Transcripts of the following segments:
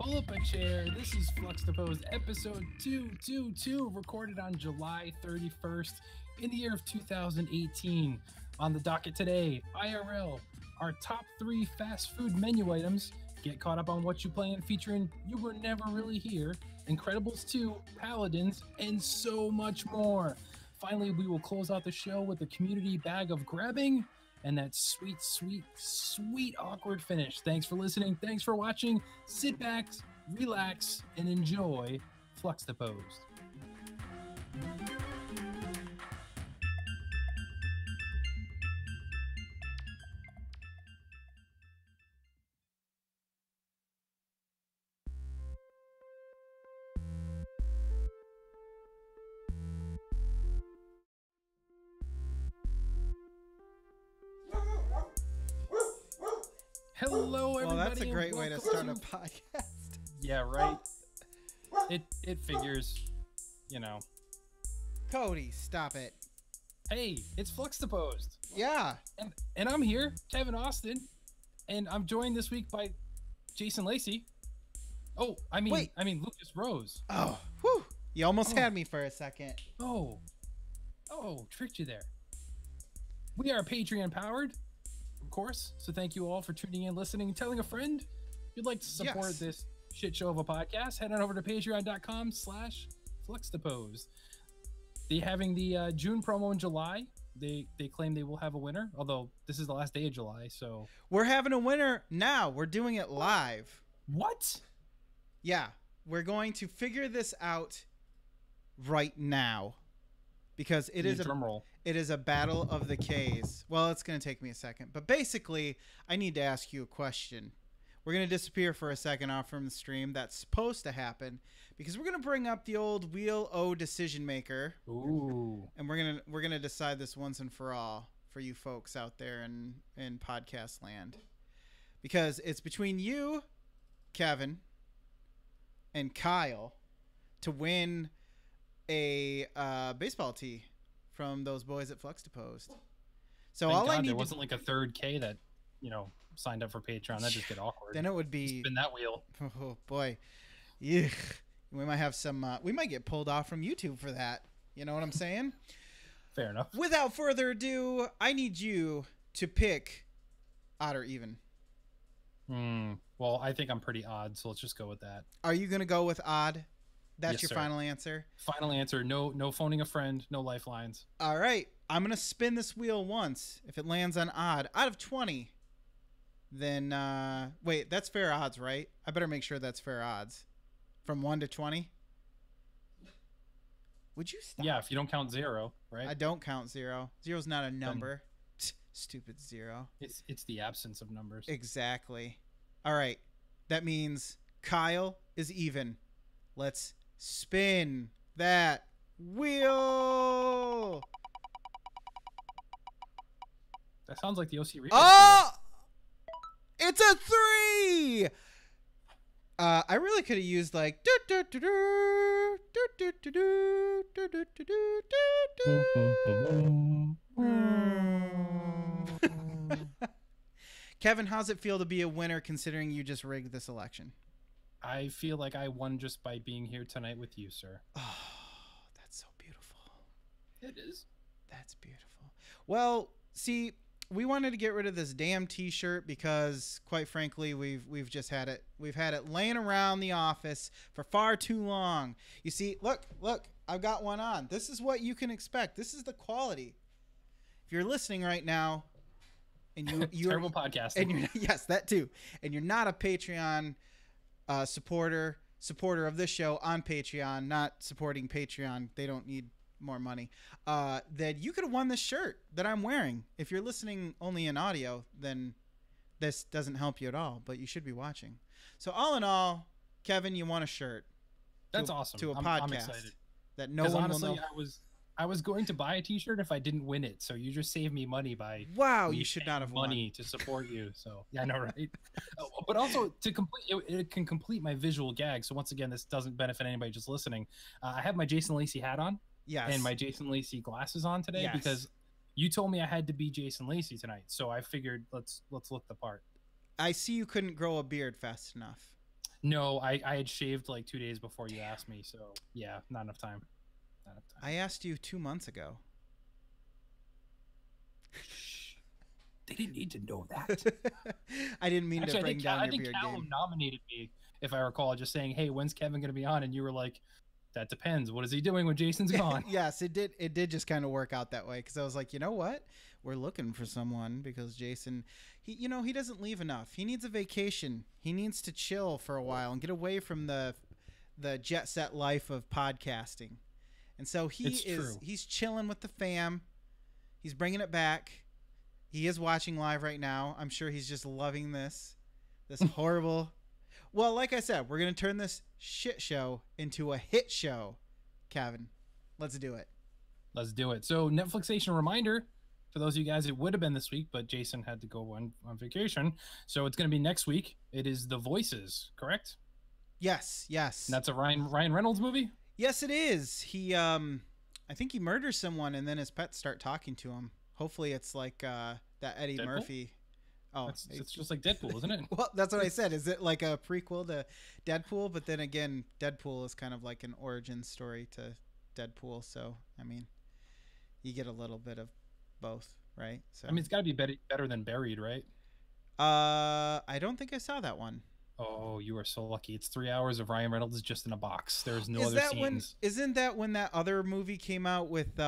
Pull up a chair. This is Fluxtaposed episode 222, recorded on July 31st in the year of 2018. On the docket today, IRL, our top 3 fast food menu items. Get caught up on what you playing, featuring You Were Never Really Here, Incredibles 2, Paladins, and so much more. Finally, we will close out the show with a community bag of grabbing and that sweet, sweet, sweet awkward finish. Thanks for listening. Thanks for watching. Sit back, relax, and enjoy Fluxtaposed. Hello, everybody. Well, that's a great way to start a podcast. Yeah, right. It figures, you know. Cody, stop it. Hey, it's Fluxtaposed. Yeah. And I'm here, Kevin Austin, and I'm joined this week by Jason Lacey. Oh, I mean Lucas Rose. Oh, whew. You almost had me for a second. Oh, tricked you there. We are Patreon powered, of course. So thank you all for tuning in, listening, and telling a friend. If you'd like to support this shit show of a podcast, head on over to patreon.com/Fluxtaposed. They're having the June promo in July. They claim they will have a winner, although this is the last day of July, so We're having a winner now. We're doing it live. what? Yeah. We're going to figure this out right now. Because it is drum roll. It is a battle of the K's. Well, it's going to take me a second. But basically, I need to ask you a question. We're going to disappear for a second off from the stream. That's supposed to happen because we're going to bring up the old Wheel O decision maker. Ooh. And we're going to decide this once and for all for you folks out there in podcast land. Because it's between you, Kevin, and Kyle to win a baseball tee from those boys at Fluxtaposed. So Thank all God I need there wasn't like a third K that, signed up for Patreon. That'd just get awkward. then it would be Spin that wheel. oh boy, yeah. We might have some. We might get pulled off from YouTube for that. You know what I'm saying? Fair enough. Without further ado, I need you to pick odd or even. Well, I think I'm pretty odd, so let's just go with that. Are you gonna go with odd? That's Yes, your sir. final answer. Final answer. No phoning a friend. No lifelines. All right. I'm gonna spin this wheel once. If it lands on odd, out of 20, then wait, that's fair odds, right? I better make sure that's fair odds. From 1 to 20. Would you stop? Yeah, if you don't count 0, right? I don't count 0. 0's not a number. Stupid 0. It's the absence of numbers. Exactly. All right. That means Kyle is even. Let's spin that wheel. That sounds like the OC Rico. Oh! It's a 3! I really could have used like Kevin, how's it feel to be a winner considering you just rigged this election? I feel like I won just by being here tonight with you, sir. Oh, that's so beautiful. It is. That's beautiful. Well, see, we wanted to get rid of this damn t-shirt because quite frankly, we've just had it. We've had it laying around the office for far too long. You see, look, I've got one on. This is what you can expect. This is the quality. If you're listening right now and you're terrible podcasting. and yes, that too. And you're not a Patreon supporter of this show on Patreon, not supporting Patreon. They don't need more money. Then you could have won this shirt that I'm wearing. If you're listening only in audio, then this doesn't help you at all, but you should be watching. So all in all, Kevin, you won a shirt. That's awesome. To a I'm podcast excited. that no one honestly, will know. I was going to buy a t-shirt if I didn't win it. So you just saved me money by Wow, me you should paying not have won. money to support you. So yeah, I know, right? But also to complete it can complete my visual gag. So once again, this doesn't benefit anybody just listening. I have my Jason Lacey hat on. Yes. And my Jason Lacey glasses on today Yes. because you told me I had to be Jason Lacey tonight. So I figured let's look the part. I see you couldn't grow a beard fast enough. No, I had shaved like 2 days before you asked me, so yeah, not enough time. Not enough time. I asked you 2 months ago. Shh. They didn't need to know that. I didn't mean Actually, to bring down your beard Callum game. nominated me, if I recall, just saying, "Hey, when's Kevin going to be on?" And you were like, "That depends. What is he doing when Jason's gone?" Yes, it did. It did just kind of work out that way because I was like, you know what? We're looking for someone because Jason, he doesn't leave enough. He needs a vacation. He needs to chill for a while and get away from the jet set life of podcasting. And so he's chilling with the fam. He's bringing it back. He is watching live right now. I'm sure he's just loving this horrible. Well, like I said, we're going to turn this shit show into a hit show. Kevin, let's do it. Let's do it. So, Netflixation reminder for those of you guys, it would have been this week, but Jason had to go on vacation. So, it's going to be next week. It is The Voices, correct? Yes. And that's a Ryan Reynolds movie? Yes, it is. He, I think he murders someone and then his pets start talking to him. Hopefully it's like that Eddie Deadpool? Murphy. Oh, it's just like Deadpool, isn't it? Well, that's what I said. Is it like a prequel to Deadpool? But then again, Deadpool is kind of like an origin story to Deadpool. So, I mean, you get a little bit of both, right? So, I mean, it's got to be better than Buried, right? I don't think I saw that one. Oh, you are so lucky. It's 3 hours of Ryan Reynolds just in a box. There's no Is other that scenes. Isn't that when that other movie came out with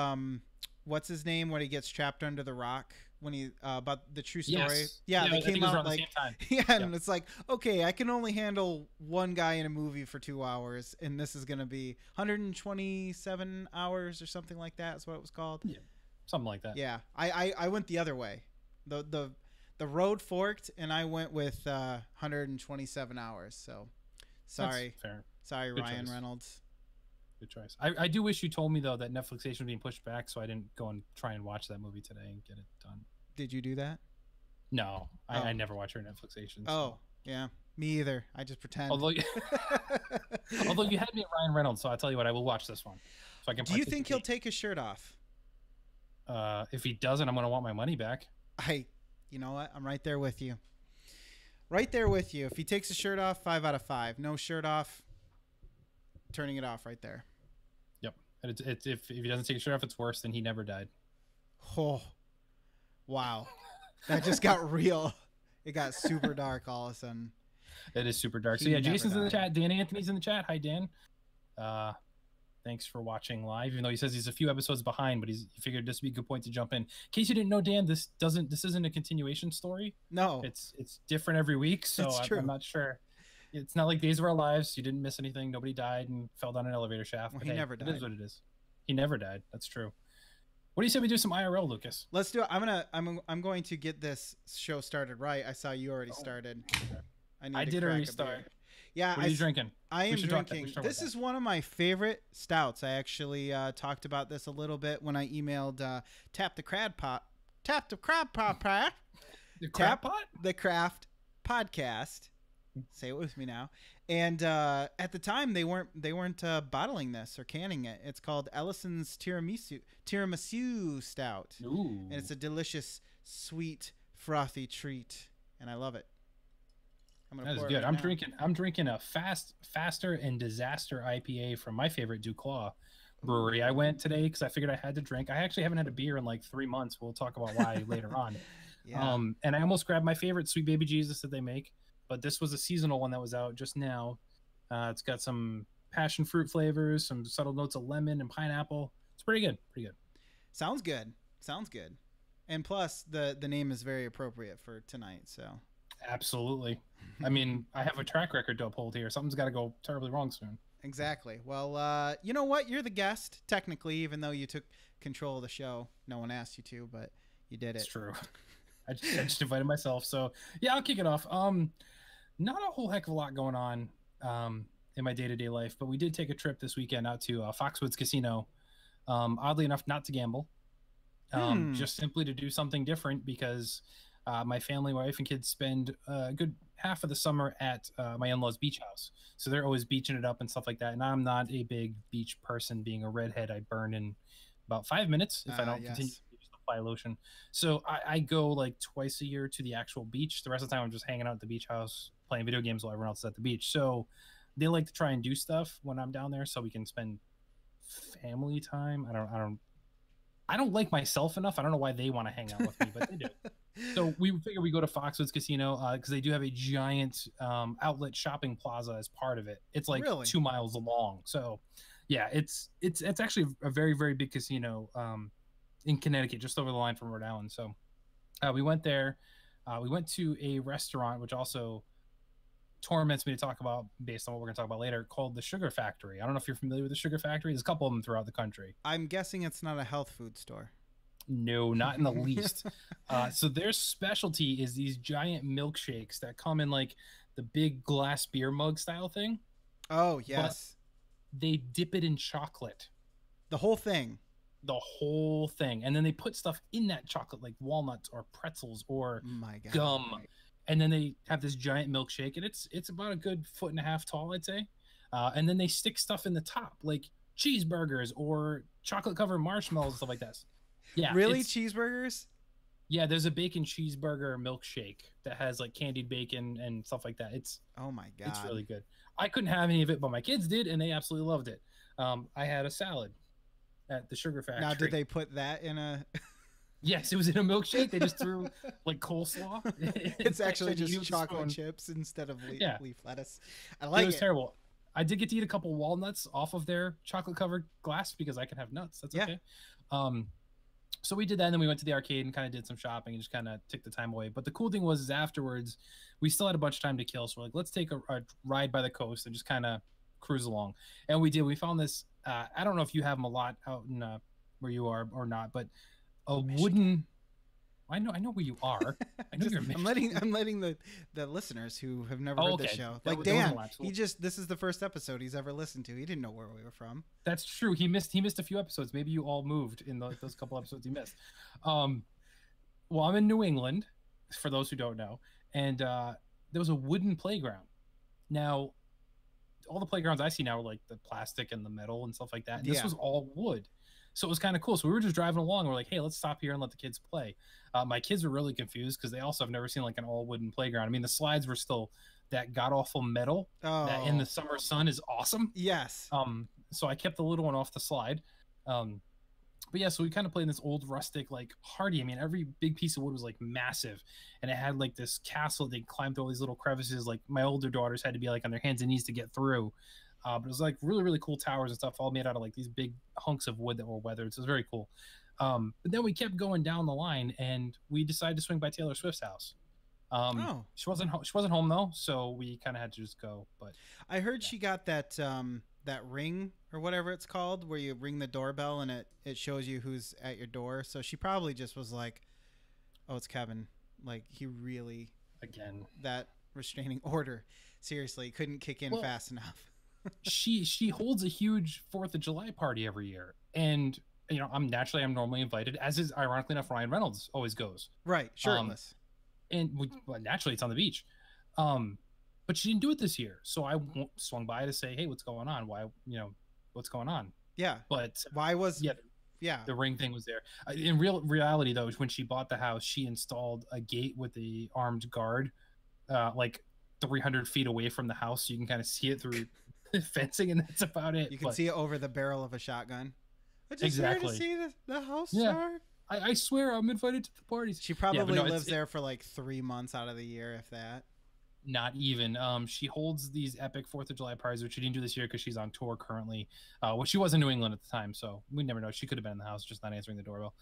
what's his name when he gets trapped under the rock when he about the true story? Yes. Yeah, they came out like the same time. yeah, and it's like, okay, I can only handle one guy in a movie for 2 hours, and this is gonna be 127 hours or something like that. Is what it was called. Yeah, something like that. Yeah, I went the other way. The road forked, and I went with 127 hours. So, sorry, That's fair. Sorry, Good Ryan choice. Reynolds. Good choice. I do wish you told me though that Netflixation was being pushed back, so I didn't go and try and watch that movie today and get it done. Did you do that? No, I never watch her Netflixation. So. Oh, yeah, me either. I just pretend. Although you had me at Ryan Reynolds, so I'll tell you what, I will watch this one. So I can. Do you think he'll take his shirt off? If he doesn't, I'm going to want my money back. You know what? I'm right there with you. Right there with you. If he takes his shirt off, 5 out of 5. No shirt off, turning it off right there. Yep. And if he doesn't take his shirt off, it's worse than he never died. Oh, wow. That just got real. It got super dark all of a sudden. It is super dark. So yeah, Jason's in the chat. Dan Anthony's in the chat. Hi, Dan. Thanks for watching live. Even though he says he's a few episodes behind, but he figured this would be a good point to jump in. In case you didn't know, Dan, this isn't a continuation story. No, it's different every week. So I'm not sure. It's not like Days of Our Lives. You didn't miss anything. Nobody died and fell down an elevator shaft. Well, but he never died. It is what it is. He never died. That's true. What do you say we do some IRL, Lucas? Let's do it. I'm going to get this show started right. I saw you already started. I did already start. Yeah. What are you drinking? I am drinking. This is one of my favorite stouts. I actually talked about this a little bit when I emailed the Craft Podcast. Say it with me now. And at the time they weren't bottling this or canning it. It's called Ellison's Tiramisu Stout. Ooh. And it's a delicious, sweet, frothy treat, and I love it. That is good. I'm drinking a faster and disaster IPA from my favorite Duclaw brewery. I went today because I figured I had to drink. I actually haven't had a beer in like 3 months. We'll talk about why later on. Yeah. And I almost grabbed my favorite Sweet Baby Jesus that they make, but this was a seasonal one that was out just now. It's got some passion fruit flavors, some subtle notes of lemon and pineapple. It's pretty good. Sounds good. And plus, the name is very appropriate for tonight. So. Absolutely. I mean, I have a track record to uphold here. Something's got to go terribly wrong soon. Exactly. Well, you know what? You're the guest, technically, even though you took control of the show. No one asked you to, but you did it. It's true. I just invited myself. So, yeah, I'll kick it off. Not a whole heck of a lot going on in my day-to-day life, but we did take a trip this weekend out to Foxwoods Casino. Oddly enough, not to gamble. Just simply to do something different because my family, my wife and kids spend a good half of the summer at my in-laws' beach house. So they're always beaching it up and stuff like that. And I'm not a big beach person. Being a redhead, I burn in about 5 minutes if I don't continue to use the fly lotion. So I go like twice a year to the actual beach. The rest of the time I'm just hanging out at the beach house, playing video games while everyone else is at the beach. So they like to try and do stuff when I'm down there so we can spend family time. I don't like myself enough. I don't know why they want to hang out with me, but they do. So we figure we go to Foxwoods Casino because they do have a giant outlet shopping plaza as part of it. It's like Really? 2 miles long. So yeah, it's actually a very, very big casino in Connecticut, just over the line from Rhode Island. So we went there. We went to a restaurant, which also torments me to talk about based on what we're going to talk about later, called the Sugar Factory. I don't know if you're familiar with the Sugar Factory. There's a couple of them throughout the country. I'm guessing it's not a health food store. No, not in the least. So their specialty is these giant milkshakes that come in like the big glass beer mug style thing. Oh, yes. They dip it in chocolate. The whole thing. The whole thing. And then they put stuff in that chocolate like walnuts or pretzels or gum. And then they have this giant milkshake, and it's about a good 1.5 feet tall, I'd say. And then they stick stuff in the top, like cheeseburgers or chocolate covered marshmallows and stuff like that. Yeah, really, cheeseburgers? Yeah, there's a bacon cheeseburger milkshake that has like candied bacon and stuff like that. Oh my god, it's really good. I couldn't have any of it, but my kids did, and they absolutely loved it. I had a salad at the Sugar Factory. Now, did they put that in a? Yes, it was in a milkshake. They just threw like coleslaw. It's actually just chocolate chips instead of leaf lettuce. I like it. It was terrible. I did get to eat a couple walnuts off of their chocolate covered glass because I can have nuts. That's okay. So we did that, and then we went to the arcade and kind of did some shopping and just kind of took the time away. But the cool thing was is afterwards, we still had a bunch of time to kill. So we're like, let's take a ride by the coast and just kind of cruise along. And we did. We found this. I don't know if you have them a lot out in where you are or not, but a wooden. I know where you are. I know you're. I'm letting the listeners who have never heard the show, like Dan, this is the first episode he's ever listened to. He didn't know where we were from. That's true. He missed a few episodes. Maybe you all moved in those couple episodes he missed. Well, I'm in New England, for those who don't know, and there was a wooden playground. Now, all the playgrounds I see now are like the plastic and the metal and stuff like that. And this was all wood. So it was kind of cool. So we were just driving along. We're like, hey, let's stop here and let the kids play. My kids were really confused because they also have never seen like an all wooden playground. I mean, the slides were still that god awful metal that in the summer sun is awesome. Yes. So I kept the little one off the slide. But yeah, so we kind of played in this old rustic like hardy. I mean, every big piece of wood was like massive, and it had like this castle. They climbed through all these little crevices. Like my older daughters had to be like on their hands and knees to get through. But it was like really, really cool towers and stuff, all made out of like these big hunks of wood that were weathered. So it was very cool. But then we kept going down the line, and we decided to swing by Taylor Swift's house. She wasn't home though, so we kind of had to just go. But I heard she got that ring or whatever it's called, where you ring the doorbell and it shows you who's at your door. So she probably just was like, "Oh, it's Kevin." Like he really that restraining order seriously couldn't kick in fast enough. she holds a huge 4th of July party every year, and you know I'm normally invited, as is ironically enough Ryan Reynolds always goes, right, shirtless, and naturally it's on the beach, but she didn't do it this year, so I swung by to say, hey, what's going on? What's going on? Yeah, but why was the ring thing was there. In reality though, when she bought the house, she installed a gate with the armed guard like 300 feet away from the house, so you can kind of see it through fencing, and that's about it. You can see it over the barrel of a shotgun. I just here to see the house start. I swear I'm invited to the parties. She probably lives there for like 3 months out of the year, if that. Not even. She holds these epic 4th of July parties, which she didn't do this year because she's on tour currently. Well, she was in New England at the time, so we never know. She could have been in the house, just not answering the doorbell.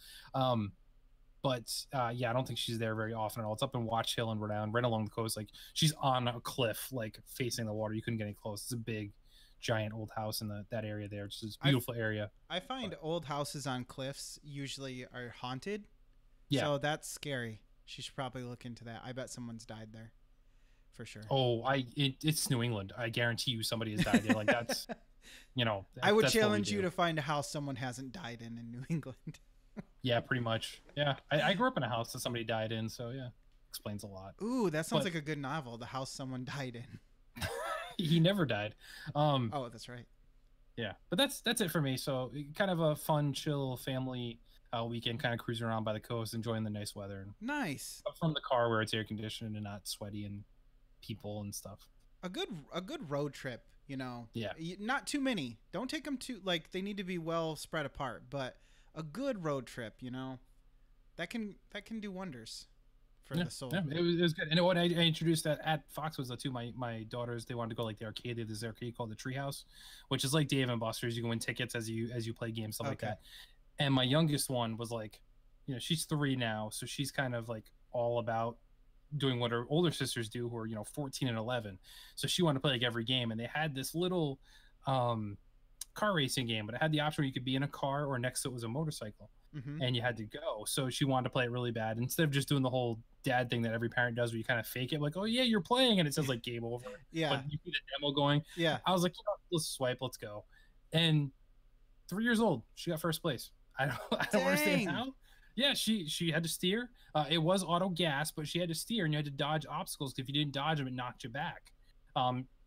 But I don't think she's there very often at all. It's up in Watch Hill and Rhode Island, right along the coast. Like she's on a cliff, like facing the water. You couldn't get any close. It's a big, giant old house in that area there. It's just a beautiful area. I find old houses on cliffs usually are haunted. Yeah. So that's scary. She should probably look into that. I bet someone's died there. For sure. Oh, it's New England. I guarantee you somebody has died there. Like that's, I would challenge you to find a house someone hasn't died in New England. Yeah, pretty much. Yeah, I grew up in a house that somebody died in, so yeah, explains a lot. Ooh, that sounds like a good novel. The house someone died in. He never died. Oh, that's right. Yeah, but that's it for me. So kind of a fun, chill family weekend, kind of cruising around by the coast, enjoying the nice weather. Nice. From the car where it's air conditioned and not sweaty and people and stuff. A good road trip, you know. Yeah. Not too many. Don't take them too, like, they need to be well spread apart, but a good road trip, you know, that can do wonders for the soul. Yeah, it was good. And what I introduced that at Foxwoods though too, my daughters, they wanted to go like the arcade. There's this arcade called the Treehouse, which is like Dave and Buster's. You can win tickets as you play games, stuff like that. And my youngest one was like, you know, she's 3 now, so she's kind of like all about doing what her older sisters do, who are, you know, 14 and 11. So she wanted to play like every game, and they had this little car racing game, but it had the option where you could be in a car or next to it was a motorcycle. And you had to go. So she wanted to play it really bad. Instead of just doing the whole dad thing that every parent does where you kind of fake it, like, oh yeah, you're playing, and it says like game over. Yeah. But you see the demo going. Yeah. I was like, you know, let's swipe, let's go. And 3 years old, she got first place. I don't understand how. Yeah, she had to steer. It was auto gas, but she had to steer, and you had to dodge obstacles. If you didn't dodge them, it knocked you back.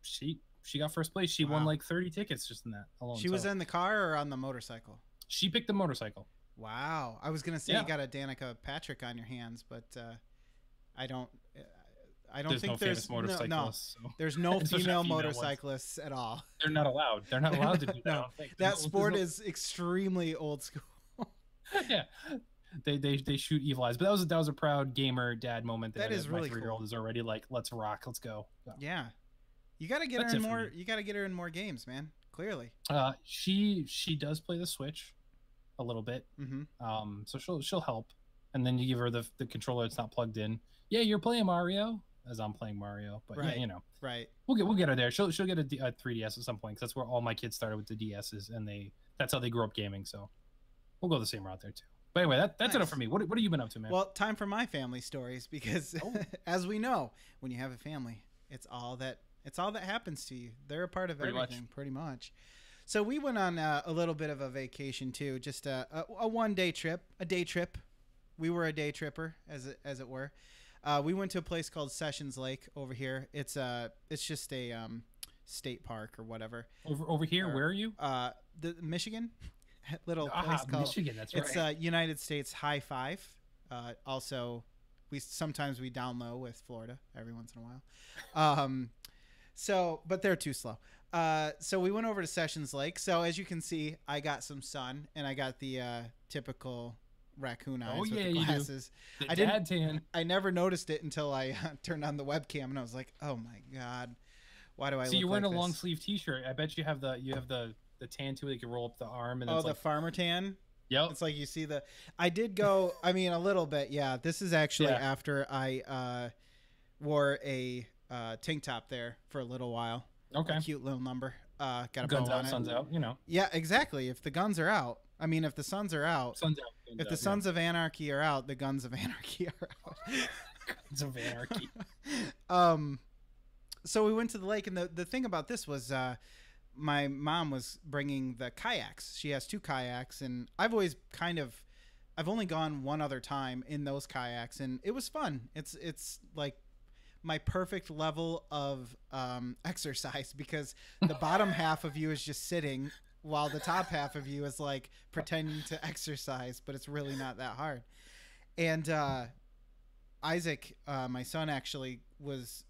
She got first place. She won like 30 tickets just in that alone. She was in the car or on the motorcycle? She picked the motorcycle. Wow. I was going to say you got a Danica Patrick on your hands, but I don't think there's there's no female motorcyclists at all. They're not allowed. They're not allowed to do that. No, that sport is extremely old school. Yeah. They shoot evil eyes. But that was a proud gamer dad moment. That is really my 3-year-old cool. is already like, let's rock, let's go. So. Yeah. You got to get her in more. You got to get her in more games, man. Clearly. She does play the Switch a little bit. So she'll help, and then you give her the controller that's not plugged in. Yeah, you're playing Mario as I'm playing Mario, but yeah, you know, right. We'll get her there. She'll get a 3DS at some point, because that's where all my kids started with the DSs, and that's how they grew up gaming. So we'll go the same route there too. But anyway, that's enough for me. What have you been up to, man? Well, time for my family stories, because as we know, when you have a family, it's all that happens to you. They're a part of everything, pretty much. So we went on a little bit of a vacation too, just a 1-day trip, a day trip. We were a day tripper, as it were. We went to a place called Sessions Lake over here. It's just a state park or whatever. Over here, where are you? The Michigan. Little place called Michigan. That's right. It's United States High Five. Also, sometimes we down low with Florida every once in a while. But they're too slow. So we went over to Sessions Lake. So as you can see, I got some sun, and I got the typical raccoon eyes with the glasses. You do. Dad tan. I never noticed it until I turned on the webcam, and I was like, oh my god, why do I? So you're wearing a long sleeve T-shirt. I bet you have the tan too. That you can roll up the arm. And the farmer tan. Yep. It's like you see I did go. I mean, a little bit. Yeah. This is actually after I wore a tank top there for a little while. Okay. A cute little number. Got a guns bow out, on it. suns out. You know. Yeah, exactly. If the guns are out, I mean, if the suns are out, if the Sons of Anarchy are out, the Guns of Anarchy are out. Guns of Anarchy. So we went to the lake, and the thing about this was, my mom was bringing the kayaks. She has 2 kayaks, and I've only gone one other time in those kayaks, and it was fun. It's like my perfect level of exercise, because the bottom half of you is just sitting while the top half of you is like pretending to exercise, but it's really not that hard. And Isaac, my son, actually was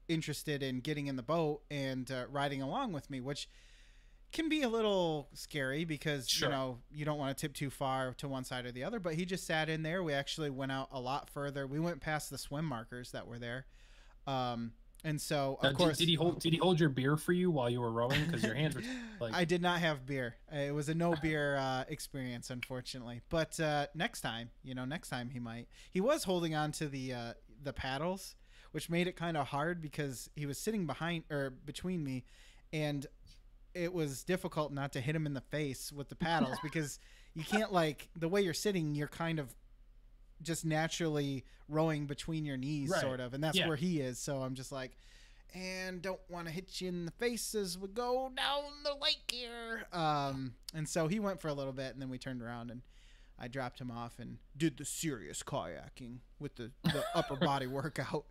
interested in getting in the boat and riding along with me, which can be a little scary because you know, you don't want to tip too far to one side or the other. But he just sat in there. We actually went out a lot further. We went past the swim markers that were there. And so, of course, did he hold your beer for you while you were rowing? Because your hands were like. I did not have beer. It was a no beer experience, unfortunately. But next time he might. He was holding on to the paddles, which made it kind of hard because he was sitting between me, and it was difficult not to hit him in the face with the paddles because you can't, like, the way you're sitting, you're kind of just naturally rowing between your knees, sort of, and that's where he is. So I'm just like, and don't want to hit you in the face as we go down the lake here. And so he went for a little bit, and then we turned around and I dropped him off and did the serious kayaking with the upper body workout.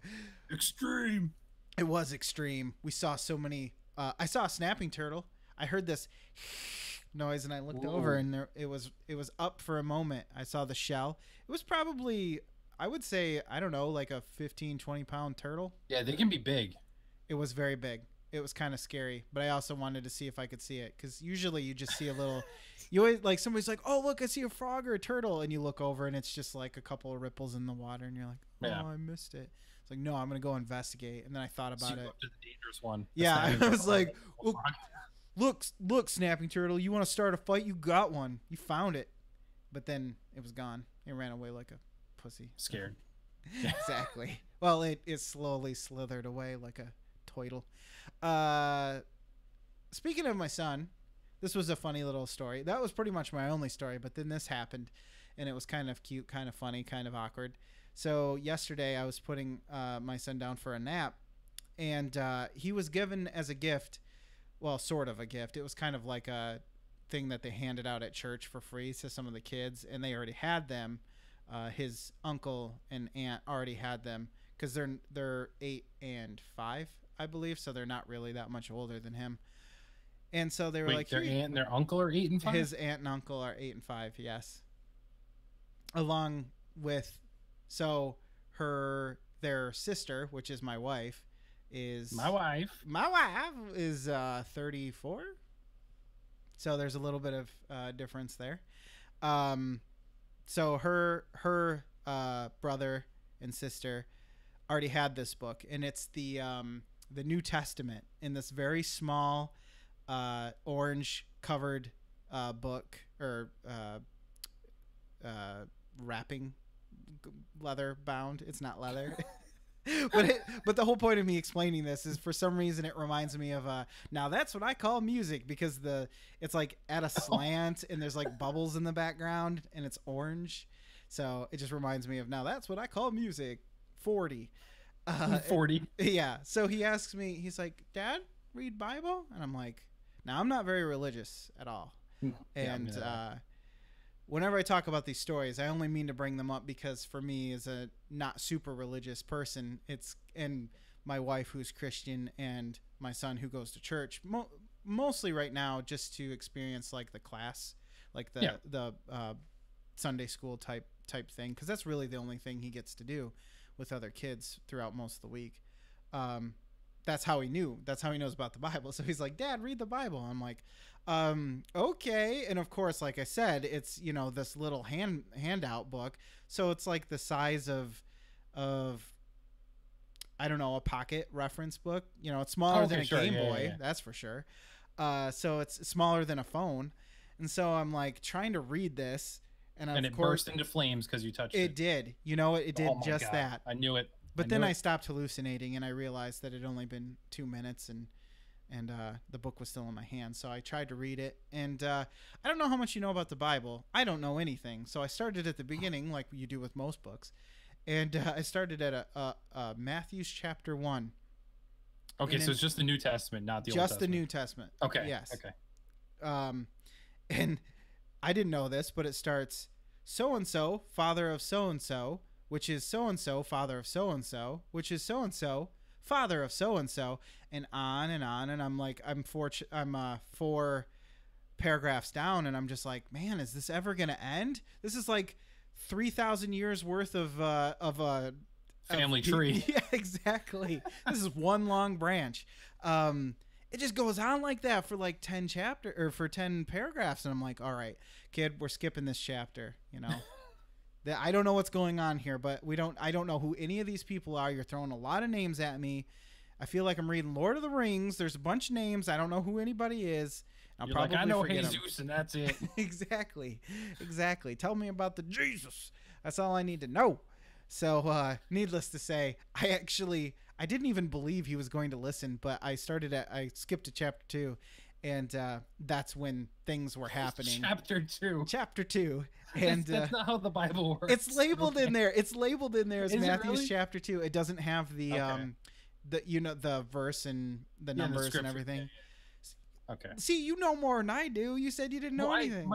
Extreme. It was extreme. We saw so many. I saw a snapping turtle. I heard this noise, and I looked over, and it was up for a moment. I saw the shell. It was probably, I would say, I don't know, like a 15, 20 pound turtle. Yeah, they can be big. It was very big. It was kind of scary, but I also wanted to see if I could see it, because usually you just see a little. You always like somebody's like, "Oh, look, I see a frog or a turtle," and you look over and it's just like a couple of ripples in the water, and you're like, "Oh, yeah. I missed it." It's like, no, I'm gonna go investigate, and then I thought about it. Up to the dangerous one. Yeah, I was like, look, snapping turtle, you want to start a fight? You got one. You found it, but then it was gone. It ran away like a pussy. Scared. Exactly. Well, it slowly slithered away like a turtle. Speaking of my son, this was a funny little story. That was pretty much my only story, but then this happened, and it was kind of cute, kind of funny, kind of awkward. So yesterday I was putting my son down for a nap, and he was given as a gift, well, sort of a gift. It was kind of like a thing that they handed out at church for free to some of the kids, and they already had them. His uncle and aunt already had them, because they're 8 and 5, I believe, so they're not really that much older than him. And so they were like, their aunt and their uncle are 8 and 5? His aunt and uncle are 8 and 5, yes. Along with, so their sister, which is my wife, is... My wife is 34. So there's a little bit of difference there. So her brother and sister already had this book, and it's the New Testament in this very small orange covered book, or wrapping, leather bound. It's not leather. But the whole point of me explaining this is, for some reason it reminds me of now that's what I call music, because it's like at a slant and there's like bubbles in the background and it's orange, so it just reminds me of, now that's what I call music. 40. 40. Yeah. So he asks me, he's like, "Dad, read Bible?" And I'm like, now I'm not very religious at all. And whenever I talk about these stories, I only mean to bring them up because for me, as a not super religious person, and my wife who's Christian and my son who goes to church, mostly right now, just to experience like the class, like the Sunday school type thing, because that's really the only thing he gets to do with other kids throughout most of the week. That's how he knows about the Bible. So he's like, "Dad, read the Bible." I'm like, okay. And of course, like I said, it's, this little handout book. So it's like the size of, I don't know, a pocket reference book. It's smaller than a Game Boy. Yeah. That's for sure. So it's smaller than a phone. And so I'm like trying to read this. And it burst into flames because you touched it. It did. It did just that. I knew it. But then I stopped hallucinating, and I realized that it had only been 2 minutes, and the book was still in my hand. So I tried to read it, and I don't know how much you know about the Bible. I don't know anything. So I started at the beginning, like you do with most books, and I started at Matthew's chapter 1. Okay, so it's just the New Testament, not the Old Testament. Just the New Testament. Okay. Yes. Okay. And I didn't know this, but it starts, "So-and-so, father of so-and-so, which is so-and-so, father of so-and-so, which is so-and-so, father of so-and-so," and on and on. And I'm like, I'm 4 paragraphs down, and I'm just like, man, is this ever going to end? This is like 3,000 years worth of a family tree. Yeah, exactly. This is one long branch. It just goes on like that for like 10 paragraphs. And I'm like, all right, kid, we're skipping this chapter, I don't know what's going on here, but I don't know who any of these people are. You're throwing a lot of names at me. I feel like I'm reading Lord of the Rings. There's a bunch of names. I don't know who anybody is. You're probably like, I know Jesus, and that's it. Exactly. Tell me about the Jesus. That's all I need to know. So, needless to say, I didn't even believe he was going to listen, but I skipped to chapter 2, and that's when things were happening. Chapter 2. And that's not how the Bible works. It's labeled in there. It's labeled in there as Matthew's chapter 2. It doesn't have the the verse and the numbers and everything. Okay. See, you know more than I do. You said you didn't know anything.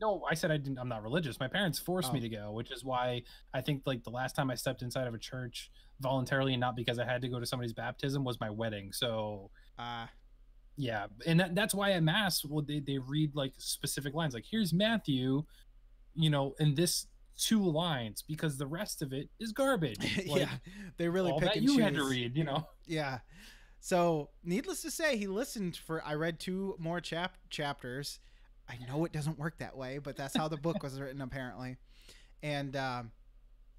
No, I said I didn't. I'm not religious. My parents forced me to go, which is why I think like the last time I stepped inside of a church voluntarily and not because I had to go to somebody's baptism was my wedding. So, yeah, and that's why at Mass, they read like specific lines, like here's Matthew, in this 2 lines, because the rest of it is garbage. Like, yeah, they really all pick that and you choose. had to read, Yeah. So, needless to say, he listened for. I read 2 more chapters. I know it doesn't work that way, but that's how the book was written, apparently. And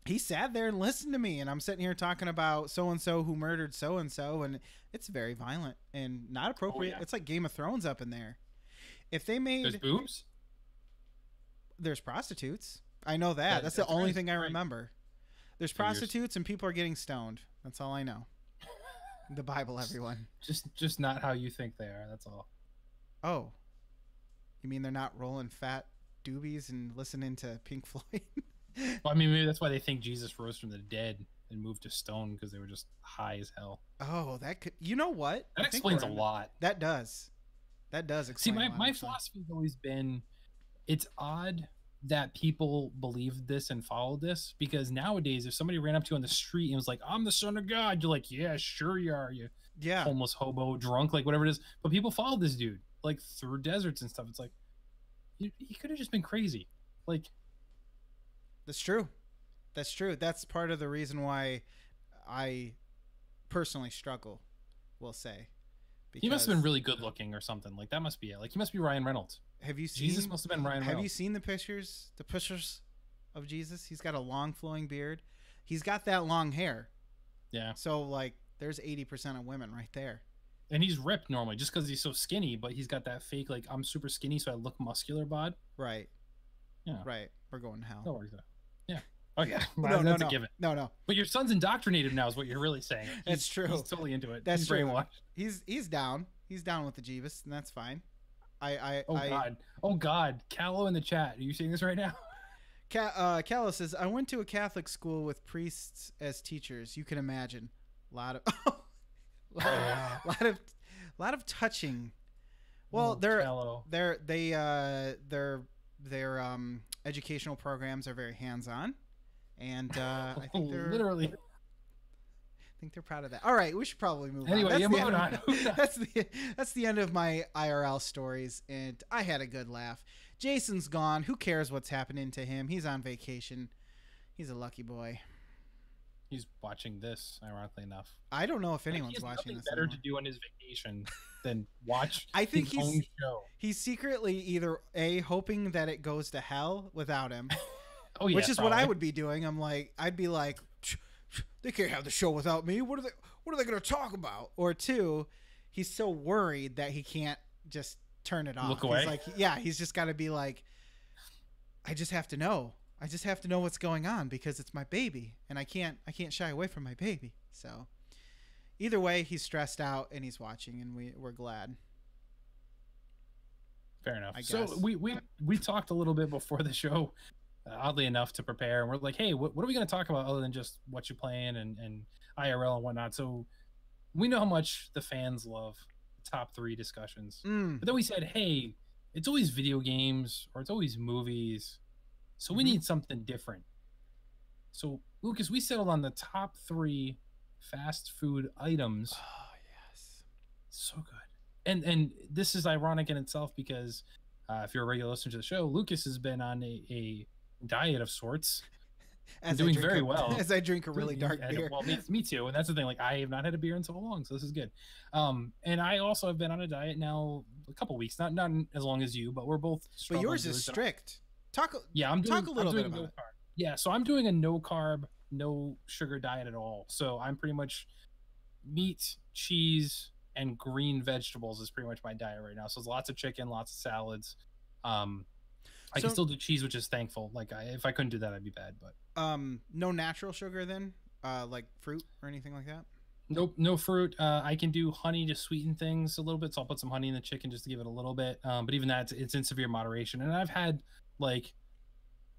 he sat there and listened to me, and I'm sitting here talking about so and so who murdered so and so, and it's very violent and not appropriate. Oh, yeah. It's like Game of Thrones up in there. If they made there's boobs, there's prostitutes. I know that. That's the only thing I remember. There's prostitutes and people are getting stoned. That's all I know. The Bible, everyone. Just not how you think they are. That's all. Oh, you mean they're not rolling fat doobies and listening to Pink Floyd? Well, I mean, maybe that's why they think Jesus rose from the dead and moved to stone, because they were just high as hell. Oh, that could. You know what? That explains a lot. That does. That does explain. See, a lot, my philosophy has always been, it's odd that people believe this and follow this, because nowadays, if somebody ran up to you on the street and was like, "I'm the son of God," you're like, "Yeah, sure you are, you homeless hobo, drunk, like whatever it is." But people follow this dude like through deserts and stuff. It's like he could have just been crazy, like. That's true. That's true. That's part of the reason why I personally struggle, we'll say. Because he must have been really good looking or something. Like, that must be it. Like, he must be Ryan Reynolds. Have you seen Jesus must have been Ryan Reynolds. Have you seen the pictures of Jesus? He's got a long flowing beard. He's got that long hair. Yeah. So like there's 80% of women right there. And he's ripped normally just because he's so skinny, but he's got that fake, like, I'm super skinny so I look muscular bod. Right. Yeah. Right. We're going to hell. No worries. Yeah. Oh yeah. That's a given. No. But your son's indoctrinated now is what you're really saying. That's true. He's totally into it. That's he's true. Brainwashed. He's down. He's down with the Jeebus, and that's fine. Oh God. Callow in the chat. Are you seeing this right now? Callow says, I went to a Catholic school with priests as teachers. You can imagine. A lot of touching. Well, their educational programs are very hands-on, and I think they're literally. I think they're proud of that. All right, we should probably move on. Anyway, moving on. That's the end of my IRL stories, and I had a good laugh. Jason's gone. Who cares what's happening to him? He's on vacation. He's a lucky boy. He's watching this, ironically enough. I don't know if anyone's watching this. Better to do on his vacation than watch. I think his own show. He's secretly either hoping that it goes to hell without him, oh yeah, which is probably what I would be doing. I'd be like, they can't have the show without me. What are they going to talk about? Or 2, he's so worried that he can't just turn it off. Look away. He's like, he's just got to be like, I just have to know. I just have to know what's going on because it's my baby, and I can't shy away from my baby. So either way, he's stressed out and he's watching, and we're glad. Fair enough. So we talked a little bit before the show, oddly enough, to prepare, and we're like, hey, what are we going to talk about other than just what you're playing and IRL and whatnot? So we know how much the fans love top 3 discussions, but then we said, hey, it's always video games or it's always movies. So we need something different. So, Lucas, we settled on the top 3 fast food items. Oh, yes. So good. And this is ironic in itself because if you're a regular listener to the show, Lucas has been on a diet of sorts. Doing very well. As I drink a really dark beer. Well, me too. And that's the thing. Like, I have not had a beer in so long, so this is good. And I also have been on a diet now a couple weeks. Not as long as you, but we're both struggling. But yours is strict. Talk a little bit about it. Yeah, so I'm doing a no carb, no sugar diet at all. So I'm pretty much meat, cheese, and green vegetables is pretty much my diet right now. So it's lots of chicken, lots of salads. I can still do cheese, which is thankful. Like if I couldn't do that, I'd be bad. But no natural sugar then, like fruit or anything like that. Nope, no fruit. I can do honey to sweeten things a little bit, so I'll put some honey in the chicken just to give it a little bit. But even that, it's in severe moderation. And I've had like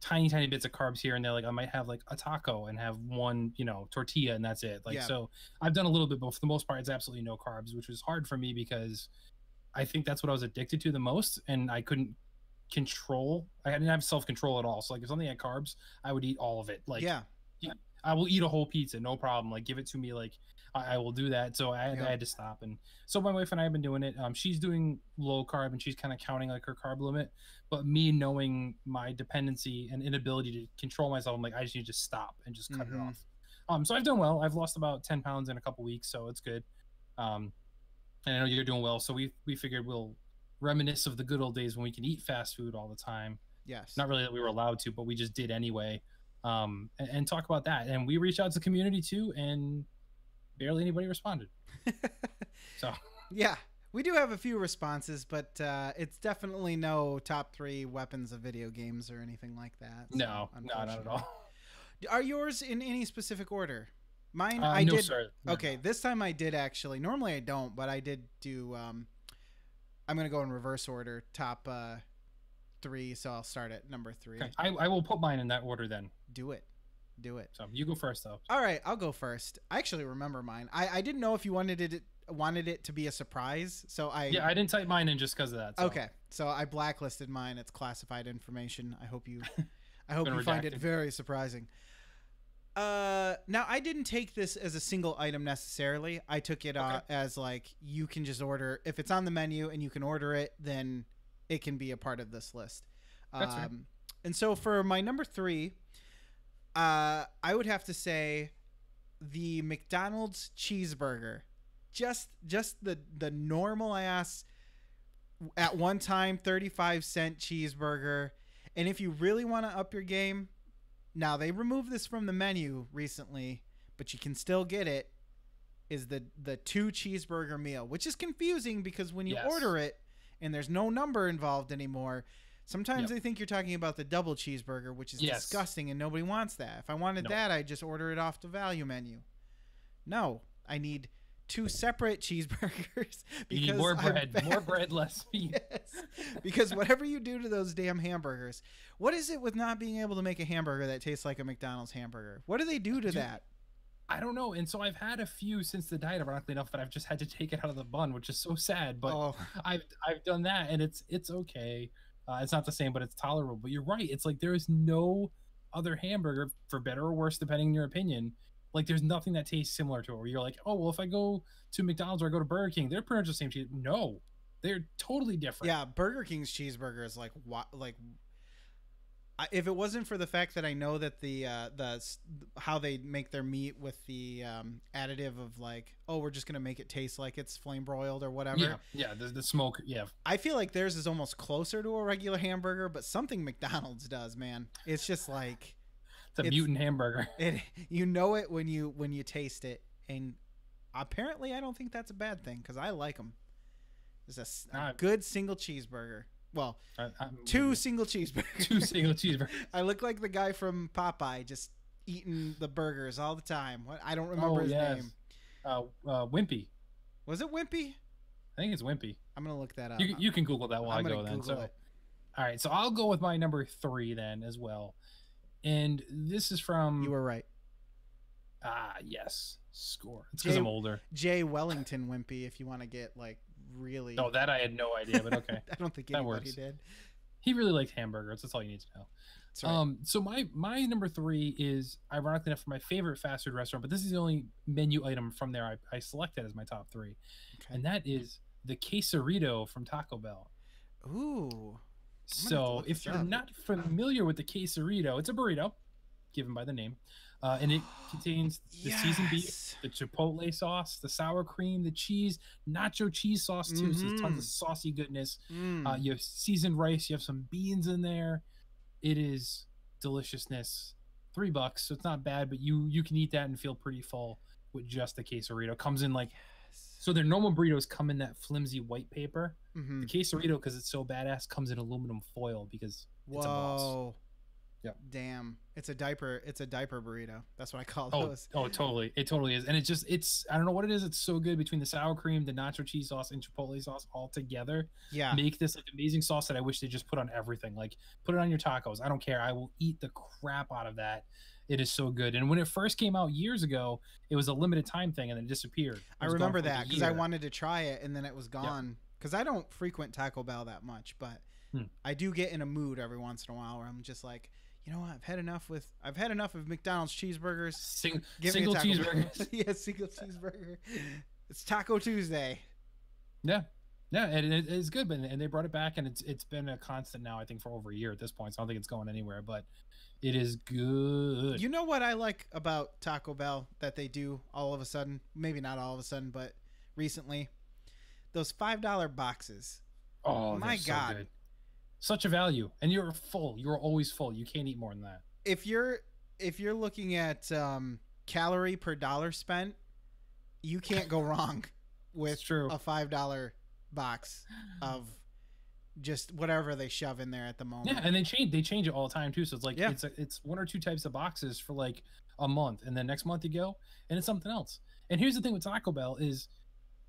tiny bits of carbs here and there. Like I might have like a taco and have one, tortilla, and that's it. So I've done a little bit, but for the most part, it's absolutely no carbs, which was hard for me because I think that's what I was addicted to the most, and I couldn't control. I didn't have self-control at all. So like if something had carbs, I would eat all of it. Like I will eat a whole pizza, no problem. Like give it to me, like I will do that. So I had to stop. And so my wife and I have been doing it. She's doing low carb and she's kind of counting like her carb limit, but me knowing my dependency and inability to control myself, I'm like, I just need to stop and just cut it off. So I've done well. I've lost about 10 pounds in a couple weeks, so it's good. And I know you're doing well, so we figured we'll reminisce of the good old days when we can eat fast food all the time. Yes. Not really that we were allowed to, but we just did anyway. And talk about that. And we reached out to the community too, and barely anybody responded. So yeah, we do have a few responses, but it's definitely no top 3 weapons of video games or anything like that. So, no, not at all. Are yours in any specific order? Mine, no, did. Sir. No. Okay, this time I did actually. Normally I don't, but I did do. I'm gonna go in reverse order. Top 3, so I'll start at number 3. Okay. I will put mine in that order then. Do it. So you go first, though. All right, I'll go first. I actually remember mine. I didn't know if you wanted it to be a surprise, so I didn't type mine in just because of that. So. Okay, so I blacklisted mine. It's classified information. I hope you find it very surprising. Now I didn't take this as a single item necessarily. I took it as like you can just order if it's on the menu and you can order it, then it can be a part of this list. That's right. And so for my number 3, I would have to say the McDonald's cheeseburger, just the normal ass at one time 35-cent cheeseburger. And if you really want to up your game. Now, they removed this from the menu recently, but you can still get it, is the 2 cheeseburger meal, which is confusing because when you order it and there's no number involved anymore, sometimes they think you're talking about the double cheeseburger, which is disgusting and nobody wants that. If I wanted that, I'd just order it off the value menu. No, I need 2 separate cheeseburgers. You need more bread, less meat. Yes, because whatever you do to those damn hamburgers, what is it with not being able to make a hamburger that tastes like a McDonald's hamburger? What do they do to that? I don't know. And so I've had a few since the diet, ironically enough, but I've just had to take it out of the bun, which is so sad. But I've done that, and it's okay. It's not the same, but it's tolerable. But you're right. It's like there is no other hamburger, for better or worse, depending on your opinion. Like there's nothing that tastes similar to it. Where you're like, oh well, if I go to McDonald's or I go to Burger King, they're pretty much the same cheese. No, they're totally different. Yeah, Burger King's cheeseburger is like what if it wasn't for the fact that I know that the how they make their meat with the additive of like, oh, we're just gonna make it taste like it's flame broiled or whatever. Yeah, the smoke. Yeah, I feel like theirs is almost closer to a regular hamburger, but something McDonald's does, man. It's just like it's a mutant hamburger. You know it when you taste it, and apparently I don't think that's a bad thing because I like them. It's a good single cheeseburger. Well, 2 single cheeseburgers. 2 single cheeseburgers. I look like the guy from Popeye just eating the burgers all the time. What? I don't remember his name. Wimpy. Was it Wimpy? I think it's Wimpy. I'm going to look that up. You can Google that while I go then. So, all right. So I'll go with my number 3 then as well. And this is from... You were right. Yes. Score. It's because I'm older. Jay Wellington Wimpy, if you want to get like really... Oh, that I had no idea, but okay. I don't think anybody did. He really liked hamburgers. That's all you need to know. Right. So my number 3 is, ironically enough, for my favorite fast food restaurant, but this is the only menu item from there I selected as my top 3. Okay. And that is the quesarito from Taco Bell. Ooh. So if you're not familiar with the quesarito, it's a burrito, given by the name, and it contains the seasoned beef, the chipotle sauce, the sour cream, the cheese, nacho cheese sauce too. So it's tons of saucy goodness. You have seasoned rice. You have some beans in there. It is deliciousness. $3, so it's not bad, but you can eat that and feel pretty full with just the quesarito. Comes in like. So their normal burritos come in that flimsy white paper. The quesarito, because it's so badass, comes in aluminum foil because it's a boss. Yeah. Damn. It's a diaper burrito. That's what I call those. Oh, totally. It totally is. And it's I don't know what it is. It's so good between the sour cream, the nacho cheese sauce, and chipotle sauce all together. Yeah. Make this like amazing sauce that I wish they just put on everything. Like put it on your tacos. I don't care. I will eat the crap out of that. It is so good. And when it first came out years ago, it was a limited time thing and then it disappeared. I remember that because I wanted to try it and then it was gone. Because I don't frequent Taco Bell that much, but I do get in a mood every once in a while where I'm just like, you know what? I've had enough of McDonald's cheeseburgers. Single cheeseburgers. Yeah, single cheeseburger. It's Taco Tuesday. Yeah. Yeah, and it's good, and they brought it back, and it's been a constant now, I think, for over a year at this point, so I don't think it's going anywhere, but it is good. You know what I like about Taco Bell that they do all of a sudden? Maybe not all of a sudden, but recently. Those $5 boxes. Oh, they're My so God. good. Such a value, and you're full. You're always full. You can't eat more than that. If you're looking at calorie per dollar spent, you can't go wrong It's with true. a $5 box of just whatever they shove in there at the moment. Yeah, and they change it all the time too. So it's like Yeah. it's one or two types of boxes for like a month, and then next month you go and it's something else. And here's the thing with Taco Bell is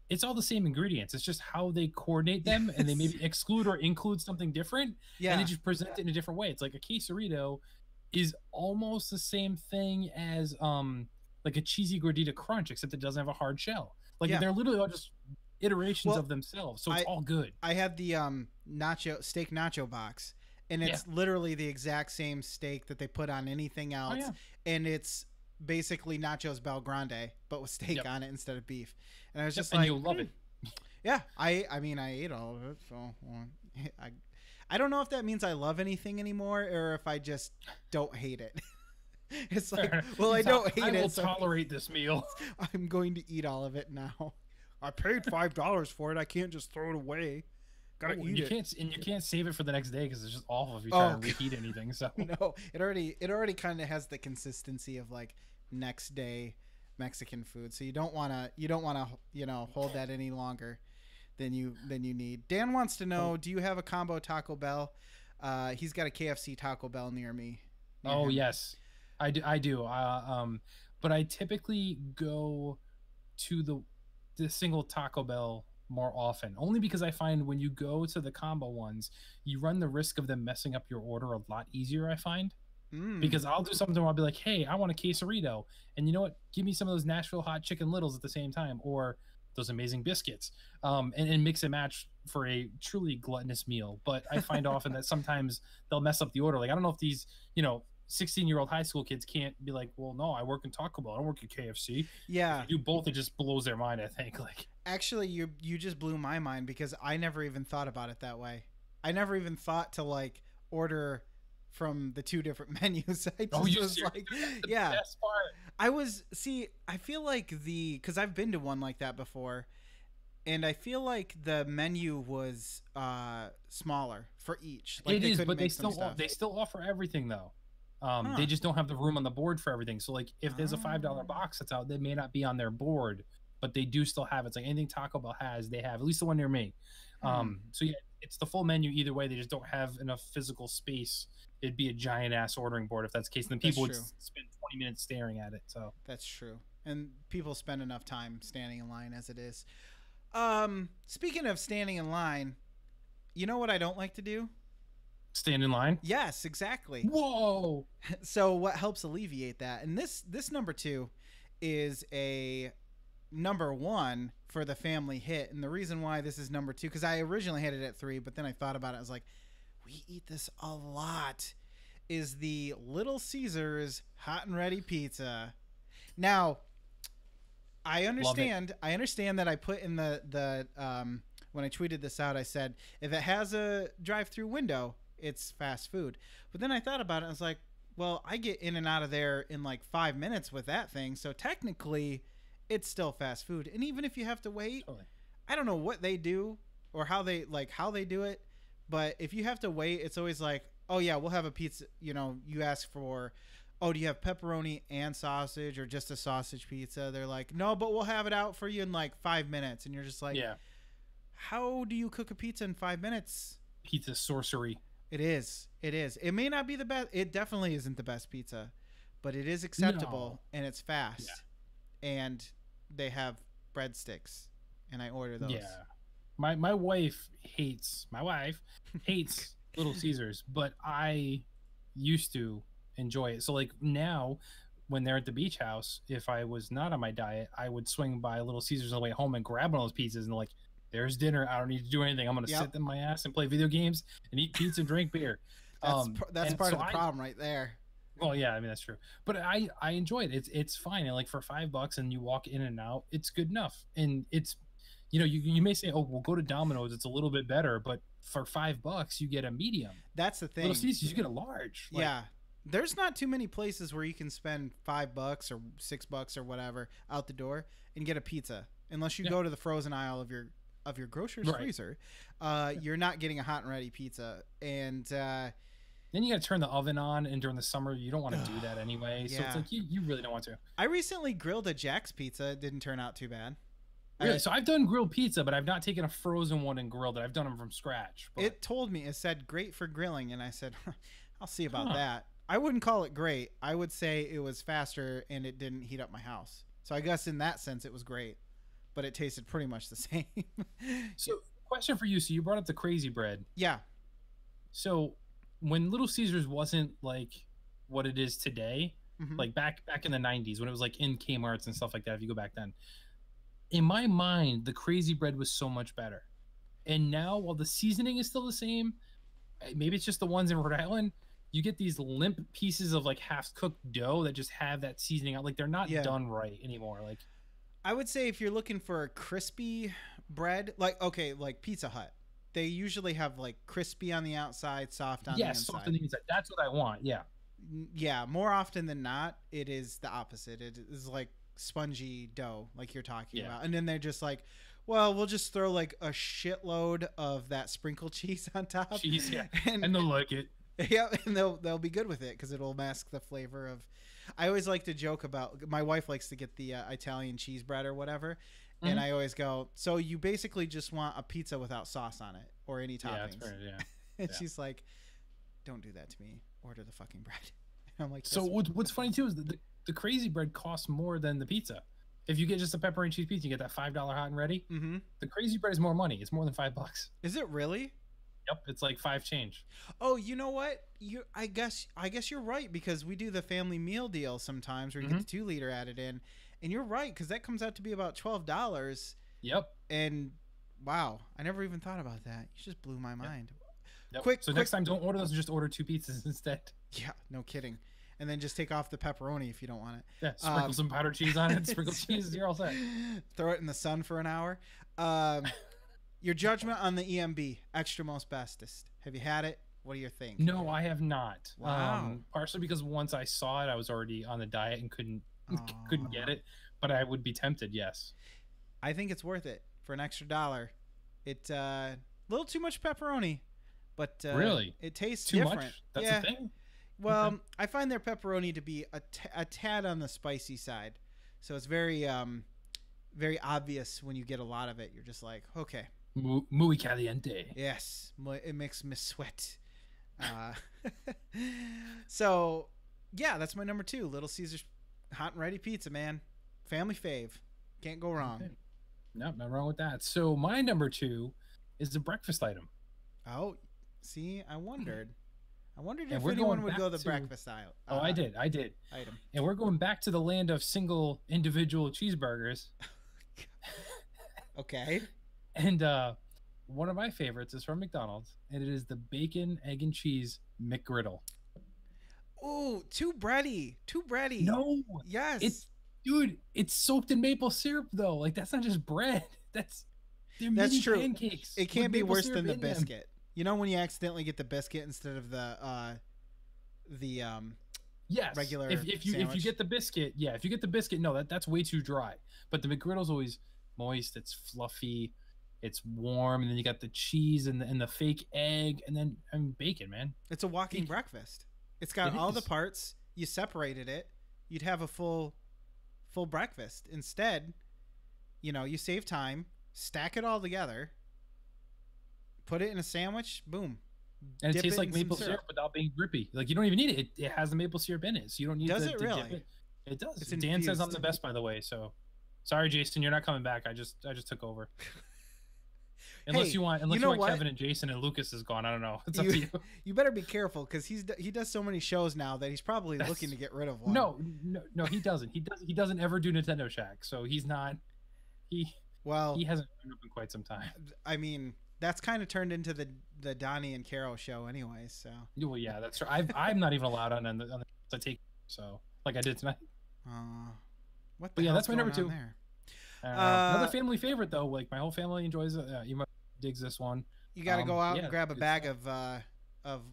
it's all the same ingredients. It's just how they coordinate them, and they Yes. maybe exclude or include something different, and they Yeah. just present it in a different way. It's like a quesarito is almost the same thing as like a cheesy gordita crunch, except it doesn't have a hard shell. Like Yeah. they're literally all just iterations Well, of themselves, so it's I all good. I had the steak nacho box, and Yeah. it's literally the exact same steak that they put on anything Oh else, yeah. and it's basically nachos Bel Grande, but with steak Yep. on it instead of beef. And I was Yep. just And like, you'll love it. yeah, I mean, I ate all of it, so I I don't know if that means I love anything anymore or if I just don't hate it. It's like, well, I don't hate I will it, so tolerate this meal. I'm going to eat all of it now. I paid $5 for it. I can't just throw it away. Gotta Oh, eat you it. can't save it for the next day because it's just awful if you try Oh, to reheat anything. So No, it already kind of has the consistency of like next day Mexican food. So you don't wanna hold that any longer than you need. Dan wants to know, do you have a combo Taco Bell? He's got a KFC Taco Bell near me. Near oh him. yes, I do. But I typically go to the single Taco Bell more often, only because I find when you go to the combo ones, you run the risk of them messing up your order a lot easier. I find. Mm. Because I'll do something where I'll be like, hey, I want a quesarito. And you know what? Give me some of those Nashville hot chicken littles at the same time, or those amazing biscuits, and mix and match for a truly gluttonous meal. But I find often that sometimes they'll mess up the order. Like, I don't know if these, 16-year-old high school kids can't be like, well, no, I work in Taco Bell. I don't work at KFC. Yeah. If you do both, it just blows their mind, I think. Like, Actually, you just blew my mind because I never even thought about it that way. I never even thought to like order from the two different menus. I just you was serious? like, That's the yeah. best part. I feel like because I've been to one like that before, and I feel like the menu was smaller for each. Like It is, couldn't but make some stuff. they still offer everything though. Huh. They just don't have the room on the board for everything. So like if there's a $5 Oh. box that's out, they may not be on their board, but they do still have it. It's like anything Taco Bell has, they have, at least the one near me. So yeah, it's the full menu either way. They just don't have enough physical space. It'd be a giant ass ordering board if that's the case. And then people would true. spend 20 minutes staring at it. So That's true. And people spend enough time standing in line as it is. Speaking of standing in line, you know what I don't like to do? stand in line. Yes, exactly. Whoa. So what helps alleviate that? And this number 2 is a number 1 for the family hit. And the reason why this is number 2, because I originally had it at 3, but then I thought about it. I was like, we eat this a lot. Is the Little Caesars hot and ready pizza. Now, I understand that I put in the when I tweeted this out, I said if it has a drive-through window, it's fast food. But then I thought about it, and I was like, well, I get in and out of there in like 5 minutes with that thing, so technically it's still fast food. And even if you have to wait, Totally. I don't know what they do or how they do it, but if you have to wait, it's always like, oh yeah, we'll have a pizza. You ask for, oh, do you have pepperoni and sausage or just a sausage pizza? They're like, no, but we'll have it out for you in like 5 minutes. And you're just like, Yeah. how do you cook a pizza in 5 minutes? Pizza sorcery. It is. It may not be the best. It definitely isn't the best pizza, but it is acceptable and it's fast. And they have breadsticks, and I order those. Yeah. My wife hates Little Caesars, but I used to enjoy it. So like now when they're at the beach house, if I was not on my diet, I would swing by Little Caesars on the way home and grab one of those pizzas and like, there's dinner. I don't need to do anything. I'm gonna sit in my ass and play video games and eat pizza and drink beer. That's part of the problem right there. Well, yeah, I mean that's true, but I enjoy it. It's fine. And like for $5 and you walk in and out, it's good enough. And it's, you may say, oh, we'll go to Domino's. It's a little bit better, but for $5 you get a medium. That's the thing. Little Caesars, you get a large. Like, yeah, there's not too many places where you can spend $5 or $6 or whatever out the door and get a pizza. unless you go to the frozen aisle of your grocer's freezer. You're not getting a hot and ready pizza, and then you got to turn the oven on, and during the summer you don't want to do that anyway. So it's like you really don't want to. I recently grilled a Jack's pizza. It didn't turn out too bad. Really? So I've done grilled pizza, but I've not taken a frozen one and grilled it. I've done them from scratch. But... It said great for grilling, and I said, I'll see about that. I wouldn't call it great. I would say it was faster and it didn't heat up my house. So I guess in that sense it was great, but it tasted pretty much the same. So question for you. So you brought up the crazy bread. Yeah. So when Little Caesars wasn't like what it is today, like back in the 90s when it was like in Kmart's and stuff like that, if you go back then, in my mind, the crazy bread was so much better. And now, while the seasoning is still the same, maybe it's just the ones in Rhode Island, you get these limp pieces of like half-cooked dough that just have that seasoning out. Like they're not done right anymore. Like, I would say if you're looking for a crispy bread, like Pizza Hut, they usually have like crispy on the outside, soft on the inside. Soft on the inside. That's what I want. Yeah. Yeah. More often than not, it is the opposite. It is like spongy dough like you're talking about, and then they're just like, well, we'll just throw like a shitload of that sprinkled cheese on top, and they'll like it, and they'll be good with it because it'll mask the flavor of. I always like to joke about, my wife likes to get the Italian cheese bread or whatever, and I always go, so you basically just want a pizza without sauce on it or any toppings. That's right, And she's like, don't do that to me, order the fucking bread. And I'm like, so what's funny too is the crazy bread costs more than the pizza. If you get just a pepperoni cheese pizza, you get that $5 hot and ready. The crazy bread is more money. It's more than $5. Is it really? Yep, it's like $5 change. Oh, you know what? I guess you're right, because we do the family meal deal sometimes where you get the 2 liter added in, and you're right, because that comes out to be about $12. Yep. And wow, I never even thought about that. You just blew my mind. Yep. Quick. Next time, don't order those. Just order 2 pizzas instead. Yeah, no kidding. And then just take off the pepperoni if you don't want it. Yeah, sprinkle some powdered cheese on it. Sprinkle cheese, you're all set. Throw it in the sun for an hour. Your judgment on the EMB, extra most bestest. Have you had it? What do you think? No, I have not. Wow. Partially because once I saw it, I was already on the diet and couldn't get it. But I would be tempted, yes. I think it's worth it for an extra $1. It's a little too much pepperoni, but really, it tastes too different. Much? That's the thing. Well, I find their pepperoni to be a tad on the spicy side, so it's very very obvious when you get a lot of it. You're just like, okay, muy caliente. Yes, it makes me sweat. So yeah, that's my number 2, Little Caesars hot and ready pizza, man. Family fave, can't go wrong. Okay. No, not wrong with that. So my number 2 is the breakfast item. Oh, see, I wondered if anyone would go the breakfast aisle. I did. Item. And we're going back to the land of single individual cheeseburgers. Okay. And one of my favorites is from McDonald's, and it is the bacon, egg, and cheese McGriddle. Oh, too bready. No. Yes. It's soaked in maple syrup though. Like that's not just bread. That's true. Pancakes. It can't be worse than the biscuit. You know when you accidentally get the biscuit instead of the yes. regular if you get the biscuit, if you get the biscuit, no, that's way too dry. But the McGriddle's always moist, it's fluffy, it's warm, and then you got the cheese and the fake egg, and then bacon, man. It's a walking breakfast. It's got all the parts. You separated it, you'd have a full breakfast. Instead, you save time, stack it all together, put it in a sandwich, boom. And it tastes like maple syrup without being drippy. Like you don't even need it. It has the maple syrup in it, so you don't need to dip it. It does. It's Dan says I'm the best, by the way. So sorry, Jason, you're not coming back. I just took over. Unless you want Kevin and Jason and Lucas is gone. I don't know. It's up to you. You better be careful because he does so many shows now that he's probably looking to get rid of one. No, he doesn't. He doesn't ever do Nintendo Shack. So he's not. He hasn't been up in quite some time. I mean, that's kind of turned into the Donnie and Carol show, anyways. So. Well, yeah, that's right. I'm not even allowed on the take. So like I did tonight. What? The that's my number 2. There? Another family favorite though. Like my whole family enjoys it. You digs this one. You got to go out and grab a bag of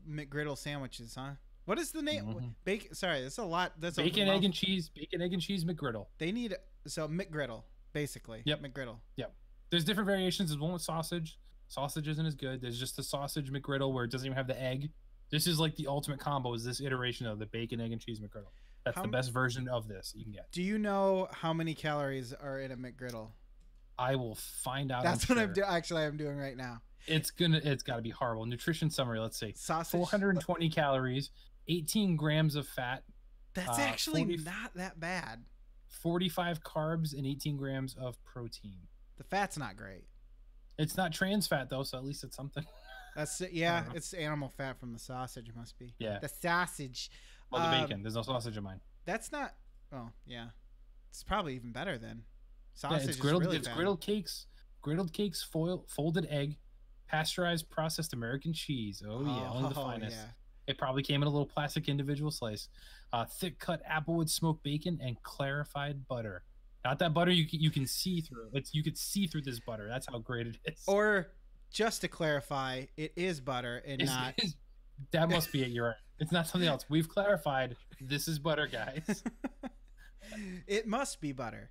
McGriddle sandwiches, huh? What is the name? Mm-hmm. Bacon. Sorry, that's a lot. That's bacon, egg, and cheese. Bacon, egg, and cheese McGriddle. They need McGriddle. basically. Yep. McGriddle. Yep. There's different variations. There's one with sausage. Sausage isn't as good. There's just the sausage McGriddle where it doesn't even have the egg. This is like the ultimate combo. Is this iteration of the bacon, egg, and cheese McGriddle? That's the best version of this you can get. Do you know how many calories are in a McGriddle? I will find out. That's what I'm doing. Actually, I'm doing right now. It's got to be horrible. Nutrition summary. Let's see. Sausage. 420 calories, 18 grams of fat. That's actually not that bad. 45 carbs and 18 grams of protein. The fat's not great. It's not trans fat though, so at least it's something. That's it's animal fat from the sausage. It must be. Yeah. The sausage. Well, the bacon. There's no sausage in mine. That's not. Oh yeah, it's probably even better then. Sausage it's grilled. Is really it's griddled cakes, folded egg, pasteurized processed American cheese. Oh yeah, only the finest. Yeah. It probably came in a little plastic individual slice. Thick cut applewood smoked bacon and clarified butter. Not that butter you can see through. You could see through this butter. That's how great it is. Or just to clarify, it is butter and not. That must be it. You're right. It's not something else. We've clarified. This is butter, guys. It must be butter.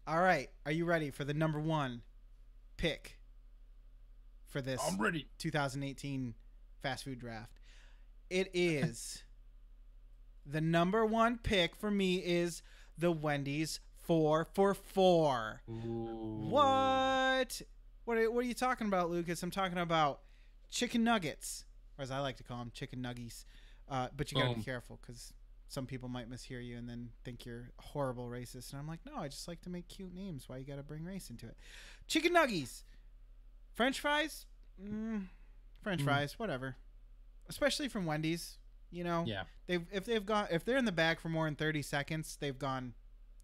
All right. Are you ready for the number one pick for this? I'm ready. 2018 fast food draft. It is the number one pick for me is the Wendy's 4 for $4. Ooh. What are you talking about, Lucas? I'm talking about chicken nuggets, or as I like to call them, chicken nuggies. But you gotta be careful because some people might mishear you and then think you're a horrible racist. And I'm like, no, I just like to make cute names. Why you gotta bring race into it? Chicken nuggies, French fries, French fries, whatever. Especially from Wendy's, you know. Yeah. If they're in the bag for more than 30 seconds, they've gone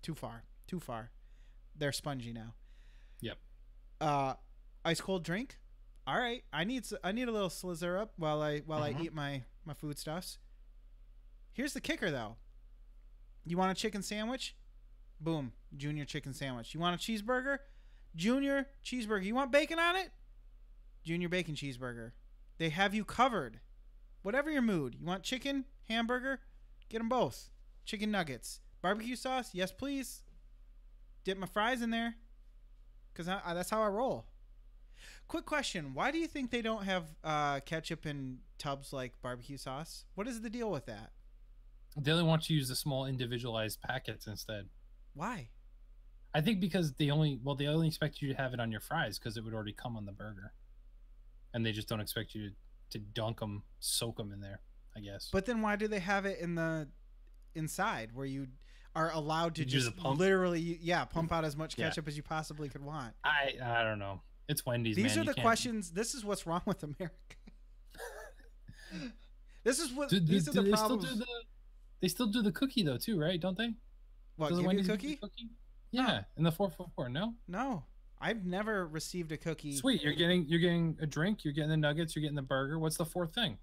too far. Too far. They're spongy now. Yep. Ice cold drink. All right. I need a little slither up while I eat my foodstuffs. Here's the kicker though. You want a chicken sandwich? Boom, junior chicken sandwich. You want a cheeseburger? Junior cheeseburger. You want bacon on it? Junior bacon cheeseburger. They have you covered. Whatever your mood. You want chicken, hamburger? Get them both. Chicken nuggets. Barbecue sauce? Yes, please. Dip my fries in there. Because that's how I roll. Quick question. Why do you think they don't have ketchup in tubs like barbecue sauce? What is the deal with that? They only want you to use the small individualized packets instead. Why? I think because they only expect you to have it on your fries because it would already come on the burger. And they just don't expect you to soak them in there, I guess. But then why do they have it in the inside where you are allowed to just literally pump out as much ketchup as you possibly could want? I don't know. It's Wendy's. These are the questions. This is what's wrong with America. These are the problems. They still do the cookie though too, right? Don't they? What, give you a cookie? Yeah, in the 444. No. I've never received a cookie. Sweet, you're getting a drink, you're getting the nuggets, you're getting the burger. What's the fourth thing?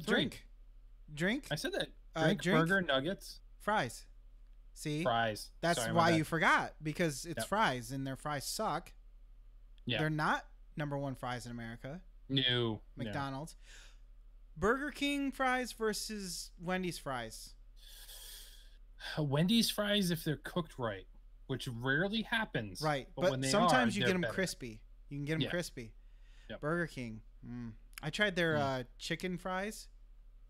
Drink. I said that. Drink, burger, nuggets, fries. See, fries. That's why you forgot, because it's fries and their fries suck. Yeah, they're not number one fries in America. No, McDonald's, Burger King fries versus Wendy's fries. Wendy's fries, if they're cooked right, which rarely happens. Right. But when sometimes you get them crispy. You can get them crispy. Yep. Burger King. I tried their chicken fries.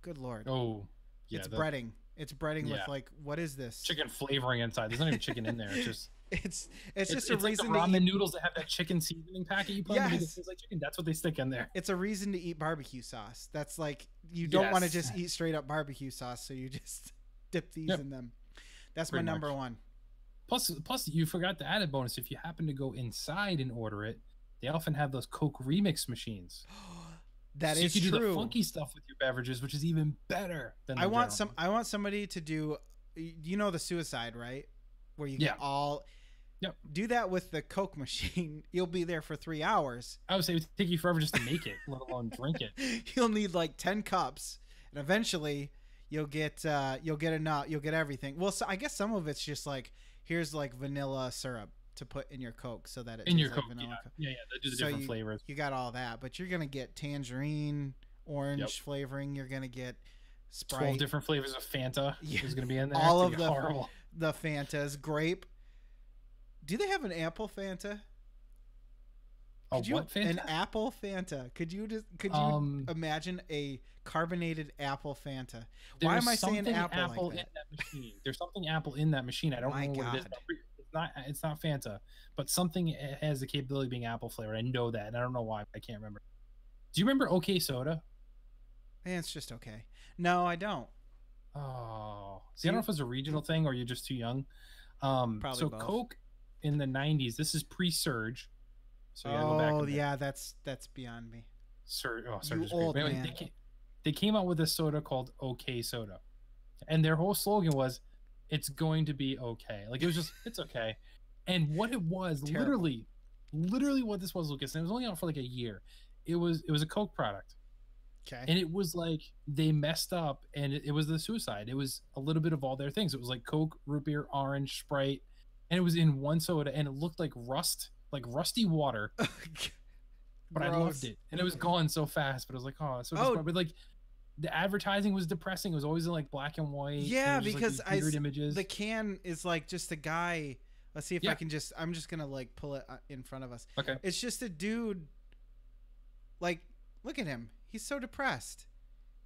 Good Lord. Oh, yeah. It's breading. It's breading with what is this? Chicken flavoring inside. There's not even chicken in there. It's just it's just a reason like the ramen noodles that have that chicken seasoning packet you put in. It tastes like chicken. That's what they stick in there. It's a reason to eat barbecue sauce. That's like you don't want to just eat straight up barbecue sauce, so you just dip these in them. That's my number one. Plus, you forgot to add a bonus. If you happen to go inside and order it, they often have those Coke remix machines. That is true. You can do the funky stuff with your beverages, which is even better than the I want somebody to do, the suicide, right? Where you get all. Yep. Do that with the Coke machine. You'll be there for 3 hours. I would say it would take you forever just to make it, let alone drink it. You'll need like 10 cups, and eventually you'll get enough. You'll get everything. Well, so I guess some of it's just like, here's like vanilla syrup to put in your Coke so that it in your like Coke. Vanilla Coke. Yeah. They do the different flavors. You got all that, but you're gonna get tangerine, orange flavoring. You're gonna get Sprite. 12 different flavors of Fanta is gonna be in there. All of the Fantas, grape. Do they have an apple Fanta? Oh, what Fanta? An apple Fanta? Could you imagine a carbonated apple Fanta? Why am I saying apple like that? In that machine. There's something apple in that machine. I don't know what it is. It's not Fanta, but something has the capability of being apple flavored. I know that, and I don't know why. I can't remember. Do you remember OK Soda? It's just okay. No, I don't. Oh, see, I don't know if it's a regional thing or you're just too young. Probably so both. Coke in the 90s. This is pre-Surge. So you gotta go back. Yeah, that's beyond me. Surge you is old great. man. They came out with a soda called OK Soda, and their whole slogan was, "It's going to be okay." Like it was just, it's okay. And what it was, literally what this was, Lucas, and it was only out for like a year. It was a Coke product. Okay. And it was like they messed up, and it was the suicide. It was a little bit of all their things. It was like Coke, root beer, orange, Sprite, and it was in one soda, and it looked like rusty water. But I loved it, and it was gone so fast. But I was like, oh, so disappointed. But like the advertising was depressing. It was always in like black and white. Yeah, and because like weird images. The can is like just a guy. Let's see if I can just. I'm just gonna like pull it in front of us. Okay. It's just a dude. Like, look at him. He's so depressed.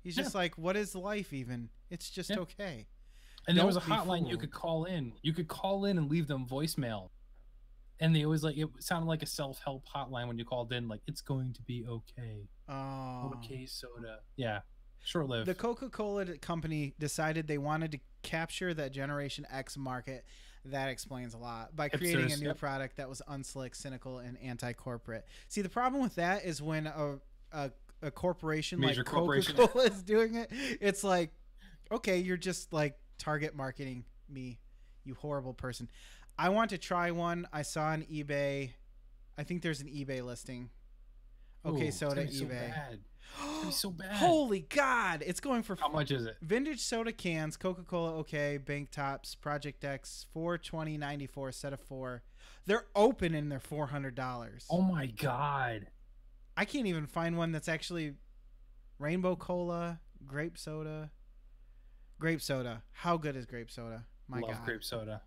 He's just like, what is life even? It's just okay. And there was a hotline you could call in. You could call in and leave them voicemail. And they always like, it sounded like a self-help hotline when you called in, like, it's going to be okay. Oh. Okay, soda. Yeah. Short-lived. The Coca-Cola company decided they wanted to capture that Generation X market. That explains a lot by creating a new product that was unslick, cynical, and anti-corporate. See, the problem with that is when a corporation Major like Coca-Cola is doing it, it's like, okay, you're just like target marketing me, you horrible person. I want to try one. I saw on eBay. I think there's an eBay listing. Okay, soda eBay. So bad. It's gonna be so bad. Holy God! It's going for how much is it? Vintage soda cans, Coca-Cola, okay, bank tops, Project X, $420.94, set of 4. They're open and they're $400. Oh my God! I can't even find one that's actually rainbow cola, grape soda. Grape soda. How good is grape soda? My God. Love grape soda.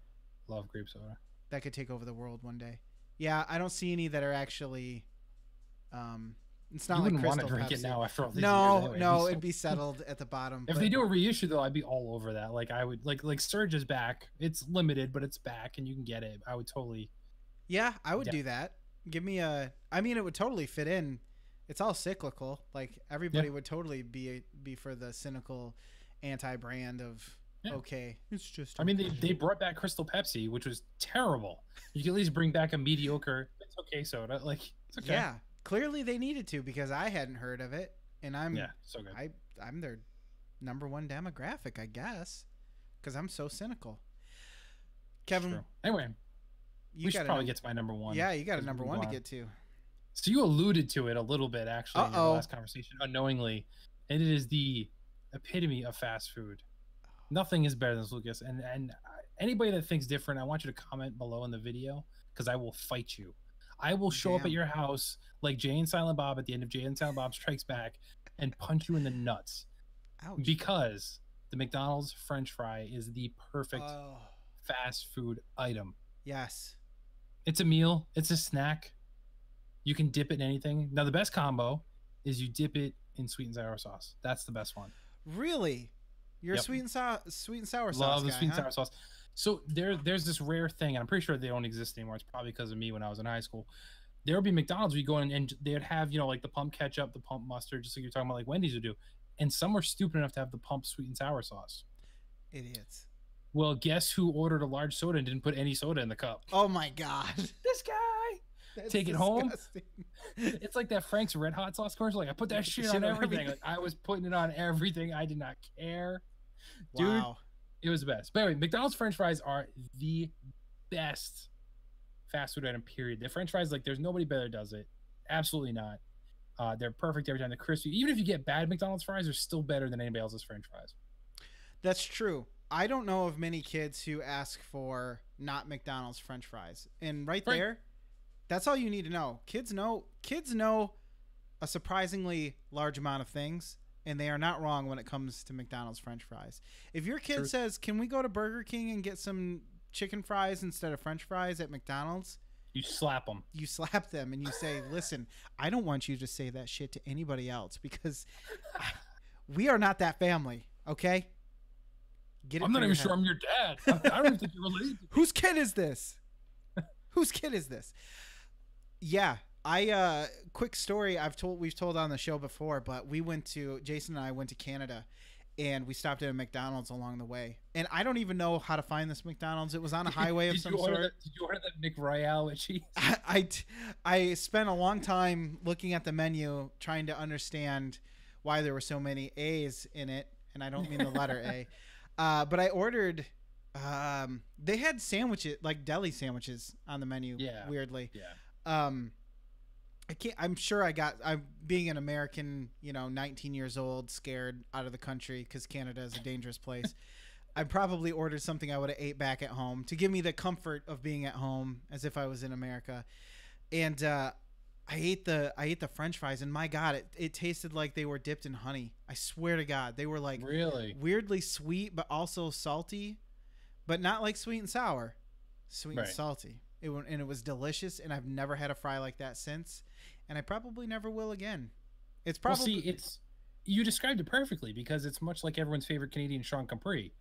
Love grape soda. That could take over the world one day. Yeah, I don't see any that are actually. It's not you like wouldn't want to drink Pepsi. it now after all these years. Anyway. No, it'd be settled at the bottom. If they do a reissue though, I'd be all over that. Like I would like Surge is back. It's limited, but it's back and you can get it. I would totally. Yeah, I would do that. Give me a. I mean, it would totally fit in. It's all cyclical. Like everybody would totally be for the cynical, anti-brand of. Okay, it's just. I mean, they brought back Crystal Pepsi, which was terrible. You can at least bring back a mediocre. It's okay soda. Like it's okay. Yeah, clearly they needed to because I hadn't heard of it, and I'm so good. I'm their #1 demographic, I guess, because I'm so cynical. Kevin. Anyway, we should probably get to my #1. Yeah, you got a #1 to get to. So you alluded to it a little bit actually in the last conversation, unknowingly, and it is the epitome of fast food. Nothing is better than this, Lucas. And anybody that thinks different, I want you to comment below in the video because I will fight you. I will show up at your house like Jay and Silent Bob at the end of Jay and Silent Bob Strikes Back and punch you in the nuts. Ouch. Because the McDonald's French fry is the perfect fast food item. Yes. It's a meal. It's a snack. You can dip it in anything. Now, the best combo is you dip it in sweet and sour sauce. That's the best one. Really? You're a sweet and sour sauce Love the guy, sweet and sour sauce. So there's this rare thing, and I'm pretty sure they don't exist anymore. It's probably because of me when I was in high school. There would be McDonald's where you go in and they'd have, like the pump ketchup, the pump mustard, just like you're talking about, like Wendy's would do. And some were stupid enough to have the pump sweet and sour sauce. Idiots. Well, guess who ordered a large soda and didn't put any soda in the cup? Oh my God. This guy. That's Take disgusting. it home. It's like that Frank's Red Hot sauce commercial. Like I put that shit on everything. Like I was putting it on everything. I did not care. Dude, wow. It was the best. But anyway, McDonald's French fries are the best fast food item, period. The French fries, like there's nobody better that does it. Absolutely not. They're perfect every time. They're crispy. Even if you get bad McDonald's fries, they're still better than anybody else's French fries. That's true. I don't know of many kids who ask for not McDonald's French fries. And right there, that's all you need to know. Kids know a surprisingly large amount of things, and they are not wrong when it comes to McDonald's French fries. If your kid says, "Can we go to Burger King and get some chicken fries instead of French fries at McDonald's, You slap them. you slap them and you say, "Listen, I don't want you to say that shit to anybody else because we are not that family." Okay. Get it. I'm not even sure I'm your dad. I don't even think you're related. Whose kid is this? Whose kid is this? Yeah. Quick story we've told on the show before, but Jason and I went to Canada and we stopped at a McDonald's along the way. And I don't even know how to find this McDonald's. It was on a highway of some sort. Did you order that McRoyale with cheese? I spent a long time looking at the menu trying to understand why there were so many A's in it. And I don't mean the letter A. But I ordered, they had sandwiches, like deli sandwiches on the menu. Yeah. Weirdly. Yeah. I'm being an American, 19 years old, scared out of the country because Canada is a dangerous place. I probably ordered something I would have ate back at home to give me the comfort of being at home as if I was in America. And, I ate the French fries and my God, it tasted like they were dipped in honey. I swear to God, they were like really weirdly sweet, but also salty, but not like sweet and sour, sweet and salty. It was delicious. And I've never had a fry like that since. And I probably never will again. It's probably you described it perfectly because it's much like everyone's favorite Canadian Sean Capri,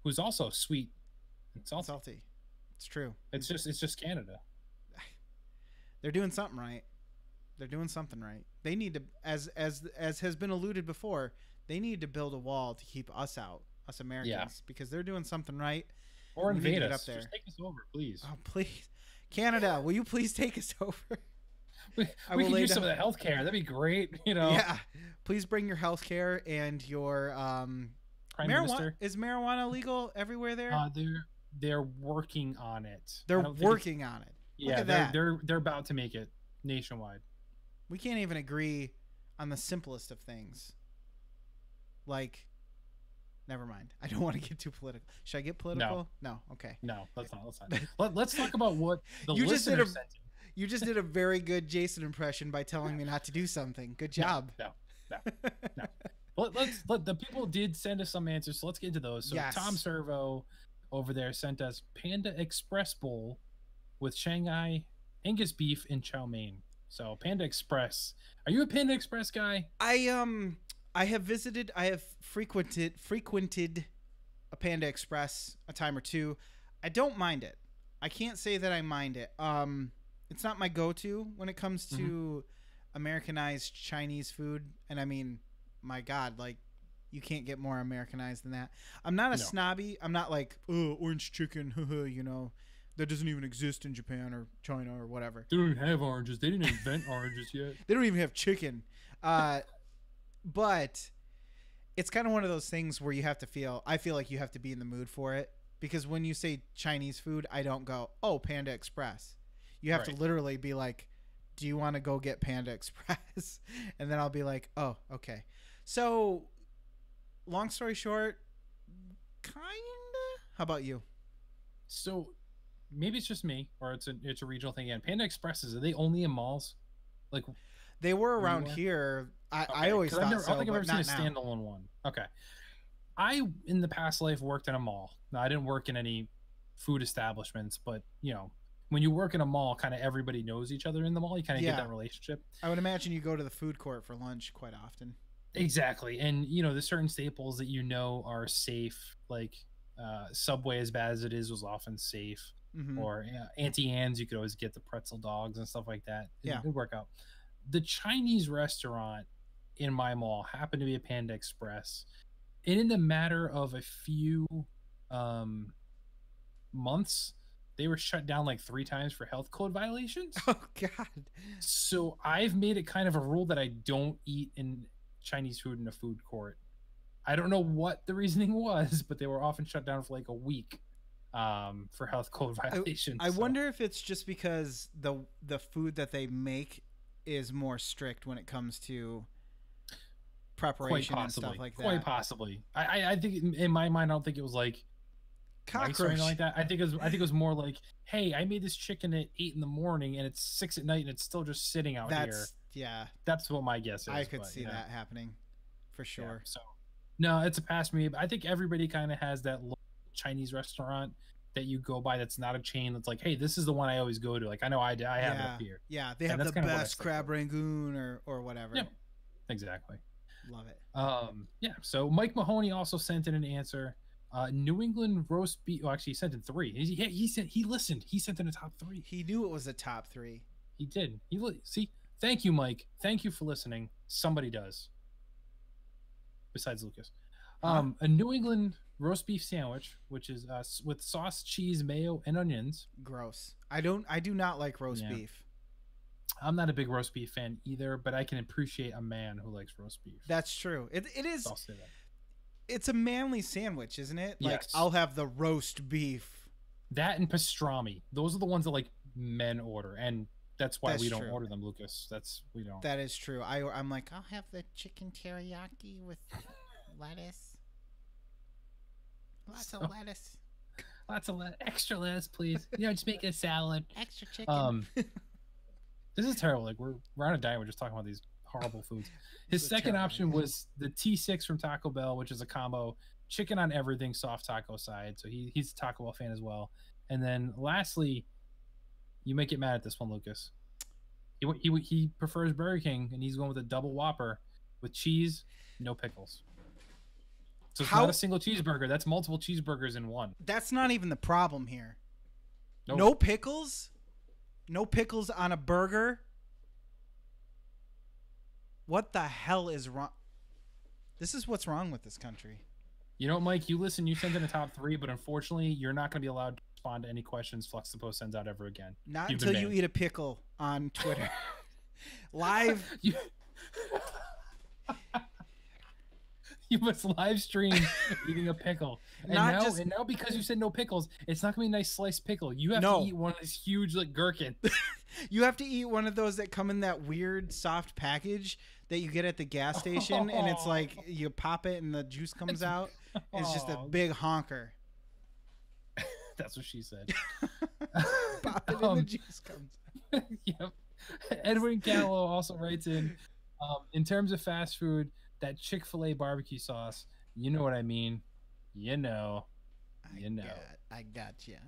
who's also sweet and salty. It's true. It's just Canada. They're doing something right. They need to, as has been alluded before, they need to build a wall to keep us out, us Americans, because they're doing something right. Or invade us. Up there. Just take us over, please. Oh, please, Canada, will you please take us over? We could use some of that health care. That'd be great. Yeah. Please bring your health care and your Prime Minister. Is marijuana legal everywhere there? They're working on it. They're working on it. Yeah, they're about to make it nationwide. We can't even agree on the simplest of things. Like, never mind. I don't want to get too political. Should I get political? No. Okay. No, let's not. Let's talk about what the listener sent in. You just did a very good Jason impression by telling me not to do something. Good job. No. Let the people did send us some answers, so let's get into those. So yes. Tom Servo over there sent us Panda Express Bowl with Shanghai Angus beef and chow mein. So Panda Express. Are you a Panda Express guy? I have frequented a Panda Express a time or two. I don't mind it. I can't say that I mind it. It's not my go-to when it comes to Americanized Chinese food. And I mean, my God, like, you can't get more Americanized than that. I'm not a snobby. I'm not like, oh, orange chicken, that doesn't even exist in Japan or China or whatever. They don't even have oranges. They didn't invent oranges yet. They don't even have chicken. But it's kind of one of those things where I feel like you have to be in the mood for it. Because when you say Chinese food, I don't go, oh, Panda Express. You have to literally be like, do you want to go get Panda Express? And then I'll be like, oh, okay. So, long story short, kinda. How about you? So, maybe it's just me, or it's a regional thing again. Panda Expresses, are they only in malls? Like, they were around here. I always thought so, I don't think I've ever seen a now. standalone one. Okay. I, in the past life, worked in a mall. Now, I didn't work in any food establishments, but, when you work in a mall, kind of everybody knows each other in the mall. You kind of get that relationship. I would imagine you go to the food court for lunch quite often. Exactly. And, there's certain staples that are safe. Like Subway, as bad as it is, was often safe. Mm-hmm. Or Auntie Anne's, you could always get the pretzel dogs and stuff like that. It would work out. The Chinese restaurant in my mall happened to be a Panda Express. And in the matter of a few months, they were shut down like 3 times for health code violations. Oh, God. So I've made it kind of a rule that I don't eat in Chinese food in a food court. I don't know what the reasoning was, but they were often shut down for like a week for health code violations. I wonder if it's just because the food that they make is more strict when it comes to preparation and stuff like that. Quite possibly. I think in my mind, I don't think it was like cockroach like that. I think it was more like, hey, I made this chicken at 8 in the morning and it's 6 at night and it's still just sitting out here. Yeah, that's what my guess is. I could see that happening for sure. Yeah, so no, it's a pass for me. But I think everybody kind of has that Chinese restaurant that you go by that's not a chain that's like, hey, this is the one I always go to. Like I know I have it up here. Yeah, they have the best crab rangoon or whatever. Yeah, exactly. Love it. Yeah. So Mike Mahoney also sent in an answer. New England roast beef. Well, actually, he sent in 3. He listened. He sent in a top 3. He knew it was a top 3. He did. See. Thank you, Mike. Thank you for listening. Somebody does. Besides Lucas. A New England roast beef sandwich, which is with sauce, cheese, mayo, and onions. Gross. I do not like roast beef. I'm not a big roast beef fan either, but I can appreciate a man who likes roast beef. That's true. It is. I'll say that. It's a manly sandwich, isn't it? Like, yes. I'll have the roast beef. That and pastrami. Those are the ones that like men order, and that's why we don't order them, Lucas. We don't. That is true. I'm like, I'll have the chicken teriyaki with lettuce. Lots of lettuce. Lots of extra lettuce, please. Just make a salad. Extra chicken. This is terrible. Like we're on a diet. We're just talking about these horrible foods. His second option was the T6 from Taco Bell, which is a combo chicken on everything, soft taco side. So he's a Taco Bell fan as well. And then lastly, you might get mad at this one, Lucas. He prefers Burger King, and he's going with a double Whopper with cheese, no pickles. So it's not a single cheeseburger. That's multiple cheeseburgers in one. That's not even the problem here. Nope. No pickles? No pickles on a burger? What the hell is wrong? This is what's wrong with this country. You know, Mike, you sent in a top 3, but unfortunately, you're not going to be allowed to respond to any questions Fluxtaposed sends out ever again. Not until you eat a pickle on Twitter. Live. You must live stream eating a pickle. And now because you said no pickles, it's not going to be a nice sliced pickle. You have to eat one of these huge like gherkin. You have to eat one of those that come in that weird soft package that you get at the gas station, and it's like you pop it and the juice comes out. It's just a big honker. That's what she said. Pop it and the juice comes. Yep. Edwin Gallo also writes in terms of fast food, that Chick-fil-A barbecue sauce, you know what I mean. I gotcha.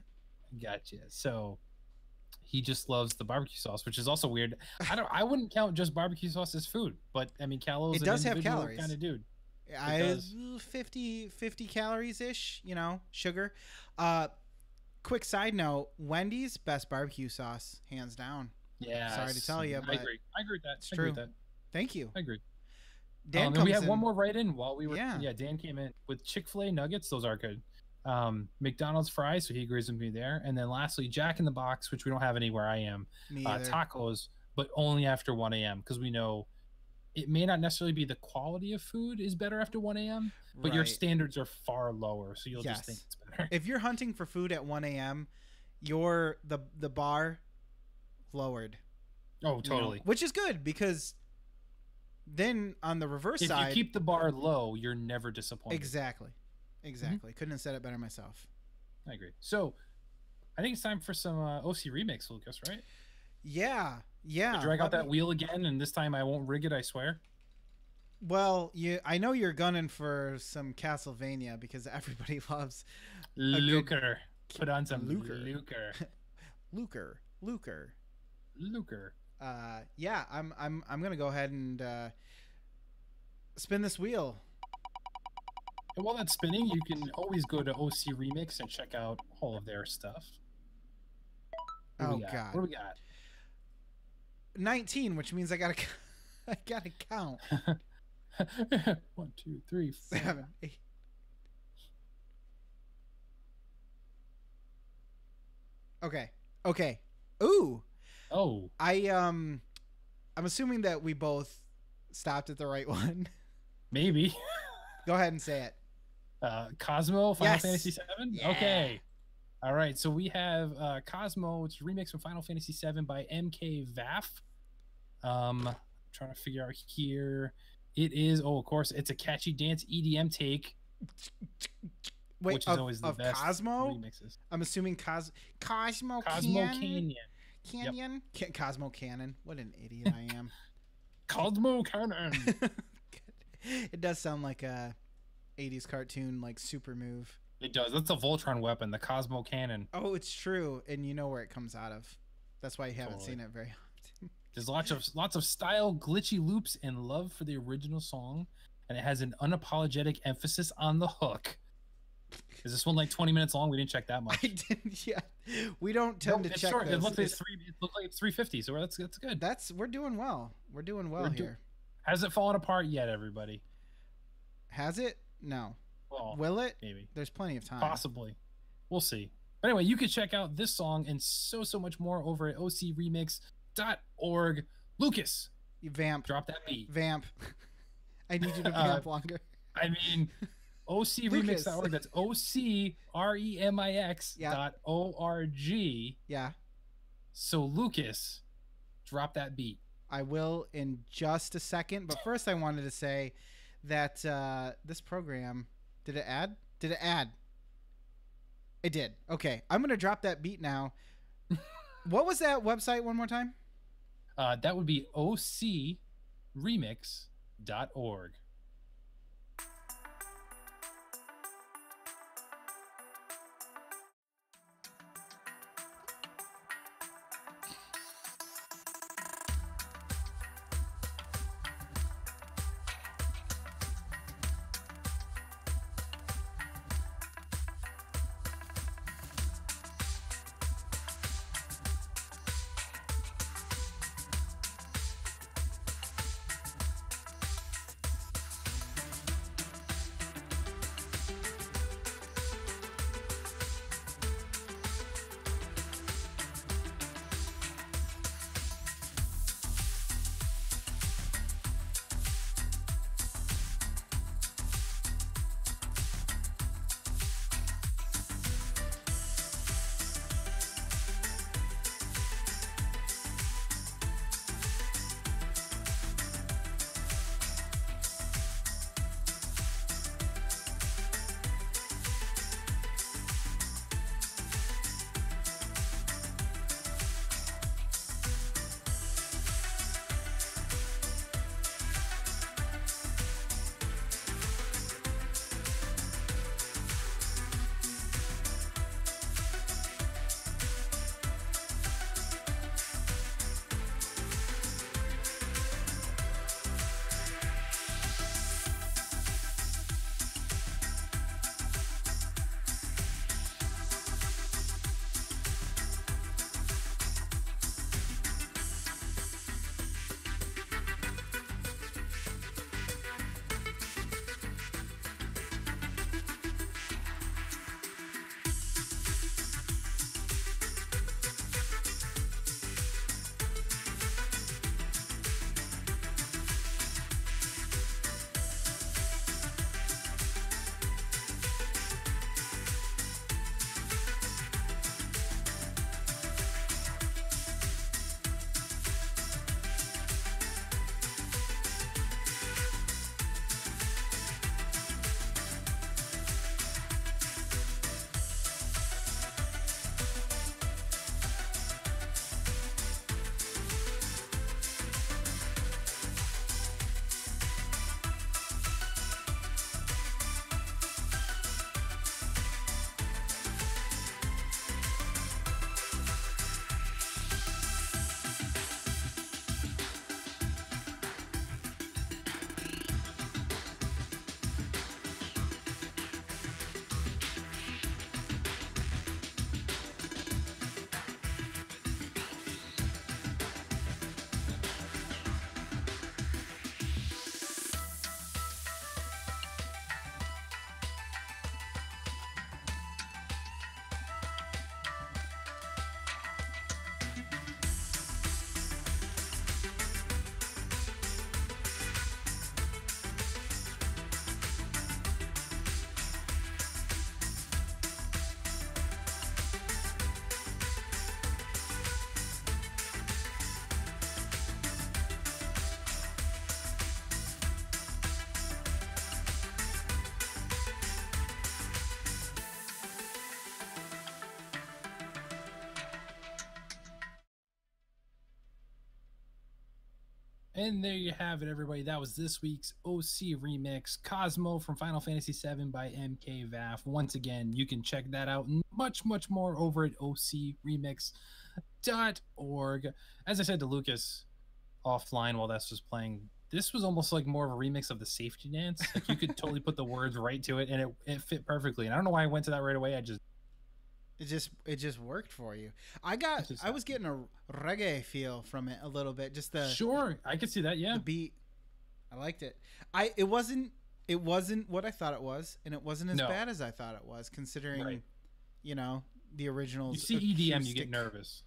So he just loves the barbecue sauce, which is also weird. I wouldn't count just barbecue sauce as food, but I mean, Callo's an individual kind of dude. 50 calories ish, sugar. Quick side note, Wendy's best barbecue sauce, hands down. Yeah. Sorry to tell you, but I agree with that. It's true. Thank you. I agree. Dan and we had one more write-in while we were. Yeah, Dan came in with Chick-fil-A nuggets. Those are good. McDonald's fries, so he agrees with me there. And then lastly, Jack in the Box, which we don't have anywhere I am. Tacos, but only after 1 a.m. because we know it may not necessarily be the quality of food is better after 1 a.m., but your standards are far lower, so you'll just think it's better. If you're hunting for food at 1 a.m., the bar lowered. Oh, totally. Which is good because then on the reverse side, if you keep the bar low, you're never disappointed. Exactly. Couldn't have said it better myself. I agree. So I think it's time for some OC remix, Lucas, right? Yeah. Drag out that wheel again, and this time I won't rig it, I swear. Well, I know you're gunning for some Castlevania because everybody loves Luker. Put on some Luker. Luker. Yeah, I'm gonna go ahead and spin this wheel. And while that's spinning, you can always go to OC Remix and check out all of their stuff. God, what do we got? 19, which means I gotta count. 1, 2, 3, 4. 7, 8. Okay. Ooh. Oh. I'm assuming that we both stopped at the right one. Maybe. Go ahead and say it. Cosmo, Final Fantasy VII? Yeah. Okay. All right. So we have Cosmo, which is a remix from Final Fantasy VII by MK Vaff. Trying to figure out here. It is, of course, it's a catchy dance EDM take. Wait, which is always the best Cosmo? remixes. I'm assuming Cosmo Canyon. Canyon? Yep. Cosmo Cannon. What an idiot I am. Cosmo Cannon. It does sound like a 80s cartoon, like Super Move. It does. That's a Voltron weapon, the Cosmo Cannon. Oh, it's true, and you know where it comes out of. That's why you haven't Totally. seen it very often. There's lots of style, glitchy loops, and love for the original song, and it has an unapologetic emphasis on the hook. Is this one like 20 minutes long? We didn't check that much. I didn't. Yeah, we don't tend to check. It looks like it's 350, so that's good. We're doing well. We're doing well here. Hasn't fallen apart yet, everybody. Has it? No. Well, will it? Maybe. There's plenty of time. Possibly. We'll see. But anyway, you can check out this song and so much more over at ocremix.org. Lucas, you vamp. Drop that beat. Vamp. I need you to vamp longer. I mean, ocremix.org. That's ocremix.org. Yeah. So Lucas, drop that beat. I will in just a second. But first, I wanted to say that this program, did it add? Did it add? It did. Okay. I'm going to drop that beat now. What was that website one more time? That would be ocremix.org. And there you have it, everybody. That was this week's OC remix, Cosmo from Final Fantasy VII by MKVAF. Once again, you can check that out and much, much more over at ocremix.org. As I said to Lucas offline while this was playing, this was almost like more of a remix of the Safety Dance. Like you could totally put the words right to it, and it fit perfectly. And I don't know why I went to that right away. It just worked for you. I was getting a reggae feel from it a little bit. Just sure, I could see that. Yeah, the beat. I liked it. It wasn't what I thought it was, and it wasn't as bad as I thought it was, considering the originals. You see EDM, you get nervous.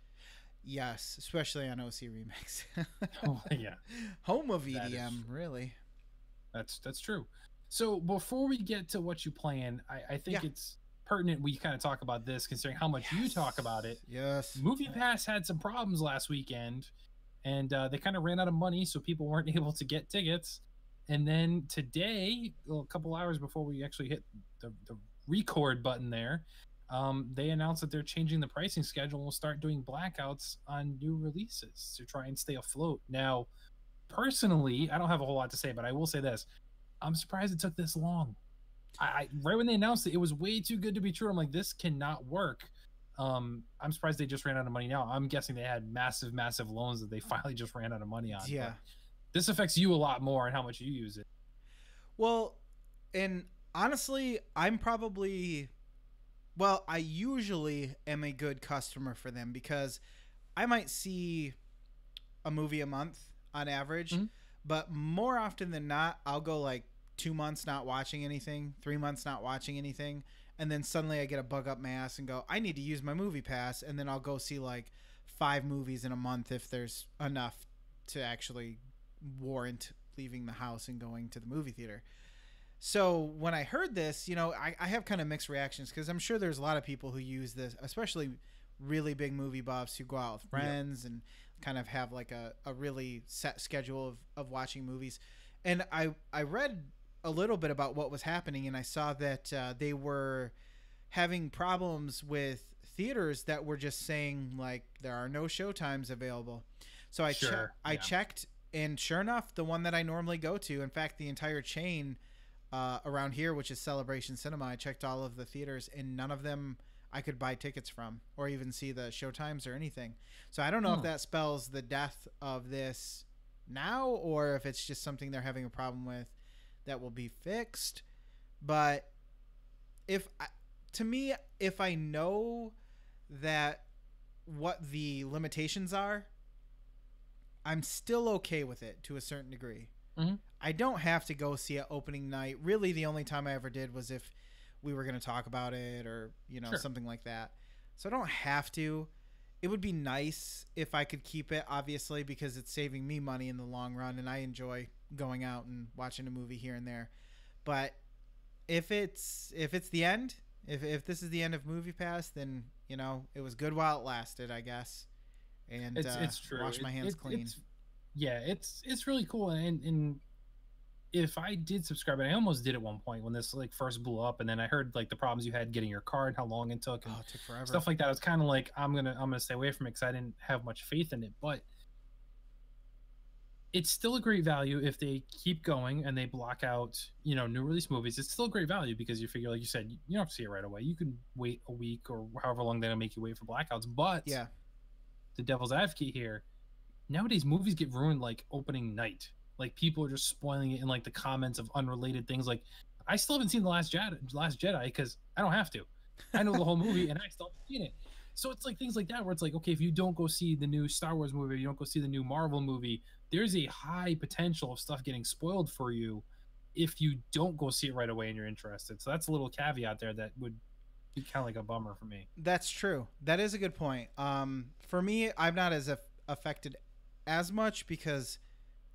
Yes, especially on OC Remix. Oh yeah, home of EDM, really. That's true. So before we get to what you playing, I think it's pertinent we kind of talk about this, considering how much you talk about it. Yes. MoviePass had some problems last weekend, and they kind of ran out of money, so people weren't able to get tickets. And then today, a couple hours before we actually hit the record button there, they announced that they're changing the pricing schedule and will start doing blackouts on new releases to try and stay afloat. Now, personally, I don't have a whole lot to say, but I will say this. I'm surprised it took this long. I right when they announced it, it was way too good to be true. I'm like, this cannot work. I'm surprised they just ran out of money now. I'm guessing they had massive loans that they finally just ran out of money on. Yeah. But this affects you a lot more and how much you use it. Well, and honestly, I usually am a good customer for them because I might see a movie a month on average, but more often than not, I'll go like 2 months not watching anything, 3 months not watching anything, and then suddenly I get a bug up my ass and go, I need to use my movie pass, and then I'll go see like 5 movies in a month if there's enough to actually warrant leaving the house and going to the movie theater. So when I heard this, I have kind of mixed reactions because I'm sure there's a lot of people who use this, especially really big movie buffs who go out with friends and kind of have like a really set schedule of watching movies. And I read a little bit about what was happening, and I saw that they were having problems with theaters that were just saying like there are no showtimes available. So I checked, and sure enough, the one that I normally go to, in fact, the entire chain around here, which is Celebration Cinema, I checked all of the theaters, and none of them I could buy tickets from or even see the showtimes or anything. So I don't know if that spells the death of this now or if it's just something they're having a problem with that will be fixed. But if I know that what the limitations are, I'm still okay with it to a certain degree. I don't have to go see it opening night. Really, the only time I ever did was if we were going to talk about it or, something like that. So I don't have to. It would be nice if I could keep it, obviously, because it's saving me money in the long run, and I enjoy going out and watching a movie here and there. But if it's the end, if this is the end of MoviePass, then it was good while it lasted, I guess. And it's true. Wash my hands clean. It's really cool. And if I did subscribe, and I almost did at one point when this like first blew up, and then I heard like the problems you had getting your card, how long it took, and it took forever. Stuff like that. I was kind of like, I'm gonna stay away from it because I didn't have much faith in it. But it's still a great value if they keep going and they block out, new release movies. It's still a great value because you figure, like you said, you don't have to see it right away. You can wait a week or however long they'll make you wait for blackouts. But the devil's advocate here, nowadays movies get ruined like opening night. Like people are just spoiling it in like the comments of unrelated things. Like I still haven't seen The Last Jedi because I don't have to. I know the whole movie and I still haven't seen it. So it's like things like that where it's like, okay, if you don't go see the new Star Wars movie, or you don't go see the new Marvel movie, there's a high potential of stuff getting spoiled for you if you don't go see it right away and you're interested. So that's a little caveat there that would be kind of like a bummer for me. That's true. That is a good point. For me, I'm not as affected as much because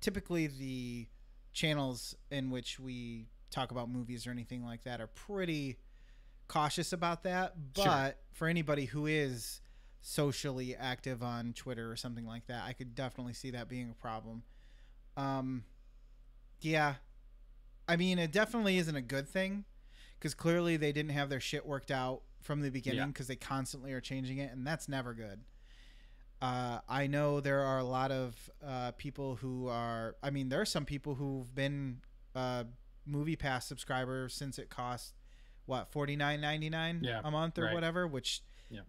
typically the channels in which we talk about movies or anything like that are pretty cautious about that. But for anybody who is socially active on Twitter or something like that, I could definitely see that being a problem. Yeah. I mean, it definitely isn't a good thing because clearly they didn't have their shit worked out from the beginning because they constantly are changing it, and that's never good. I know there are a lot of people who are. I mean, there are some people who've been Movie Pass subscribers since it cost what $49.99 a month or whatever. Which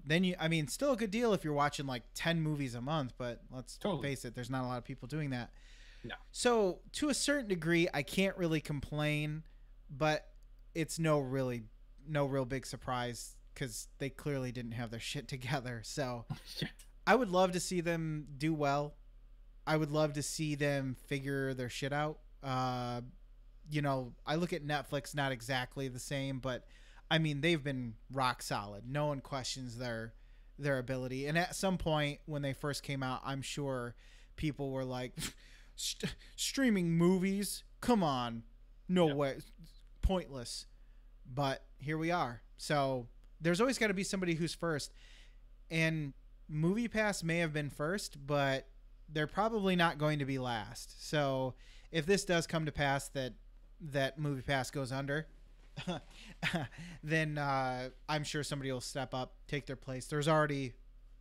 then I mean, still a good deal if you're watching like 10 movies a month. But let's face it, there's not a lot of people doing that. No. So to a certain degree, I can't really complain, but it's no real big surprise because they clearly didn't have their shit together. So. I would love to see them do well. I would love to see them figure their shit out. You know, I look at Netflix, not exactly the same, but I mean, they've been rock solid. No one questions their ability. And at some point when they first came out, I'm sure people were like, streaming movies? Come on. No way. Pointless. But here we are. So there's always got to be somebody who's first. And Movie Pass may have been first, but they're probably not going to be last. So if this does come to pass that Movie Pass goes under, then I'm sure somebody will step up, take their place. There's already,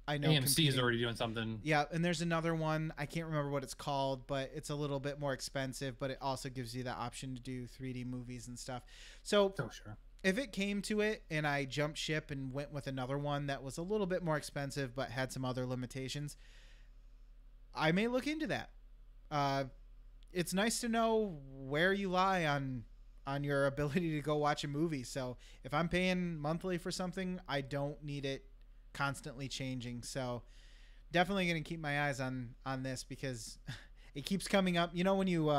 I know AMC is already doing something. Yeah, and there's another one. I can't remember what it's called, but it's a little bit more expensive, but it also gives you the option to do 3D movies and stuff. So sure. If it came to it and I jumped ship and went with another one that was a little bit more expensive but had some other limitations, I may look into that. It's nice to know where you lie on your ability to go watch a movie. So if I'm paying monthly for something, I don't need it constantly changing. So definitely going to keep my eyes on this because it keeps coming up. You know, when you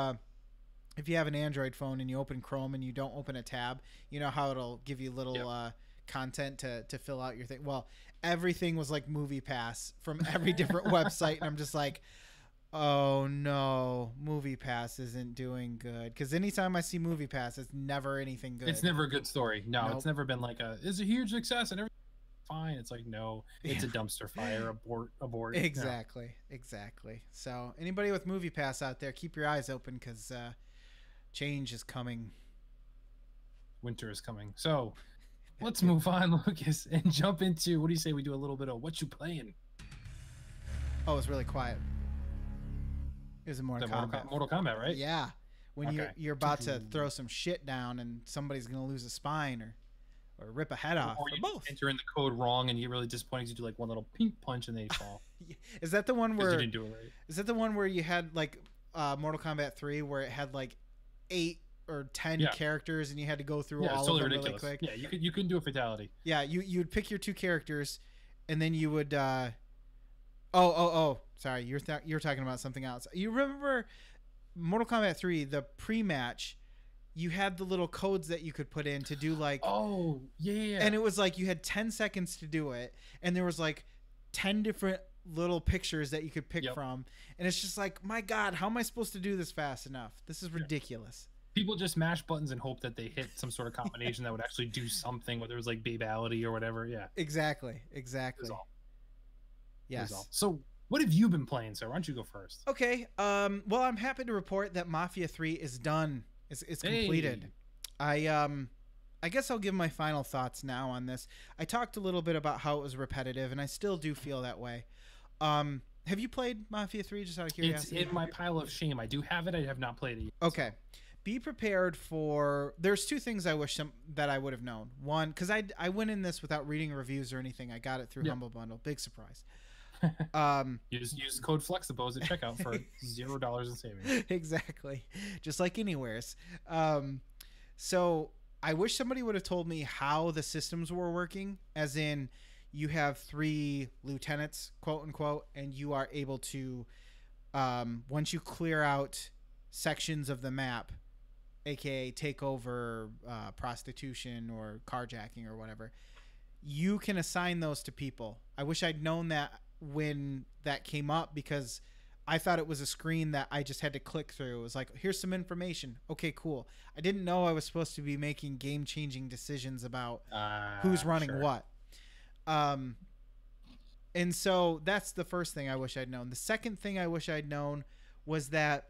if you have an Android phone and you open Chrome and you don't open a tab, you know how it'll give you little content to fill out your thing. Well, everything was like Movie Pass from every different website. And I'm just like, oh no, Movie Pass isn't doing good. Because anytime I see Movie Pass, it's never anything good. It's never a good story. No, It's never been like it's a huge success and everything fine. It's like, no, it's a dumpster fire. Abort. Exactly. So anybody with Movie Pass out there, keep your eyes open because change is coming. Winter is coming. So let's move on, Lucas, and jump into, what do you say we do a little bit of what you playing? Oh, it's really quiet. It was a Mortal Kombat, right? Yeah. When you're about to throw some shit down and somebody's going to lose a spine or rip a head off. Or you both. Enter in the code wrong and you get really disappointed because you do like one little pink punch and they fall. Is that the one where you didn't do it right? Is that the one where you had like Mortal Kombat 3 where it had like 8 or 10 characters and you had to go through all of them ridiculous. Really quick? Yeah, you couldn't do a fatality. Yeah, you'd pick your 2 characters and then you would sorry, you're talking about something else. You remember Mortal Kombat 3, the pre-match, you had the little codes that you could put in to do like and it was like you had 10 seconds to do it and there was like 10 different little pictures that you could pick from, and it's just like, my god, how am I supposed to do this fast enough? This is ridiculous. People just mash buttons and hope that they hit some sort of combination that would actually do something, whether it was like babality or whatever. Exactly. Yes. So what have you been playing, sir? Why don't you go first? Okay. Well, I'm happy to report that Mafia 3 is done. It's completed. I guess I'll give my final thoughts now on this. I talked a little bit about how it was repetitive, and I still do feel that way. Have you played Mafia 3, just out of curiosity? It's in my pile of shame. I do have it. I have not played it yet. Okay. Be prepared for... There's 2 things I wish that I would have known. One, because I went in this without reading reviews or anything. I got it through Humble Bundle. Big surprise. You just use code Fluxtaposed at checkout for $0 in savings. Exactly. Just like anywheres. So I wish somebody would have told me how the systems were working, as in you have 3 lieutenants, quote unquote, and you are able to, once you clear out sections of the map, aka take over prostitution or carjacking or whatever, you can assign those to people. I wish I'd known that when that came up, because I thought it was a screen that I just had to click through. It was like, here's some information. Okay, cool. I didn't know I was supposed to be making game-changing decisions about who's running what. And so that's the first thing I wish I'd known. The second thing I wish I'd known was that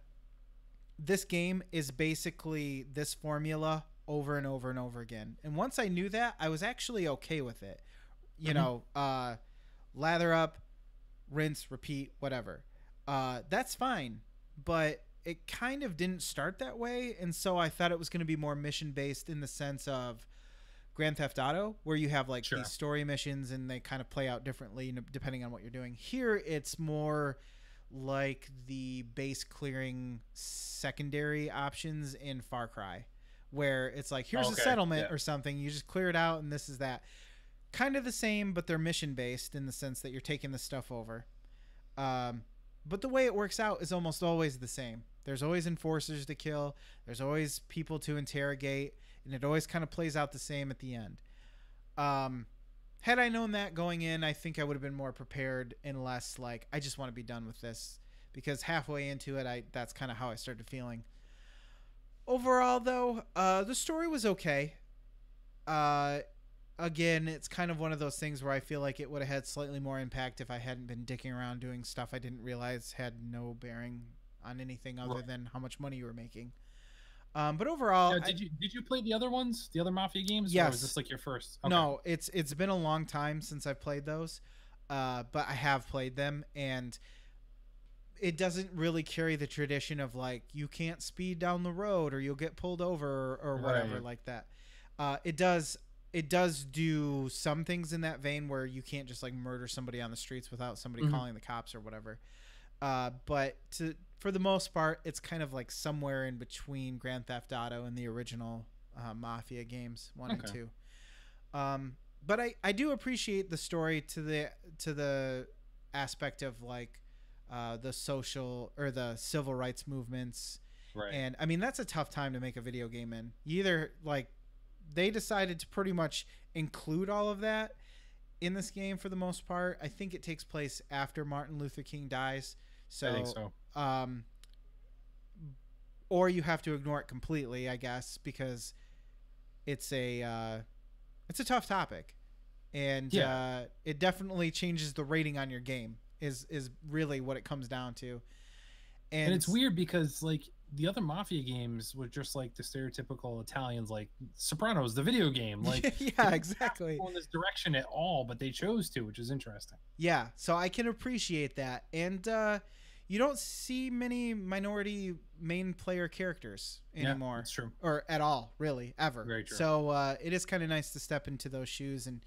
this game is basically this formula over and over and over again. And once I knew that, I was actually okay with it. You know, lather up, rinse, repeat, whatever. That's fine, but it kind of didn't start that way, and so I thought it was going to be more mission based in the sense of Grand Theft Auto, where you have like these story missions and they kind of play out differently depending on what you're doing. Here, it's more like the base clearing secondary options in Far Cry, where it's like, here's a settlement or something, you just clear it out and this is that. Kind of the same, but they're mission based in the sense that you're taking the stuff over. But the way it works out is almost always the same. There's always enforcers to kill, there's always people to interrogate, and it always kind of plays out the same at the end. Had I known that going in, I think I would have been more prepared and less like, I just want to be done with this, because halfway into it, that's kind of how I started feeling. Overall, though, the story was okay. Again, it's kind of one of those things where I feel like it would have had slightly more impact if I hadn't been dicking around doing stuff I didn't realize had no bearing on anything other than how much money you were making. But overall, did you play the other ones, the other Mafia games? Yes. Or was this like your first? Okay. No, it's been a long time since I've played those, but I have played them, and it doesn't really carry the tradition of like, you can't speed down the road or you'll get pulled over or whatever like that. It does do some things in that vein where you can't just like murder somebody on the streets without somebody calling the cops or whatever. But for the most part, it's kind of like somewhere in between Grand Theft Auto and the original Mafia games 1 and 2. But I do appreciate the story to the aspect of like the social or the civil rights movements. Right. And I mean, that's a tough time to make a video game in. You either like, they decided to pretty much include all of that in this game for the most part. I think it takes place after Martin Luther King dies. So, I think so. Or you have to ignore it completely, I guess, because it's a tough topic, and it definitely changes the rating on your game. Is really what it comes down to. And it's weird because like the other Mafia games were just like the stereotypical Italians, like Sopranos, the video game. Like, yeah, exactly. Go in this direction at all, but they chose to, which is interesting. Yeah, so I can appreciate that, and you don't see many minority main player characters anymore. Yeah, that's true. Or at all, really, ever. Very true. So it is kind of nice to step into those shoes and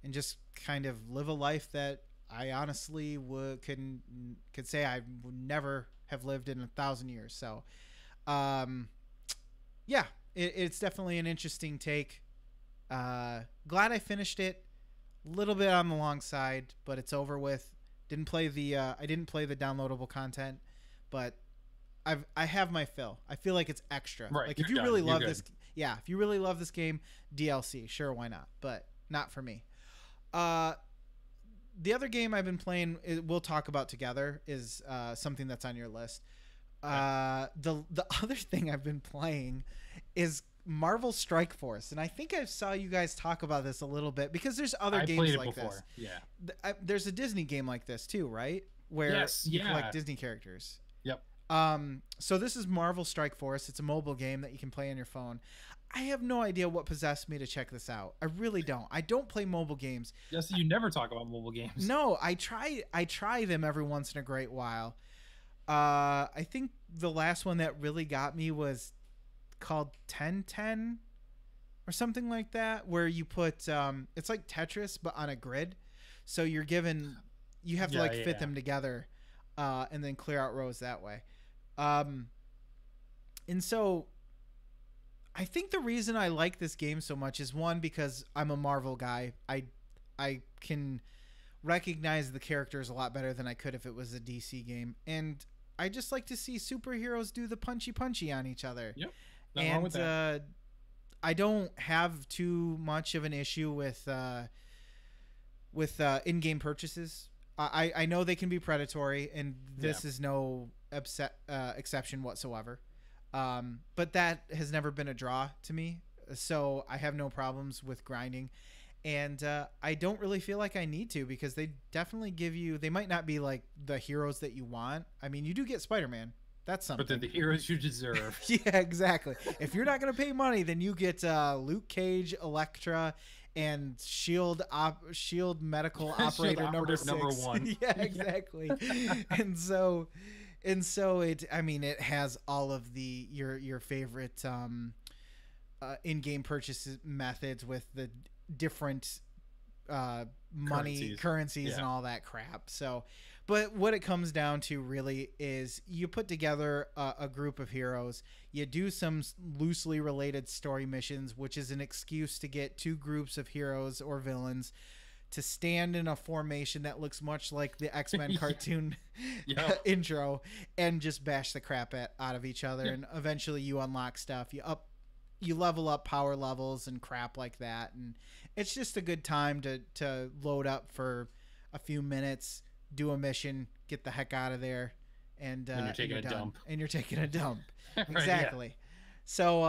just kind of live a life that I honestly could say I would never have lived in 1,000 years. So, yeah, it's definitely an interesting take. Glad I finished it. A little bit on the long side, but it's over with. I didn't play the downloadable content, but I have my fill. I feel like it's extra. Right. Like if you really love this, if you really love this game, DLC, sure, why not? But not for me. The other game I've been playing, we'll talk about together, is something that's on your list. The other thing I've been playing is Marvel Strike Force, and I think I saw you guys talk about this a little bit because there's other games like this. Yeah, there's a Disney game like this too, right? Where you collect Disney characters. Yep. So this is Marvel Strike Force. It's a mobile game that you can play on your phone. I have no idea what possessed me to check this out. I really don't. I don't play mobile games. Yes, you never talk about mobile games. No, I try them every once in a great while. I think the last one that really got me was called 1010 or something like that, where you put it's like Tetris but on a grid. So you have to fit them together and then clear out rows that way. And so I think the reason I like this game so much is, one, because I'm a Marvel guy. I can recognize the characters a lot better than I could if it was a DC game, and I just like to see superheroes do the punchy on each other. Yep. Nothing wrong with that. I don't have too much of an issue with in-game purchases. I know they can be predatory, and this is no exception whatsoever. But that has never been a draw to me, so I have no problems with grinding, and I don't really feel like I need to, because they definitely give you, they might not be like the heroes that you want. I mean, you do get Spider-Man. That's something. But they're the heroes you deserve. Yeah, exactly. If you're not going to pay money, then you get Luke Cage, Elektra, and Shield Medical Shield Operator number Operative 6. number 1. Yeah, exactly. and so it has all of your favorite in-game purchase methods with the different money currencies and all that crap. So, but what it comes down to really is you put together a group of heroes, you do some loosely related story missions, which is an excuse to get two groups of heroes or villains to stand in a formation that looks much like the X-Men cartoon intro and just bash the crap out of each other. And eventually you unlock stuff, you level up power levels and crap like that. And it's just a good time to load up for a few minutes, do a mission, get the heck out of there. And you're taking a dump. And you're taking a dump. Right, Exactly. So,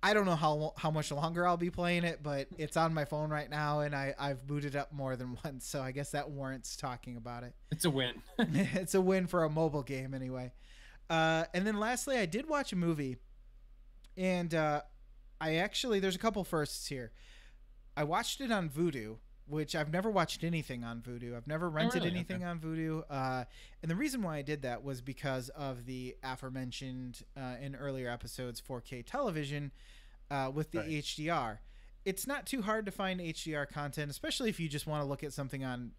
I don't know how much longer I'll be playing it, but it's on my phone right now, and I've booted up more than once, so I guess that warrants talking about it. It's a win. It's a win for a mobile game anyway. And then lastly, I did watch a movie, and there's a couple firsts here. I watched it on Vudu, which I've never watched anything on Vudu. I've never rented anything on Vudu. And the reason why I did that was because of the aforementioned in earlier episodes 4K television with the HDR. It's not too hard to find HDR content, especially if you just want to look at something on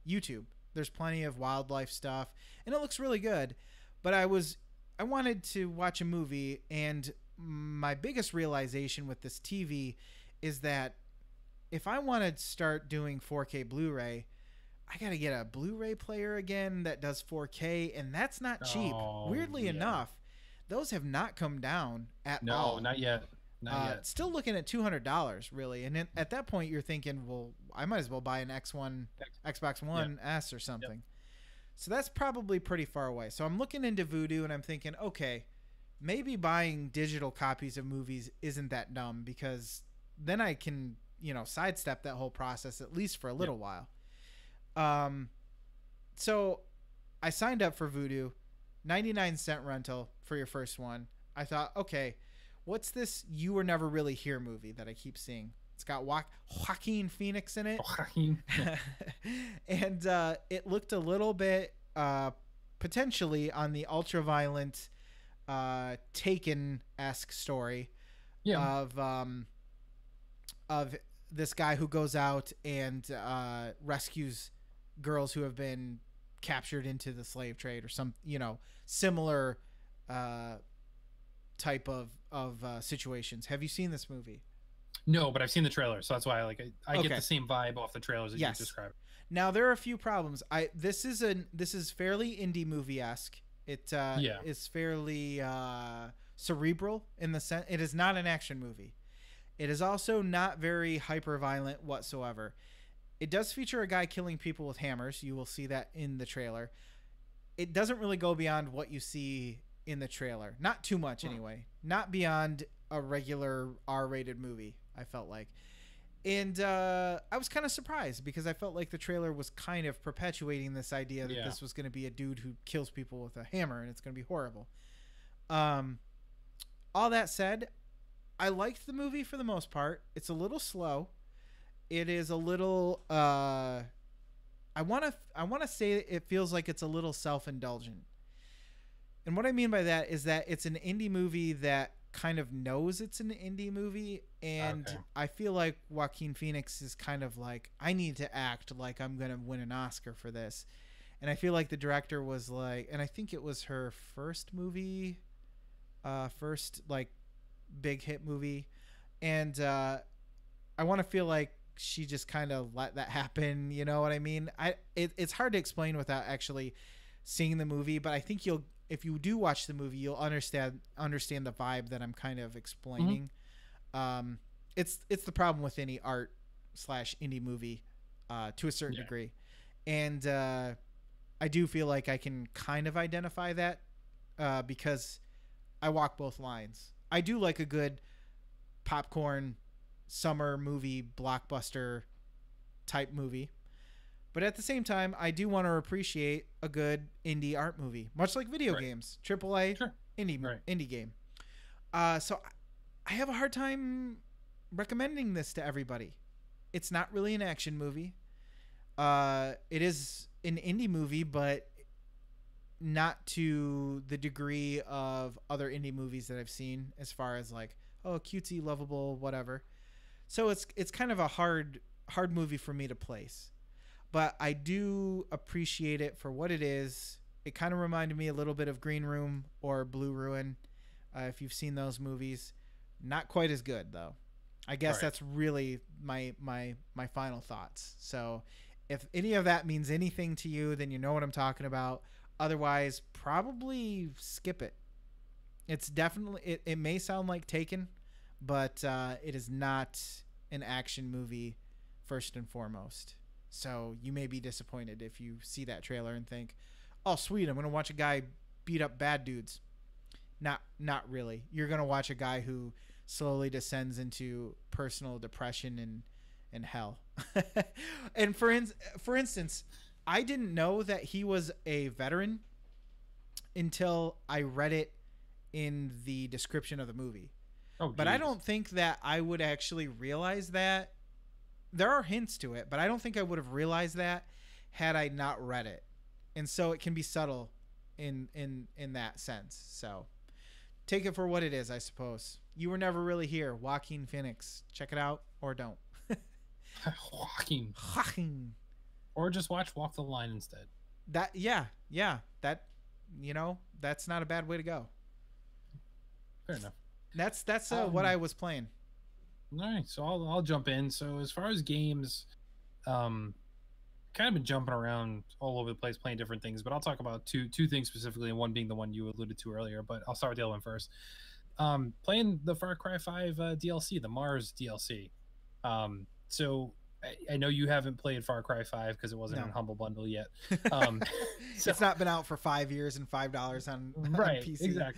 YouTube. There's plenty of wildlife stuff, and it looks really good. But I wanted to watch a movie, and my biggest realization with this TV is that if I want to start doing 4K Blu-ray, I got to get a Blu-ray player again that does 4K, and that's not cheap. Weirdly enough, those have not come down at all. No, not yet. Not yet. Still looking at $200, really. And at that point, you're thinking, well, I might as well buy an Xbox One S or something. Yep. So that's probably pretty far away. So I'm looking into Vudu, and I'm thinking, okay, maybe buying digital copies of movies isn't that dumb, because then I can sidestep that whole process at least for a little while. So I signed up for Vudu, 99-cent rental for your first one. I thought, okay, what's this You Were Never Really Here movie that I keep seeing? It's got Joaquin Phoenix in it. And it looked a little bit potentially on the ultra-violent Taken-esque story of this guy who goes out and rescues girls who have been captured into the slave trade or some similar type of situations. Have you seen this movie? No, but I've seen the trailer, so that's why I get the same vibe off the trailers that you described. Now there are a few problems. This is fairly indie movie-esque. It is fairly cerebral in the sense it is not an action movie. It is also not very hyper-violent whatsoever. It does feature a guy killing people with hammers. You will see that in the trailer. It doesn't really go beyond what you see in the trailer. Not too much, anyway. Not beyond a regular R-rated movie, I felt like. And I was kind of surprised, because I felt like the trailer was kind of perpetuating this idea that this was going to be a dude who kills people with a hammer, and it's going to be horrible. All that said, I liked the movie for the most part. It's a little slow. It is a little I want to say it feels like it's a little self-indulgent. And what I mean by that is that it's an indie movie that kind of knows it's an indie movie, and I feel like Joaquin Phoenix is kind of like, I need to act like I'm going to win an Oscar for this. And I feel like the director was like, and I think it was her first movie, first like big hit movie, and I want to feel like she just kind of let that happen, you know what I mean? It's hard to explain without actually seeing the movie, but I think if you do watch the movie, you'll understand the vibe that I'm kind of explaining. Mm-hmm. It's the problem with any art / indie movie to a certain degree, and I do feel like I can kind of identify that because I walk both lines. I do like a good popcorn summer movie blockbuster type movie, but at the same time, I do want to appreciate a good indie art movie, much like video games, AAA indie game. So I have a hard time recommending this to everybody. It's not really an action movie. It is an indie movie, but not to the degree of other indie movies that I've seen, as far as like, oh, cutesy, lovable, whatever. So it's kind of a hard movie for me to place. But I do appreciate it for what it is. It kind of reminded me a little bit of Green Room or Blue Ruin, if you've seen those movies. Not quite as good, though. I guess Right. that's really my final thoughts. So if any of that means anything to you, then you know what I'm talking about. Otherwise, probably skip it. It's definitely, it may sound like Taken, but it is not an action movie first and foremost. So you may be disappointed if you see that trailer and think, oh, sweet, I'm going to watch a guy beat up bad dudes. Not really. You're going to watch a guy who slowly descends into personal depression and hell. And for instance, I didn't know that he was a veteran until I read it in the description of the movie. Oh, but I don't think that I would actually realize that. There are hints to it, but I don't think I would have realized that had I not read it. And so it can be subtle in that sense. So take it for what it is, I suppose. You Were Never Really Here, Joaquin Phoenix. Check it out or don't. Joaquin. Or just watch Walk the Line instead. That that, that's not a bad way to go. Fair enough. That's what I was playing. All right, so I'll jump in. So as far as games, kind of been jumping around all over the place playing different things, but I'll talk about two things specifically, and one being the one you alluded to earlier. But I'll start with the other one first. Playing the Far Cry 5 DLC, the Mars DLC. So I know you haven't played Far Cry 5 because it wasn't on Humble Bundle yet. So, it's not been out for 5 years and $5 on PC.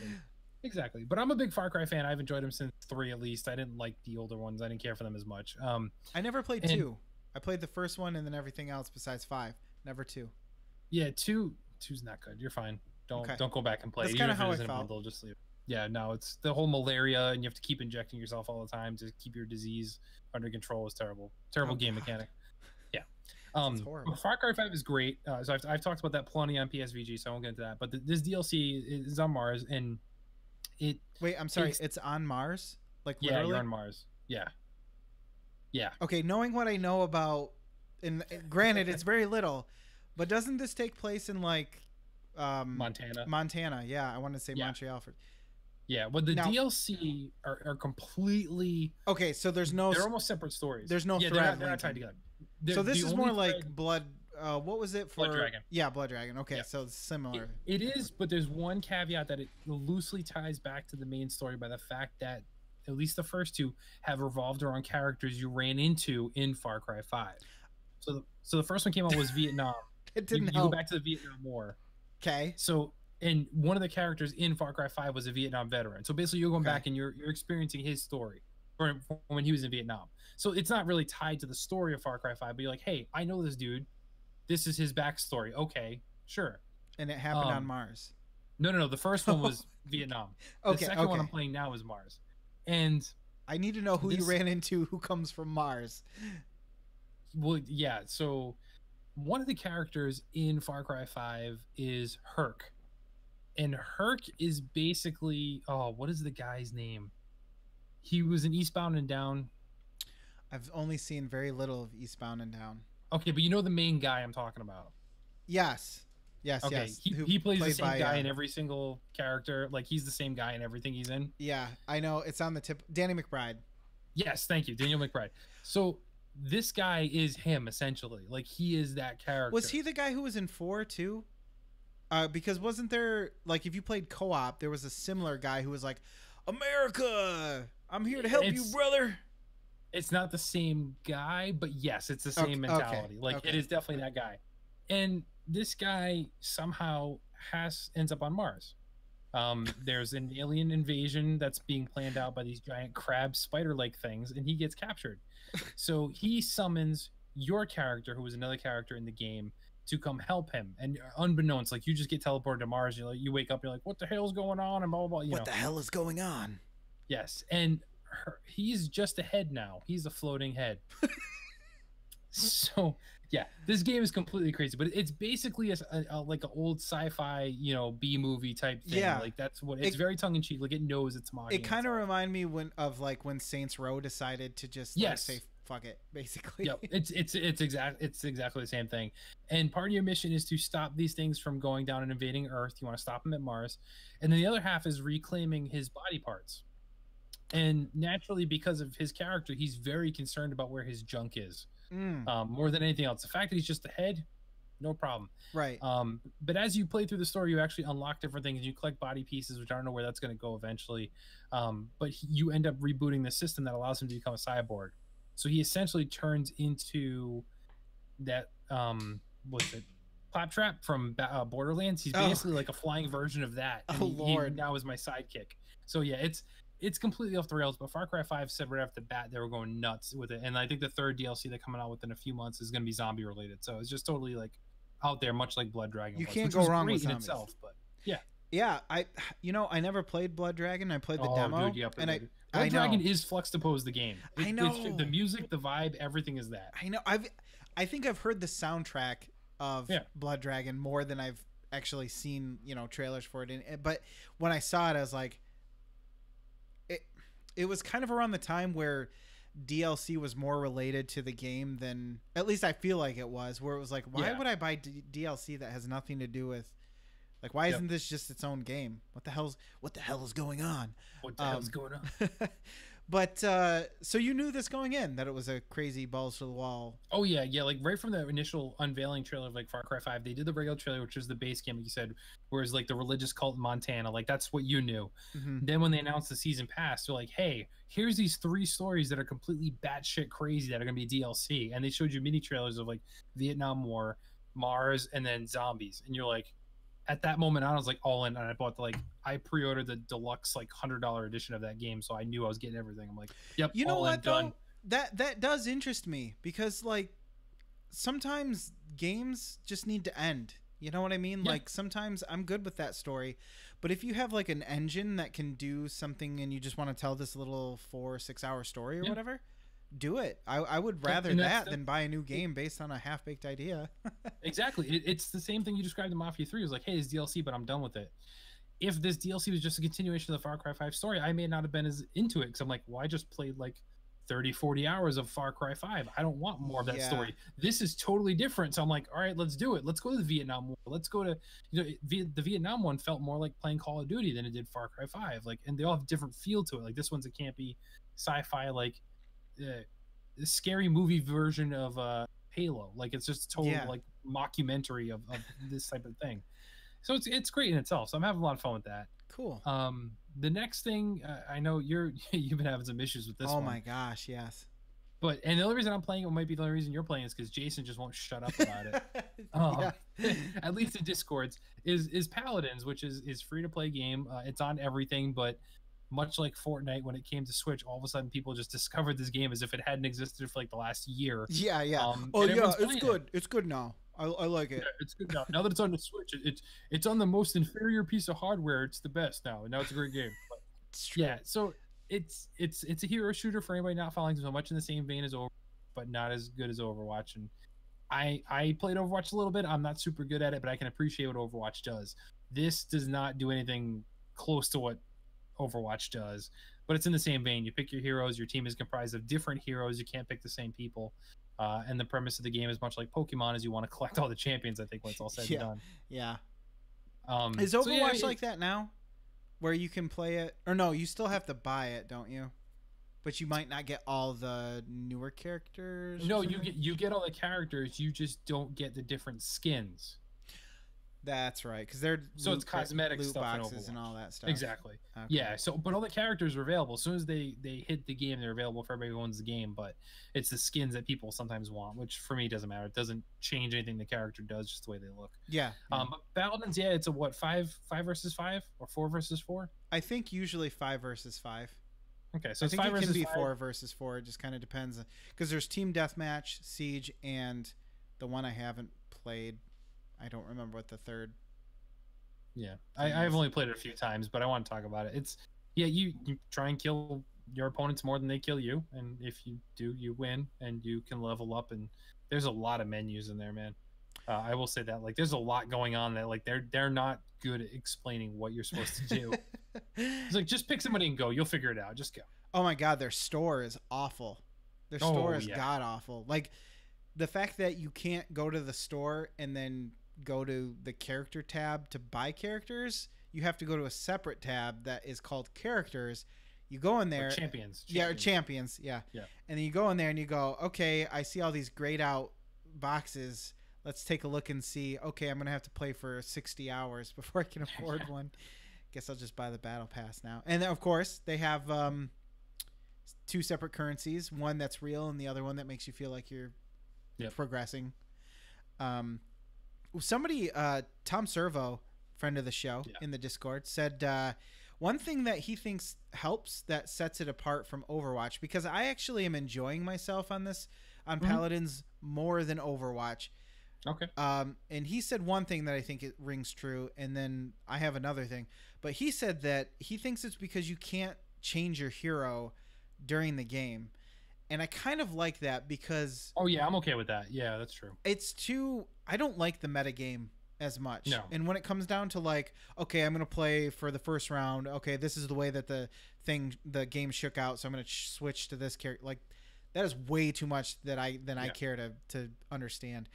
Exactly. But I'm a big Far Cry fan. I've enjoyed them since 3 at least. I didn't like the older ones. I didn't care for them as much. I never played 2. I played the first one and then everything else besides 5. Never 2. Yeah, 2's not good. You're fine. Don't go back and play. That's Even kind of if it how I isn't a felt. bundle, just leave it. Yeah, no, it's the whole malaria and you have to keep injecting yourself all the time to keep your disease under control is terrible. Terrible game mechanic. Yeah. horrible. Far Cry 5 is great. So I've talked about that plenty on PSVG, so I won't get into that. But this DLC is on Mars, and Wait, I'm sorry. It's on Mars? Like literally? Yeah, you're on Mars. Yeah. Yeah. Okay, knowing what I know about, and granted, it's very little, but doesn't this take place in like Montana? Montana, yeah. I wanted to say Montreal for. Yeah, well, the DLC are completely okay. So they're almost separate stories. There's no thread. They're not tied together. So this is more like Blood. What was it for? Blood Dragon. Yeah, Blood Dragon. Okay, so it's similar. It is, but there's one caveat that it loosely ties back to the main story by the fact that at least the first two have revolved around characters you ran into in Far Cry 5. So the first one came out was Vietnam. It didn't you help. go back to the Vietnam War. Okay. So, and one of the characters in Far Cry 5 was a Vietnam veteran. So basically, you're going back and you're experiencing his story from when he was in Vietnam. So it's not really tied to the story of Far Cry 5, but you're like, hey, I know this dude. This is his backstory. Okay, sure. And it happened on Mars. No. The first one was Vietnam. The second one I'm playing now is Mars. And I need to know who you ran into who comes from Mars. Well, yeah. So one of the characters in Far Cry 5 is Herc. And Herc is basically, what is the guy's name? He was in Eastbound and Down. I've only seen very little of Eastbound and Down. Okay, but you know the main guy I'm talking about. Yes. Okay, yes. He plays the same guy in every single character. Like, he's the same guy in everything he's in. Yeah, I know. It's on the tip. Danny McBride. Yes, thank you. Daniel McBride. So this guy is him, essentially. Like, he is that character. Was he the guy who was in 4, too? Because wasn't there, like, if you played co-op, there was a similar guy who was like, America, I'm here to help you, brother. It's not the same guy, but yes, it's the same mentality. It is definitely that guy. And this guy somehow ends up on Mars. There's an alien invasion that's being planned out by these giant crab spider-like things, and he gets captured. So he summons your character, who was another character in the game, to come help him. And unbeknownst, like, you just get teleported to Mars. You wake up, you're like, what the hell's going on? And blah, blah, blah. What the hell is going on? Yes. And he's just a head now. He's a floating head. So yeah, this game is completely crazy, but it's basically like an old sci-fi, B movie type thing. Yeah, Like that's what it's it very tongue in cheek. Like it knows it's it mocking kind of itself. remind me when Saints Row decided to just like say Yes. fuck it, basically. Yep. It's exactly the same thing. And part of your mission is to stop these things from going down and invading Earth. You want to stop them at Mars, and then the other half is reclaiming his body parts. And naturally, because of his character, he's very concerned about where his junk is, Mm, more than anything else. The fact that he's just the head, no problem. right. But as you play through the story, you actually unlock different things. You collect body pieces, which I don't know where that's going to go eventually. But you end up rebooting the system that allows him to become a cyborg. So he essentially turns into that what's it, Claptrap from Borderlands. He's Oh. basically like a flying version of that. And Oh, he Lord. now is my sidekick. So yeah, it's completely off the rails. But Far Cry 5 said right off the bat they were going nuts with it, and I think the third DLC they're coming out within a few months is going to be zombie related. So it's just totally like out there, much like Blood Dragon. You was, can't which go was wrong great with in zombies. itself. But yeah, Yeah, I never played Blood Dragon. I played the oh demo, dude, yep, and Blood I know. Dragon is Fluxtaposed the game. I It's, know. the music, the vibe, everything is that. I know. I think I've heard the soundtrack of Yeah. Blood Dragon more than I've actually seen, trailers for it. But when I saw it, I was like, it was kind of around the time where DLC was more related to the game than, at least I feel like it was, where it was like, why Yeah. would I buy DLC that has nothing to do with, like, why isn't this just its own game? What the hell is going on? What the hell's going on? But so you knew this going in, that it was a crazy balls to the wall. Oh yeah, like right from the initial unveiling trailer of like Far Cry 5, they did the regular trailer, which was the base game, like you said, whereas like the religious cult in Montana, like that's what you knew. Mm-hmm. Then when they announced the season pass, they're like, hey, here's these 3 stories that are completely batshit crazy that are gonna be DLC, and they showed you mini trailers of like Vietnam War, Mars, and then zombies, and you're like, at that moment I was like all in, and I bought I pre-ordered the deluxe like $100 edition of that game, so I knew I was getting everything. I'm like, yep, You know all what in, done. though? That does interest me, because like sometimes games just need to end. You know what I mean? Yeah. Like sometimes I'm good with that story, but if you have like an engine that can do something and you just want to tell this little 4 or 6 hour story or whatever, do it. I would rather that than buy a new game based on a half-baked idea. Exactly. It's the same thing you described in Mafia 3. It was like, hey, it's DLC, but I'm done with it. If this DLC was just a continuation of the Far Cry 5 story, I may not have been as into it, because I'm like, well, I just played like 30, 40 hours of Far Cry 5. I don't want more of that story. This is totally different. So I'm like, all right, let's do it. Let's go to the Vietnam War. Let's go to, the Vietnam one felt more like playing Call of Duty than it did Far Cry 5. Like, and they all have a different feel to it. Like this one's a campy sci-fi, like scary movie version of Halo. Like it's just a total like mockumentary of this type of thing. So it's great in itself. So I'm having a lot of fun with that. Cool. The next thing, I know you've been having some issues with this one. Oh my gosh, yes. And the only reason I'm playing it might be the only reason you're playing is because Jason just won't shut up about it. At least in Discords is Paladins, which is free to play game. It's on everything, but much like Fortnite, when it came to Switch, all of a sudden people just discovered this game as if it hadn't existed for like the last year. Yeah. It's good. It's good now. I like it. Yeah, it's good now. Now that it's on the Switch, it's on the most inferior piece of hardware. It's the best now, and now it's a great game. But, yeah, so it's a hero shooter for anybody not following, so much in the same vein as Overwatch, but not as good as Overwatch. And I played Overwatch a little bit. I'm not super good at it, but I can appreciate what Overwatch does. This does not do anything close to what Overwatch does, but it's in the same vein. You pick your heroes. Your team is comprised of different heroes. You can't pick the same people. And the premise of the game is much like Pokemon, is you want to collect all the champions, I think, when it's all said and done. Yeah. Is Overwatch like that now? Where you can play it? Or no, you still have to buy it, don't you? But you might not get all the newer characters? No, you get all the characters. You just don't get the different skins. That's right, because they're it's cosmetic loot stuff boxes and all that stuff. Exactly. Okay. Yeah. So, but all the characters are available as soon as they hit the game. They're available for everybody who owns the game. But it's the skins that people sometimes want, which for me doesn't matter. It doesn't change anything the character does, just the way they look. Yeah. But Paladins, it's a what, 5 versus 5 or 4 versus 4? I think usually 5 versus 5. Okay, so I think 5 it can versus be 5. 4 versus 4. It just kind of depends, because there's Team Deathmatch, Siege, and the one I haven't played. I don't remember what the third. Yeah, I've only played it a few times, but I want to talk about it. It's you try and kill your opponents more than they kill you, and if you do, you win, and you can level up. And there's a lot of menus in there, man. I will say that, like, there's a lot going on that, like, they're not good at explaining what you're supposed to do. It's like, just pick somebody and go. You'll figure it out. Just go. Oh my god, their store is awful. Their store is god awful. Like, the fact that you can't go to the store and then go to the character tab to buy characters, you have to go to a separate tab that is called characters. You go in there, or champions. Yeah, or champions, yeah. And then you go in there and you go, okay, I see all these grayed out boxes. Let's take a look and see. Okay, I'm gonna have to play for 60 hours before I can afford one. Guess I'll just buy the battle pass now. And then, of course, they have 2 separate currencies. One that's real, and the other one that makes you feel like you're progressing. Somebody, Tom Servo, friend of the show in the Discord, said one thing that he thinks helps that sets it apart from Overwatch, because I actually am enjoying myself on this, on Paladins, more than Overwatch. Okay. And he said one thing that I think it rings true, and then I have another thing. But he said that he thinks it's because you can't change your hero during the game. And I kind of like that because... Oh, yeah, I'm okay with that. Yeah, that's true. It's too... I don't like the metagame as much. No. And when it comes down to, like, okay, I'm going to play for the first round. Okay, this is the way that the game shook out, so I'm going to switch to this character. Like, that is way too much than I care to understand.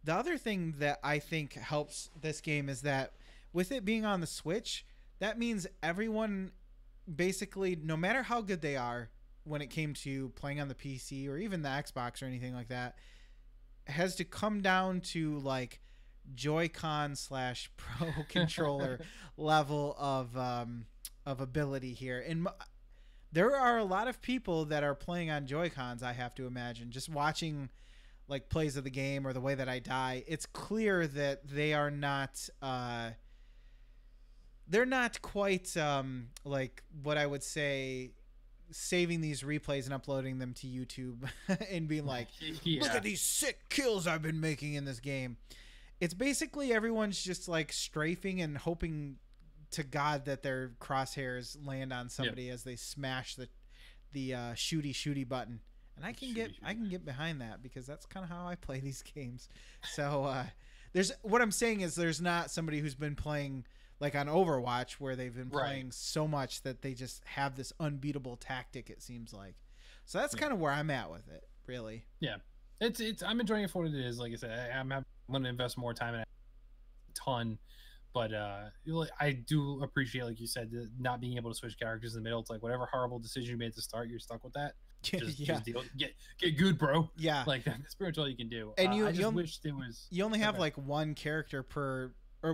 The other thing that I think helps this game is that with it being on the Switch, that means everyone basically, no matter how good they are when it came to playing on the PC or even the Xbox or anything like that, has to come down to like Joy-Con / Pro controller level of ability here. And there are a lot of people that are playing on Joy-Cons, I have to imagine, just watching like plays of the game or the way that I die. It's clear that they are not they're not quite like what I would say saving these replays and uploading them to YouTube and being like, look at these sick kills I've been making in this game. It's basically everyone's just like strafing and hoping to God that their crosshairs land on somebody as they smash the shooty button. And I can get behind that because that's kind of how I play these games. So what I'm saying is there's not somebody who's been playing like on Overwatch where they've been playing so much that they just have this unbeatable tactic, it seems like. So that's kind of where I'm at with it, really. Yeah. I'm enjoying it for what it is. Like I said, I'm going to invest more time in it, a ton. But I do appreciate, like you said, not being able to switch characters in the middle. It's like whatever horrible decision you made to start, you're stuck with that. Just deal. Get good, bro. Yeah. Like that's pretty much all you can do. And I just wish there was... You only have like one character per... Or,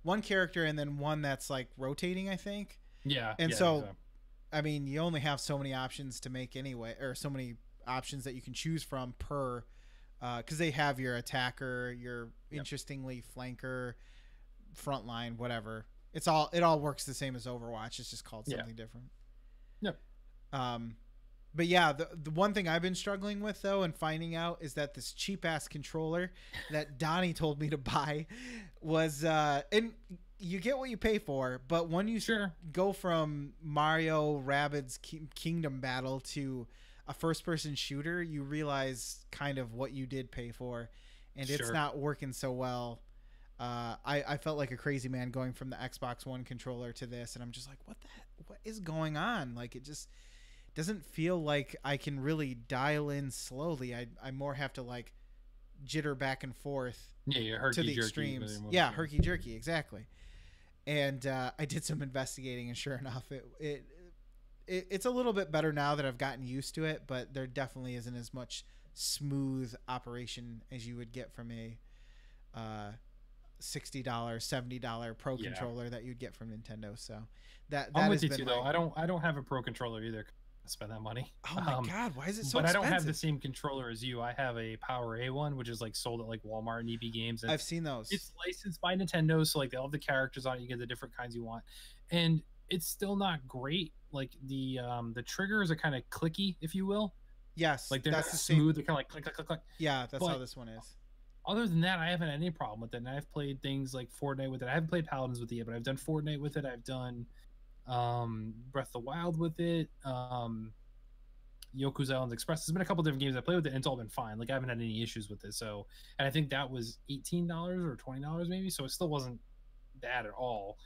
one character and then one that's like rotating, I think. Yeah. And so, I mean, you only have so many options to make anyway, or so many options that you can choose from per... Because they have your attacker, your interestingly flanker, frontline, whatever. It all works the same as Overwatch. It's just called something different. Yep. But yeah, the one thing I've been struggling with though and finding out is that this cheap ass controller that Donnie told me to buy was and you get what you pay for, but when you go from Mario Rabbids Kingdom Battle to a first person shooter, you realize kind of what you did pay for, and it's not working so well. I felt like a crazy man going from the Xbox One controller to this, and I'm just like, what is going on? Like, it just doesn't feel like I can really dial in slowly. I more have to like jitter back and forth to the extremes. Yeah, herky jerky, exactly. And I did some investigating, and sure enough, it's a little bit better now that I've gotten used to it, but there definitely isn't as much smooth operation as you would get from a $60, $70 Pro controller that you'd get from Nintendo. So that I'm with you too, though. I don't have a Pro controller either. Spend that money. Oh my god, why is it so expensive? But I don't have the same controller as you. I have a Power A one, which is like sold at like Walmart and EB Games. And I've seen those. It's licensed by Nintendo, so like they all have the characters on it. You get the different kinds you want, and it's still not great. Like the triggers are kind of clicky, if you will. Yes, like they're not smooth. They're kind of like click, click, click, click. Yeah, that's how this one is. Other than that, I haven't had any problem with it. And I've played things like Fortnite with it. I haven't played Paladins with it yet, but I've done Fortnite with it. I've done Breath of the Wild with it, Yoku's Island Express. There's been a couple different games I played with it, and it's all been fine. Like I haven't had any issues with it. So, and I think that was $18 or $20 maybe. So it still wasn't bad at all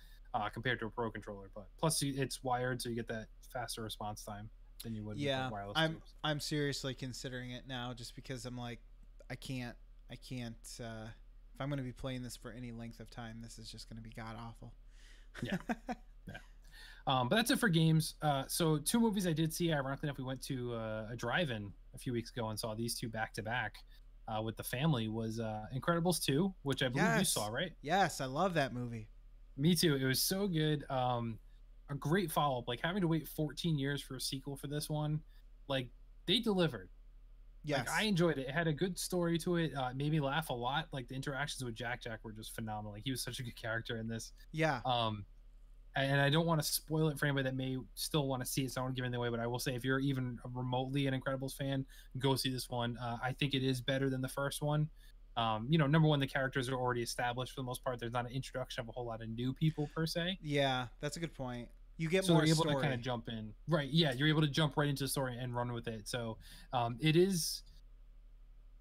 compared to a Pro controller. But plus it's wired, so you get that faster response time than you would with the wireless. I'm seriously considering it now, just because I'm like, I can't. If I'm going to be playing this for any length of time, this is just going to be god awful. Yeah. Yeah. But that's it for games. So 2 movies I did see. Ironically enough, we went to a drive-in a few weeks ago and saw these 2 back to back with the family. Was Incredibles 2, which I believe you saw, right? Yes, I love that movie. Me too. It was so good. A great follow-up. Like having to wait 14 years for a sequel for this one, like they delivered. Yes. Like, I enjoyed it. It had a good story to it. Made me laugh a lot. Like the interactions with Jack were just phenomenal. Like he was such a good character in this. Yeah. And I don't want to spoil it for anybody that may still want to see it, so I don't want to give anything away. But I will say, if you're even remotely an Incredibles fan, go see this one. I think it is better than the first one. Number one, the characters are already established for the most part. There's not an introduction of a whole lot of new people per se. Yeah, that's a good point. You get so more you're able story. to kind of jump in, right? Yeah, you're able to jump right into the story and run with it. So it is.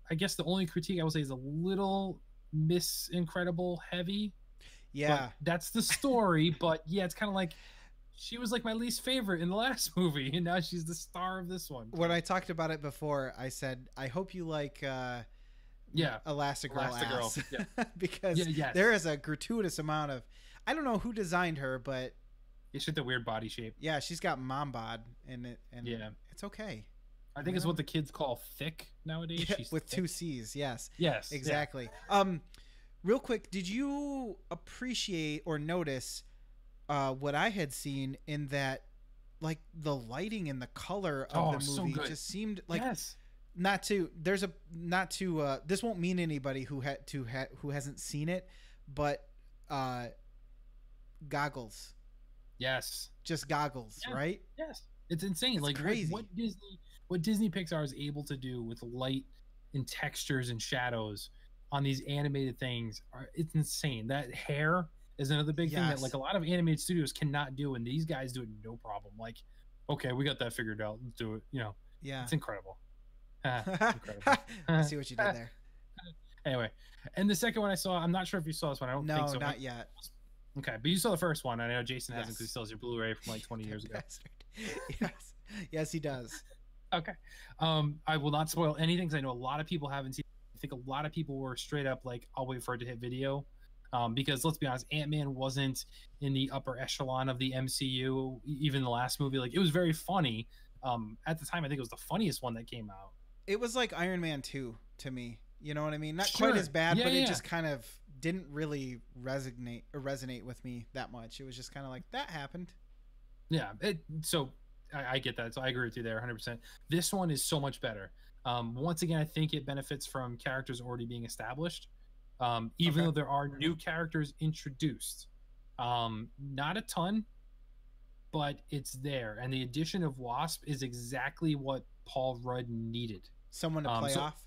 I guess the only critique I will say is a little Miss Incredible heavy. Yeah, but that's the story. But yeah, it's kind of like she was like my least favorite in the last movie, and now she's the star of this one. When I talked about it before, I said I hope you like Elastigirl ass. Yeah. Because there is a gratuitous amount of, I don't know who designed her, but it's just a weird body shape. Yeah, she's got mom bod in it, and yeah, it's okay. I think it's what the kids call thick nowadays. Yeah, she's with thick. 2 C's. Yes. Yes. Exactly. Yeah. Real quick, did you appreciate or notice what I had seen in that, like the lighting and the color of the movie just seemed like this won't mean anybody who hasn't seen it, but goggles. Yes. Just goggles, right? Yes. It's insane. It's like crazy. What Disney Pixar is able to do with light and textures and shadows on these animated things, it's insane. That hair is another big thing that like a lot of animated studios cannot do, and these guys do it no problem. Like, okay, we got that figured out. Let's do it. Yeah, it's incredible. Incredible. I see what you did there. Anyway, and the second one I saw, I'm not sure if you saw this one. I don't think so. No, not yet. Okay, but you saw the first one. I know Jason hasn't because he still has your Blu-ray from like 20 years ago. Yes, he does. Okay. I will not spoil anything because I know a lot of people haven't seen. I think a lot of people were straight up like, I'll wait for it to hit video. Because let's be honest, Ant-Man wasn't in the upper echelon of the MCU, even the last movie. Like, it was very funny. At the time, I think it was the funniest one that came out. It was like Iron Man 2 to me. You know what I mean? Not quite as bad, but it just kind of didn't really resonate with me that much. It was just kind of like, that happened. Yeah. So I get that. So I agree with you there 100%. This one is so much better. Once again, I think it benefits from characters already being established. Even though there are new characters introduced. Not a ton, but it's there. And the addition of Wasp is exactly what Paul Rudd needed. Someone to play off?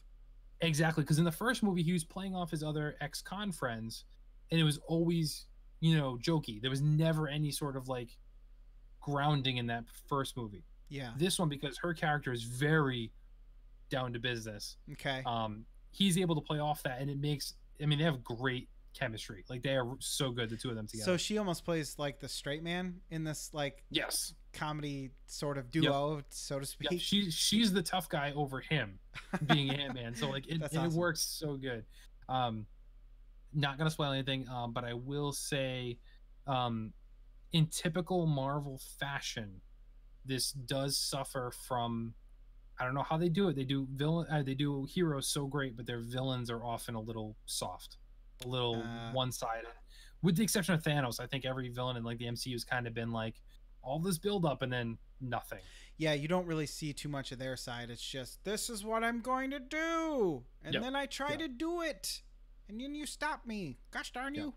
Exactly, because in the first movie, he was playing off his other ex-con friends, and it was always, jokey. There was never any sort of, like, grounding in that first movie. Yeah. This one, because her character is very down to business. Okay. He's able to play off that, and it makes... I mean, they have great chemistry. Like, they are so good, the two of them together. So she almost plays like the straight man in this, like, comedy sort of duo, so to speak. Yep. She's the tough guy over him, being Ant-Man. So like, it works so good. Not gonna spoil anything, but I will say, in typical Marvel fashion, this does suffer from... I don't know how they do it. They do heroes so great, but their villains are often a little soft, a little one-sided. With the exception of Thanos, I think every villain in like the MCU has kind of been like all this build-up and then nothing. Yeah, you don't really see too much of their side. It's just, this is what I'm going to do, and then I try to do it, and then you stop me. Gosh darn you!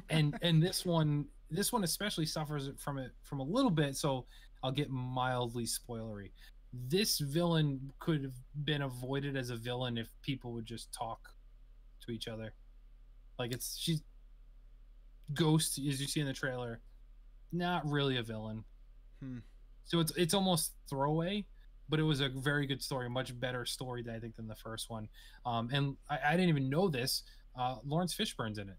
And this one especially suffers from a little bit. So I'll get mildly spoilery. This villain could have been avoided as a villain if people would just talk to each other. Like, she's Ghost, as you see in the trailer, not really a villain. Hmm. So it's almost throwaway, but it was a very good story, a much better story I think than the first one. And I didn't even know this. Lawrence Fishburne's in it.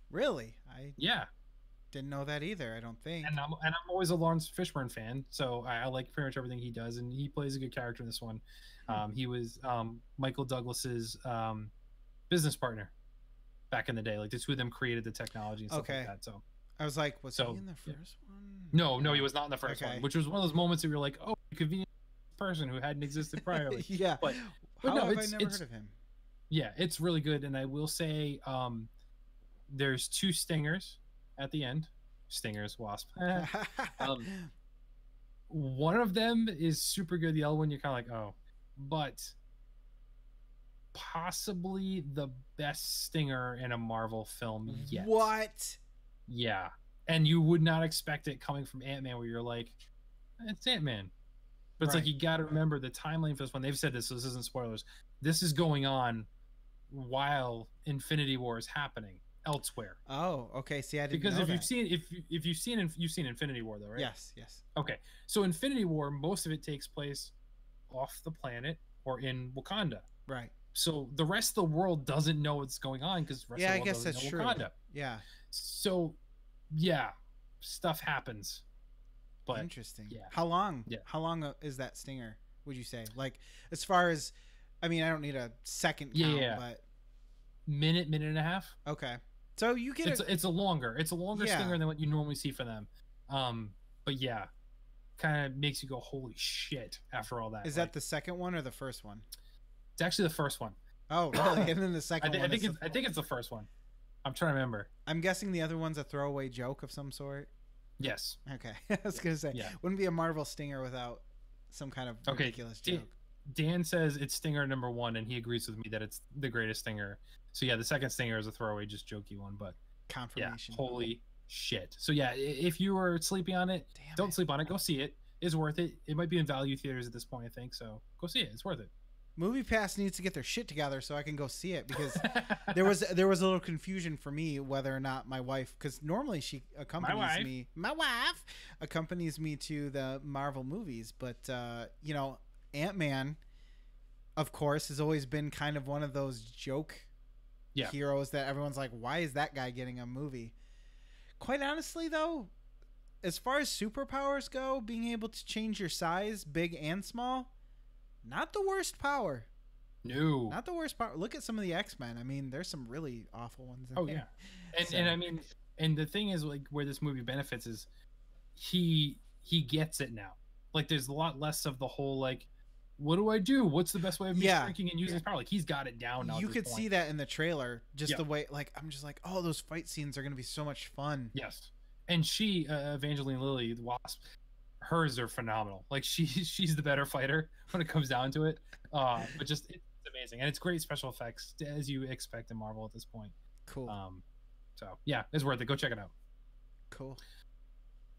Really? I Yeah, didn't know that either. I don't think. and I'm always a Lawrence Fishburne fan, so I like pretty much everything he does, and he plays a good character in this one. He was Michael Douglas's business partner back in the day. Like the two of them created the technology and stuff Okay. like that. So I was like, was So, he in the yeah. first one? no, he was not in the first Okay. one, which was one of those moments where you're like, oh, convenient person who hadn't existed priorly. Yeah. But How no, have I never heard of him? yeah, it's really good, and I will say, there's two stingers at the end. Stingers, wasp. um, one of them is super good. The other one you're kind of like, oh, but possibly the best stinger in a Marvel film yet. What? Yeah, and you would not expect it coming from Ant-Man, where you're like, it's Ant-Man. But it's Right. like you got to remember the timeline for this one. They've said this, so this isn't spoilers. This is going on while Infinity War is happening elsewhere. Oh, okay. See, I didn't Because know if that. you've seen Infinity War though, right? Yes, yes. Okay, so Infinity War, most of it takes place off the planet or in Wakanda. Right. So the rest of the world doesn't know what's going on because the rest Yeah, of I the world guess doesn't that's know true. Wakanda. Yeah. So, yeah, stuff happens. But Interesting. yeah. How long? Yeah. How long is that stinger? Would you say? Like, as far as, I mean, I don't need a second count, Yeah. but minute and a half. okay. So you get It's a longer Yeah. stinger than what you normally see for them. But yeah, kind of makes you go, holy shit! After all that, Is that the second one or the first one? It's actually the first one. Oh, really? And then the I, second th- I one. think Is it's I think it's the first one. I'm trying to remember. I'm guessing the other one's a throwaway joke of some sort. Yes. Okay. I was gonna say, Yeah. wouldn't be a Marvel stinger without some kind of Okay. ridiculous joke. Dan says it's stinger number 1, and he agrees with me that it's the greatest stinger. So yeah, the second stinger is a throwaway, just jokey one, but yeah, Confirmation. holy shit. So yeah, if you were sleeping on it, Damn don't it. sleep on it. Go see it. It's worth it. It might be in value theaters at this point, I think. So go see it. It's worth it. Movie Pass needs to get their shit together so I can go see it because there was a little confusion for me whether or not my wife, because normally she accompanies me. My wife accompanies me to the Marvel movies, but you know, Ant-Man, of course, has always been kind of one of those joke Yeah. heroes that everyone's like, why is that guy getting a movie? Quite honestly, though, as far as superpowers go, being able to change your size, big and small, not the worst power. No. Not the worst power. Look at some of the X-Men. I mean, there's some really awful ones in Oh there. yeah. And I mean, and the thing is, like, where this movie benefits is he gets it now. Like, there's a lot less of the whole like, what do I do? What's the best way of me Yeah. shrinking and using his power? Like, he's got it down now. You at this could point. see that in the trailer, just Yeah. the way, like, I'm just like, oh, those fight scenes are going to be so much fun. Yes. And she, Evangeline Lilly, the Wasp, hers are phenomenal. Like, she's the better fighter when it comes down to it. But just it's amazing, and it's great special effects as you expect in Marvel at this point. Cool. So yeah, it's worth it. Go check it out. Cool.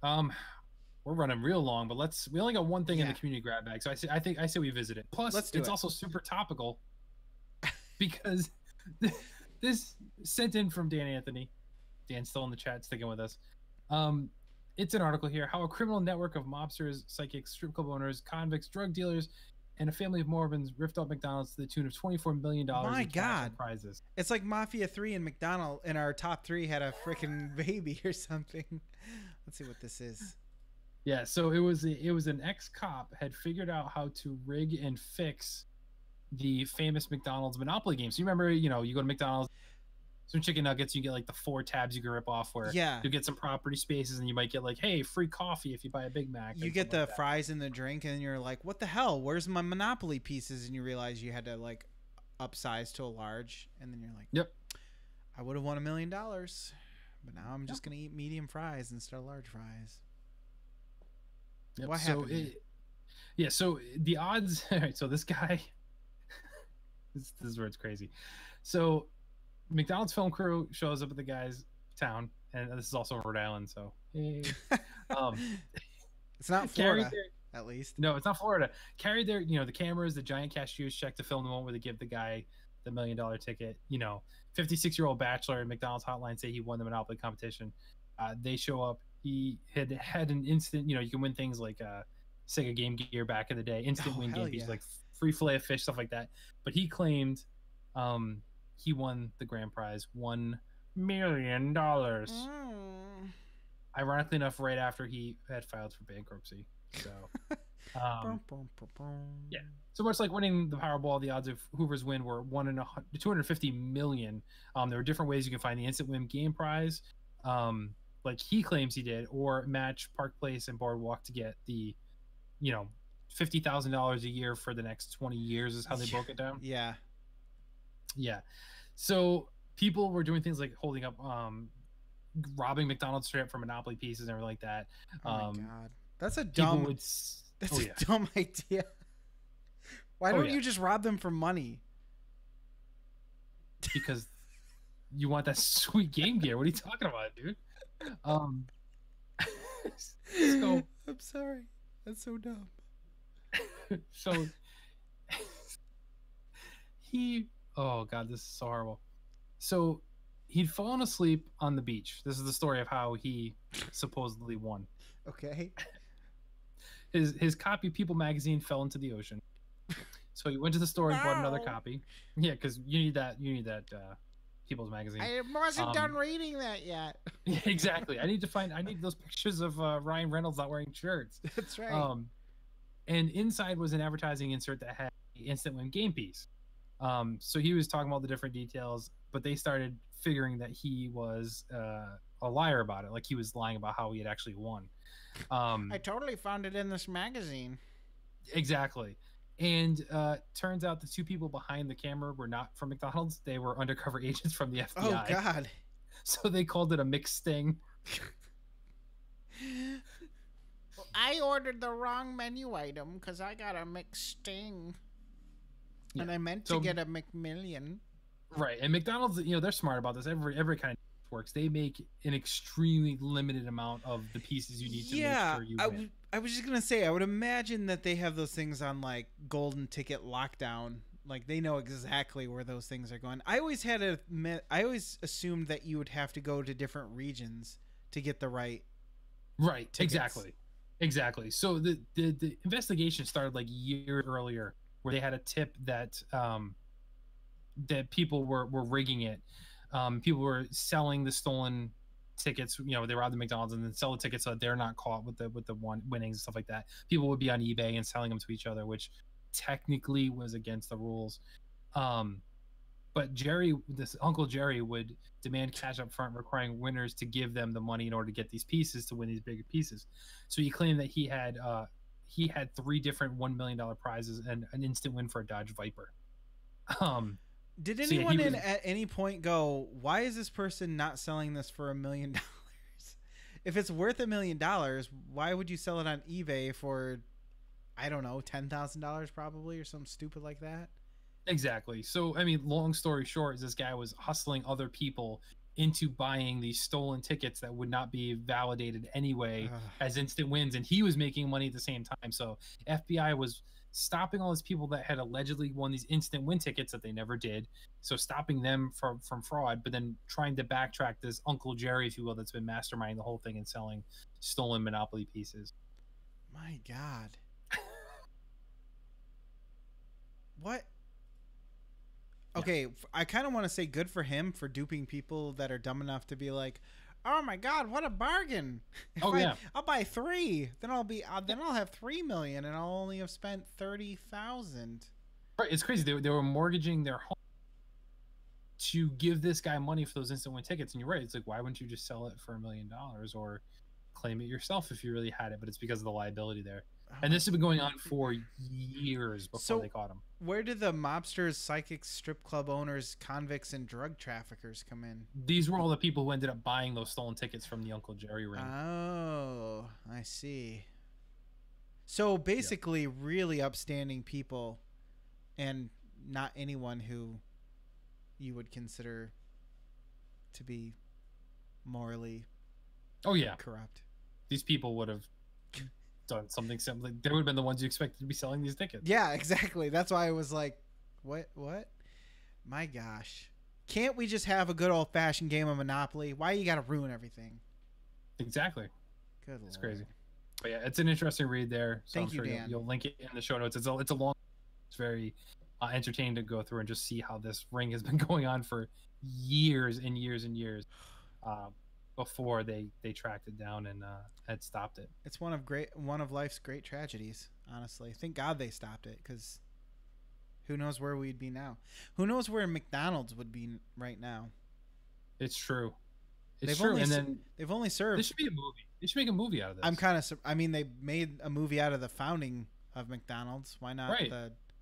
We're running real long, but we only got one thing in Yeah. the community grab bag. So I say we visit it. Plus, Let's do it's it. also super topical because this sent in from Dan Anthony. Dan's still in the chat, sticking with us. It's an article here: how a criminal network of mobsters, psychics, strip club owners, convicts, drug dealers, and a family of Morbins ripped off McDonald's to the tune of $24 million. My in cash God. and prizes. It's like Mafia 3 and McDonald in our top 3 had a freaking baby or something. Let's see what this is. Yeah, so it was an ex-cop had figured out how to rig and fix the famous McDonald's Monopoly game. So you remember, you go to McDonald's, some chicken nuggets, you get like the 4 tabs you can rip off where Yeah. you get some property spaces, and you might get like, hey, free coffee if you buy a Big Mac. You get the fries and the drink, and you're like, what the hell? Where's my Monopoly pieces? And you realize you had to like upsize to a large, and then you're like, Yep. I would have won $1 million, but now I'm just gonna eat medium fries instead of large fries. Yep. What so happened? so the odds. All right, so this guy, this is where it's crazy. So McDonald's film crew shows up at the guy's town, and this is also Rhode Island. So hey. It's not carried Florida, their- at least. No, it's not Florida. Carried their, the cameras, the giant cashiers check to film the moment where they give the guy the $1 million ticket. 56-year-old bachelor and McDonald's hotline say he won the Monopoly competition. They show up. he had an instant. You know, you can win things like Sega Game Gear back in the day, instant Oh, win hell game pieces yeah. like free fillet of fish, stuff like that. But he claimed he won the grand prize, $1 million. Mm. Ironically enough, right after he had filed for bankruptcy. So, um, Bum, bum, bum, bum. yeah. So much like winning the Powerball, the odds of Hoover's win were 250 million. There were different ways you can find the instant win game prize, like he claims he did, or match Park Place and Boardwalk to get the, you know, $50,000 a year for the next 20 years is how they broke it down. Yeah. Yeah. So people were doing things like holding up, robbing McDonald's straight up for Monopoly pieces and everything like that. Oh my god. That's a People dumb. would. That's a dumb idea. Why don't you just rob them for money? Because you want that sweet Game Gear. What are you talking about, dude? So I'm sorry. That's so dumb. so he. Oh god, this is so horrible. So he'd fallen asleep on the beach. This is the story of how he supposedly won. Okay. His copy of People magazine fell into the ocean. So he went to the store and bought another copy. Yeah, because you need that People's magazine. I wasn't done reading that yet. Yeah, exactly. I need those pictures of Ryan Reynolds not wearing shirts. That's right. And inside was an advertising insert that had the instant win game piece. So he was talking about the different details, but they started figuring that he was a liar about it. Like he was lying about how he had actually won. I totally found it in this magazine. Exactly. And turns out the two people behind the camera were not from McDonald's. They were undercover agents from the FBI. Oh, God. So they called it a mixed sting. I ordered the wrong menu item because I got a mixed sting. Yeah. And I meant to get a McMillion. Right. And McDonald's, you know, they're smart about this. Every kind of works. They make an extremely limited amount of the pieces you need to make sure you win. I was just gonna say, I would imagine that they have those things on like golden ticket lockdown. Like they know exactly where those things are going. I always assumed that you would have to go to different regions to get the right. Right. Tickets. Exactly. So the investigation started like years earlier, where they had a tip that that people were rigging it. People were selling the stolen tickets. You know, they robbed the McDonald's and then sell the tickets so that they're not caught with the one winnings and stuff like that. People would be on eBay and selling them to each other, which technically was against the rules. But this Uncle Jerry would demand cash up front, requiring winners to give them the money in order to get these pieces to win these bigger pieces. So he claimed that he had 3 different $1 million prizes and an instant win for a Dodge Viper. Did anyone at any point go, why is this person not selling this for $1 million? If it's worth $1 million, why would you sell it on eBay for, I don't know, $10,000 probably, or something stupid like that? Exactly. So, I mean, long story short is this guy was hustling other people into buying these stolen tickets that would not be validated anyway as instant wins, and he was making money at the same time. So FBI was stopping all these people that had allegedly won these instant win tickets that they never did, so stopping them from fraud, but then trying to backtrack this Uncle Jerry, if you will, that's been masterminding the whole thing and selling stolen Monopoly pieces. My God. What? Okay, I kind of want to say good for him for duping people that are dumb enough to be like, oh my God, what a bargain! I'll buy 3, then I'll have 3 million, and I'll only have spent 30,000. Right, it's crazy. They were mortgaging their home to give this guy money for those instant win tickets. And you're right. It's like, why wouldn't you just sell it for $1 million or claim it yourself if you really had it? But it's because of the liability there. And this has been going on for years before they caught him. Where did the mobsters, psychics, strip club owners, convicts, and drug traffickers come in? These were all the people who ended up buying those stolen tickets from the Uncle Jerry ring. Oh, I see. So basically, really upstanding people, and not anyone who you would consider to be morally corrupt. These people would have done something similar. They would have been the ones you expected to be selling these tickets. Yeah, exactly. That's why I was like, what? My gosh. Can't we just have a good old-fashioned game of Monopoly? Why you gotta ruin everything? Exactly. Good It's Lord. crazy. But yeah, it's an interesting read there. So Thank I'm sure you, Dan. you'll link it in the show notes. It's a long. It's very entertaining to go through and just see how this ring has been going on for years and years and years before they tracked it down and had stopped it. It's one of life's great tragedies. Honestly, thank God they stopped it, because who knows where we'd be now? Who knows where McDonald's would be right now? It's true. It's They've true. only And s- then They've only served. this should be a movie. They should make a movie out of this. I'm kind of. I mean, they made a movie out of the founding of McDonald's. Why not? Right.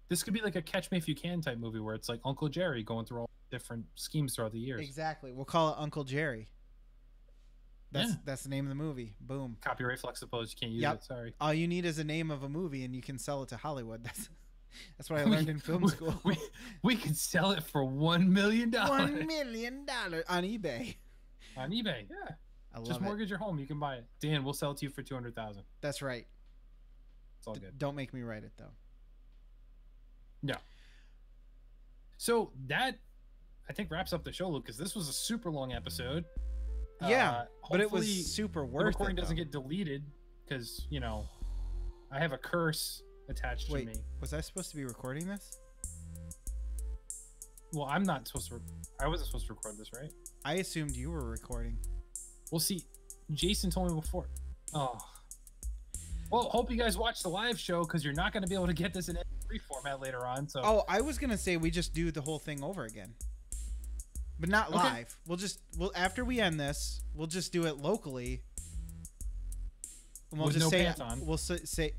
This could be like a Catch Me If You Can type movie where it's like Uncle Jerry going through all different schemes throughout the years. Exactly. We'll call it Uncle Jerry. That's the name of the movie. Boom. Copyright Fluxtaposed. You can't use Yep. it. Sorry. All you need is a name of a movie, and you can sell it to Hollywood. That's what I learned in film school. We could sell it for $1 million. $1 million on eBay. On eBay, yeah. I love Just it. mortgage your home. You can buy it. Dan, we'll sell it to you for $200,000. That's right. It's all good. Don't make me write it though. Yeah. So that, I think, wraps up the show, Luke, because this was a super long episode. Yeah, but it was hopefully super the worth recording it. doesn't though. get deleted because, you know, I have a curse attached Wait, to me. was I supposed to be recording this? Well, I'm not supposed to. I wasn't supposed to record this, right? I assumed you were recording. We'll see. Jason told me before. Oh. Well, hope you guys watch the live show because you're not going to be able to get this in MP3 format later on. So. Oh, I was gonna say we just do the whole thing over again, but not Okay. live. We'll after we end this, we'll just do it locally. And we'll With just no say pants on. we'll say.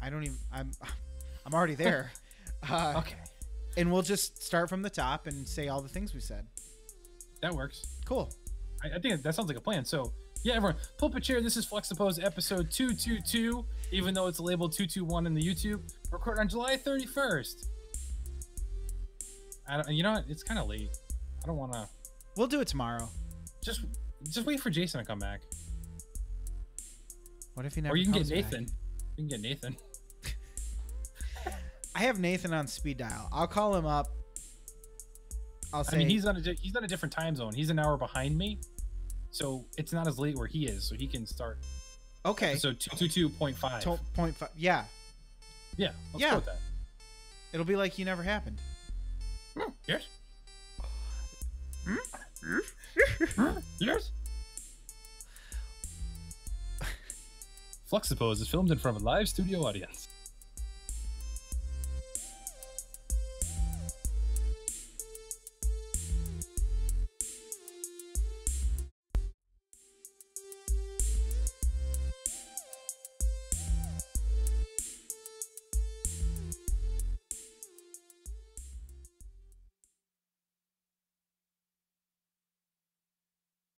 I don't even. I'm already there. Okay. And we'll just start from the top and say all the things we said. That works. Cool. I think that sounds like a plan. So, yeah, everyone, pull up a chair. This is Fluxtaposed episode 222, even though it's labeled 221 in the YouTube. Recorded on July 31st. You know what? It's kind of late. I don't want to. We'll do it tomorrow. Just wait for Jason to come back. What if he never? Or you can get comes back? Nathan. You can get Nathan. I have Nathan on speed dial. I'll call him up. I'll say. I mean, he's on a different time zone. He's an hour behind me, so it's not as late where he is. So he can start. okay. So 222.5. 0.5. Yeah. Yeah. Let's Yeah. go with that. It'll be like you never happened. Yes. Yes. Fluxtaposed is filmed in front of a live studio audience.